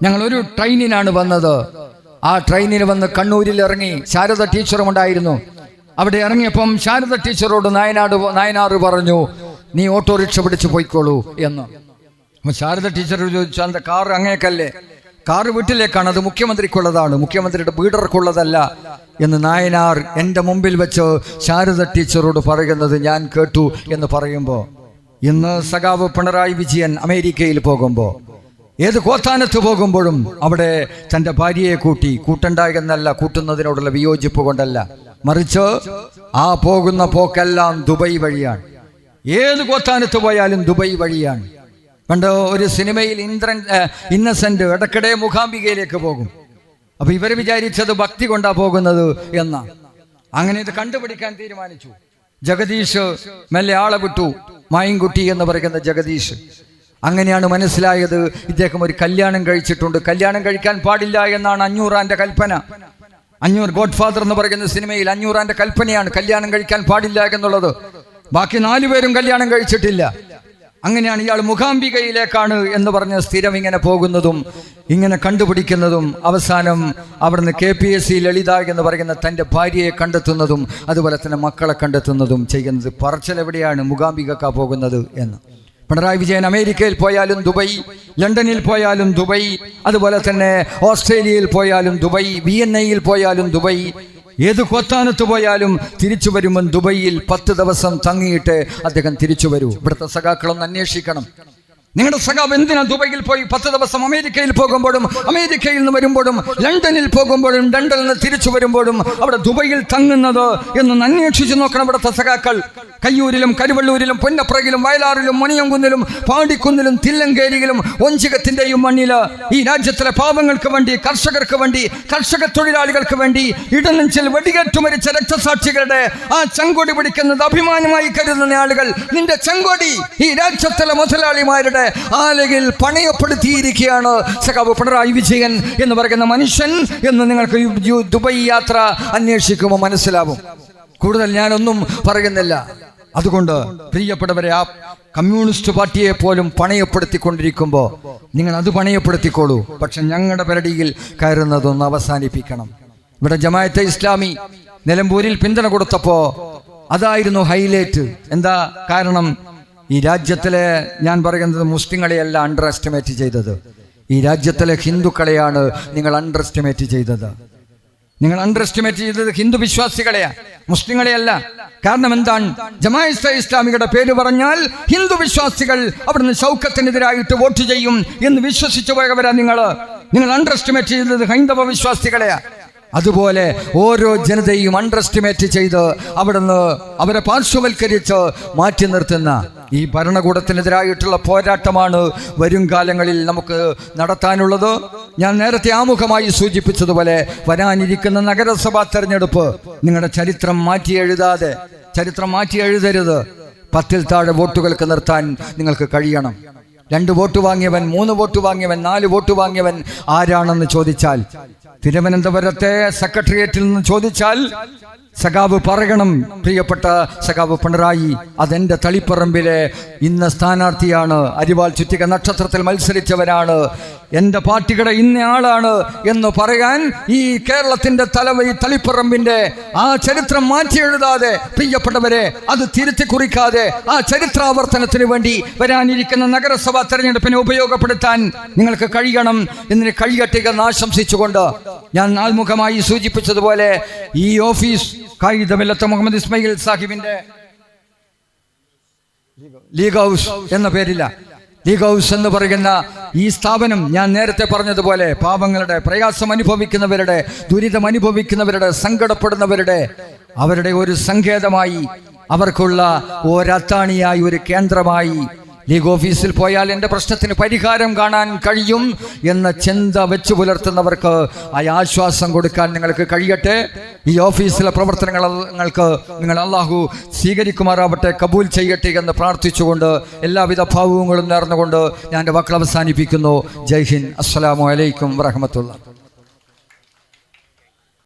ഞങ്ങൾ ഒരു ട്രെയിനിനാണ് വന്നത്. ആ ട്രെയിനിന് വന്ന് കണ്ണൂരിൽ ഇറങ്ങി. ശാരദ ടീച്ചറും ഉണ്ടായിരുന്നു. അവിടെ ഇറങ്ങിയപ്പം ശാരദ ടീച്ചറോട് നായനാർ പറഞ്ഞു, നീ ഓട്ടോറിക്ഷ പിടിച്ച് പോയിക്കോളൂ എന്ന്. അപ്പം ശാരദ ടീച്ചർ ചോദിച്ചു, அந்த കാർ അങ്ങേക്കല്ലേ? കാറ് വീട്ടിലേക്കാണ്, അത് മുഖ്യമന്ത്രിക്കുള്ളതാണ്, മുഖ്യമന്ത്രിയുടെ ബീഡർക്കുള്ളതല്ല എന്ന് നായനാർ എൻ്റെ മുമ്പിൽ വെച്ച് ശാരദ ടീച്ചറോട് പറയുന്നത് ഞാൻ കേട്ടു എന്ന് പറയുമ്പോൾ, ഇന്ന് സഖാവ് പിണറായി വിജയൻ അമേരിക്കയിൽ പോകുമ്പോൾ, ഏത് കോത്താനത്ത് പോകുമ്പോഴും അവിടെ തൻ്റെ ഭാര്യയെ കൂട്ടുണ്ടായെന്നല്ല, കൂട്ടുന്നതിനോടുള്ള വിയോജിപ്പ് കൊണ്ടല്ല, മറിച്ച് ആ പോകുന്ന പോക്കെല്ലാം ദുബൈ വഴിയാണ്. ഏത് കോത്താനത്ത് പോയാലും ദുബൈ വഴിയാണ്. പണ്ട് ഒരു സിനിമയിൽ ഇന്നസെന്റ് ഇടയ്ക്കിടെ മൂകാംബികയിലേക്ക് പോകും. അപ്പൊ ഇവർ വിചാരിച്ചത് ഭക്തി കൊണ്ടാ പോകുന്നത് എന്നാ. അങ്ങനെ ഇത് കണ്ടുപിടിക്കാൻ തീരുമാനിച്ചു. ജഗദീഷ് മെല്ലെ ആളെ വിട്ടു, മായിൻകുട്ടി എന്ന് പറയുന്ന ജഗദീഷ്. അങ്ങനെയാണ് മനസ്സിലായത് ഇദ്ദേഹം ഒരു കല്യാണം കഴിച്ചിട്ടുണ്ട്. കല്യാണം കഴിക്കാൻ പാടില്ല എന്നാണ് അഞ്ഞൂറാന്റെ കൽപ്പന. ഗോഡ് ഫാദർ എന്ന് പറയുന്ന സിനിമയിൽ അഞ്ഞൂറാന്റെ കൽപ്പനയാണ് കല്യാണം കഴിക്കാൻ പാടില്ല എന്നുള്ളത്. ബാക്കി 4 പേരും കല്യാണം കഴിച്ചിട്ടില്ല. അങ്ങനെയാണ് ഇയാൾ മൂകാംബികയിലേക്കാണ് എന്ന് പറഞ്ഞ് സ്ഥിരം ഇങ്ങനെ പോകുന്നതും ഇങ്ങനെ കണ്ടുപിടിക്കുന്നതും അവസാനം അവിടുന്ന് KPSC ലളിത എന്ന് പറയുന്ന തൻ്റെ ഭാര്യയെ കണ്ടെത്തുന്നതും അതുപോലെ തന്നെ മക്കളെ കണ്ടെത്തുന്നതും ചെയ്യുന്നത്. പറച്ചിലെവിടെയാണ് മൂകാംബികക്കാ പോകുന്നത് എന്ന്. പിണറായി വിജയൻ അമേരിക്കയിൽ പോയാലും ദുബൈ, ലണ്ടനിൽ പോയാലും ദുബൈ, അതുപോലെ തന്നെ ഓസ്ട്രേലിയയിൽ പോയാലും ദുബൈ, VNAയിൽ പോയാലും ദുബൈ, ഏത് കോത്താനത്ത് പോയാലും തിരിച്ചു വരുമ്പോൾ ദുബൈയിൽ 10 ദിവസം തങ്ങിയിട്ട് അദ്ദേഹം തിരിച്ചു വരൂ. ഇവിടുത്തെ സഖാക്കളൊന്ന് അന്വേഷിക്കണം. നിങ്ങളുടെ സഖാവ് എന്തിനാ ദുബൈയിൽ പോയി 10 ദിവസം അമേരിക്കയിൽ പോകുമ്പോഴും അമേരിക്കയിൽ നിന്ന് വരുമ്പോഴും ലണ്ടനിൽ പോകുമ്പോഴും ലണ്ടനിൽ നിന്ന് തിരിച്ചു വരുമ്പോഴും അവിടെ ദുബൈയിൽ തങ്ങുന്നത് എന്നൊന്ന് അന്വേഷിച്ച് നോക്കണം. ഇവിടുത്തെ സഖാക്കൾ കയ്യൂരിലും കരുവള്ളൂരിലും പുന്നപ്രയിലും വയലാറിലും മണിയംകുന്നിലും പാടിക്കുന്നിലും തില്ലങ്കേരിയിലും ഒഞ്ചികത്തിന്റെയും മണ്ണില് ഈ രാജ്യത്തിലെ പാവങ്ങൾക്ക് വേണ്ടി, കർഷകർക്ക് വേണ്ടി, കർഷക തൊഴിലാളികൾക്ക് വേണ്ടി ഇടനെഞ്ചിൽ വെടിയേറ്റു മരിച്ച രക്തസാക്ഷികളുടെ ആ ചെങ്കൊടി പിടിക്കുന്നത് അഭിമാനമായി കരുതുന്ന ആളുകൾ, നിന്റെ ചെങ്കൊടി ഈ രാജ്യത്തിലെ മുതലാളിമാരുടെ ആലയിൽ പണയപ്പെടുത്തിയിരിക്കുകയാണ് സഖാവ് പിണറായി വിജയൻ എന്ന് പറയുന്ന മനുഷ്യൻ എന്ന് നിങ്ങൾക്ക് ദുബൈ യാത്ര അന്വേഷിക്കുമ്പോൾ മനസ്സിലാവും. കൂടുതൽ ഞാനൊന്നും പറയുന്നില്ല. അതുകൊണ്ട് പ്രിയപ്പെട്ടവരെ, ആ കമ്മ്യൂണിസ്റ്റ് പാർട്ടിയെ പോലും പണയപ്പെടുത്തിക്കൊണ്ടിരിക്കുമ്പോൾ നിങ്ങൾ അത് പണയപ്പെടുത്തിക്കോളൂ. പക്ഷെ ഞങ്ങളുടെ പരിധിയിൽ കയറുന്നതൊന്ന് അവസാനിപ്പിക്കണം. ഇവിടെ ജമാഅത്തെ ഇസ്ലാമി നിലമ്പൂരിൽ പിന്തുണ കൊടുത്തപ്പോൾ അതായിരുന്നു ഹൈലൈറ്റ്. എന്താ കാരണം? ഈ രാജ്യത്തിലെ, ഞാൻ പറയുന്നത് മുസ്ലിങ്ങളെയല്ല അണ്ടർ എസ്റ്റിമേറ്റ് ചെയ്തത്, ഈ രാജ്യത്തിലെ ഹിന്ദുക്കളെയാണ് നിങ്ങൾ അണ്ടർ എസ്റ്റിമേറ്റ് ചെയ്തത്. നിങ്ങൾ അണ്ടർ എസ്റ്റിമേറ്റ് ചെയ്തത് ഹിന്ദു വിശ്വാസികളെയാ, മുസ്ലിങ്ങളെയല്ല. കാരണം എന്താണ്? ജമാഅത്തെ ഇസ്ലാമിയുടെ പേര് പറഞ്ഞാൽ ഹിന്ദു വിശ്വാസികൾ അവിടുന്ന് ഷൗക്കത്തിനെതിരായിട്ട് വോട്ട് ചെയ്യും എന്ന് വിശ്വസിച്ചു പോയവരാ നിങ്ങൾ അണ്ടർ എസ്റ്റിമേറ്റ് ചെയ്തത് ഹൈന്ദവ വിശ്വാസികളെയാ. അതുപോലെ ഓരോ ജനതയും അണ്ടർ എസ്റ്റിമേറ്റ് ചെയ്ത് അവിടുന്ന് അവരെ പാർശ്വവൽക്കരിച്ച് മാറ്റി നിർത്തുന്ന ഈ ഭരണകൂടത്തിനെതിരായിട്ടുള്ള പോരാട്ടമാണ് വരും കാലങ്ങളിൽ നമുക്ക് നടത്താനുള്ളത്. ഞാൻ നേരത്തെ ആമുഖമായി സൂചിപ്പിച്ചതുപോലെ വരാനിരിക്കുന്ന നഗരസഭാ തെരഞ്ഞെടുപ്പ് നിങ്ങളുടെ ചരിത്രം മാറ്റി എഴുതരുത്. 10-ൽ താഴെ വോട്ടുകൾക്ക് നിർത്താൻ നിങ്ങൾക്ക് കഴിയണം. 2 വോട്ട് വാങ്ങിയവൻ, 3 വോട്ട് വാങ്ങിയവൻ, 4 വോട്ട് വാങ്ങിയവൻ ആരാണെന്ന് ചോദിച്ചാൽ, തിരുവനന്തപുരത്തെ സെക്രട്ടേറിയറ്റിൽ നിന്ന് ചോദിച്ചാൽ സഖാവ് പറയണം, പ്രിയപ്പെട്ട സഖാവ് പിണറായി, അതെന്റെ തളിപ്പറമ്പിലെ ഇന്ന സ്ഥാനാർത്ഥിയാണ്, അരിവാൾ ചുറ്റിക നക്ഷത്രത്തിൽ മത്സരിച്ചവരാണ് എൻ്റെ പാർട്ടിയുടെ ഇന്നയാളാണ് എന്ന് പറയാൻ ഈ കേരളത്തിൻ്റെ തലവൈ തളിപ്പറമ്പിൻ്റെ ആ ചരിത്രം മാറ്റി എഴുതാതെ, പ്രിയപ്പെട്ടവരെ, അത് തിരുത്തി കുറിക്കാതെ ആ ചരിത്രാവർത്തനത്തിന് വേണ്ടി വരാനിരിക്കുന്ന നഗരസഭാ തെരഞ്ഞെടുപ്പിനെ ഉപയോഗപ്പെടുത്താൻ നിങ്ങൾക്ക് കഴിയണം. എന്നിന് കഴിയട്ടെ എന്ന് ആശംസിച്ചുകൊണ്ട് ഞാൻ ആൽമുഖമായി സൂചിപ്പിച്ചതുപോലെ ഈ ഓഫീസ് കായിദമില്ലത്ത് മുഹമ്മദ് ഇസ്മായിൽ സാഹിബിന്റെ ലീഗ് ഹൗസ് എന്ന പേരില്ല, ലീഗ് ഹൗസ് എന്ന് പറയുന്ന ഈ സ്ഥാപനം ഞാൻ നേരത്തെ പറഞ്ഞതുപോലെ പാവങ്ങളുടെ, പ്രയാസം അനുഭവിക്കുന്നവരുടെ, ദുരിതം അനുഭവിക്കുന്നവരുടെ, സങ്കടപ്പെടുന്നവരുടെ അവരുടെ ഒരു സങ്കേതമായി, അവർക്കുള്ള ഒരത്താണിയായി, ഒരു കേന്ദ്രമായി ലീഗ് ഓഫീസിൽ പോയാൽ എൻ്റെ പ്രശ്നത്തിന് പരിഹാരം കാണാൻ കഴിയും എന്ന ചിന്ത വെച്ച് പുലർത്തുന്നവർക്ക് ആ ആശ്വാസം കൊടുക്കാൻ നിങ്ങൾക്ക് കഴിയട്ടെ. ഈ ഓഫീസിലെ പ്രവർത്തനങ്ങൾക്ക് നിങ്ങൾ അള്ളാഹു സ്വീകരിക്കുമാറാവട്ടെ, കബൂൽ ചെയ്യട്ടെ എന്ന് പ്രാർത്ഥിച്ചുകൊണ്ട് എല്ലാവിധ ഭാവങ്ങളും നേർന്നുകൊണ്ട് ഞാൻ എൻ്റെ വാക്കുകൾ അവസാനിപ്പിക്കുന്നു. ജയ് ഹിന്ദ്. അസ്സലാമു അലൈക്കും വറഹ്മത്തുള്ളാഹി.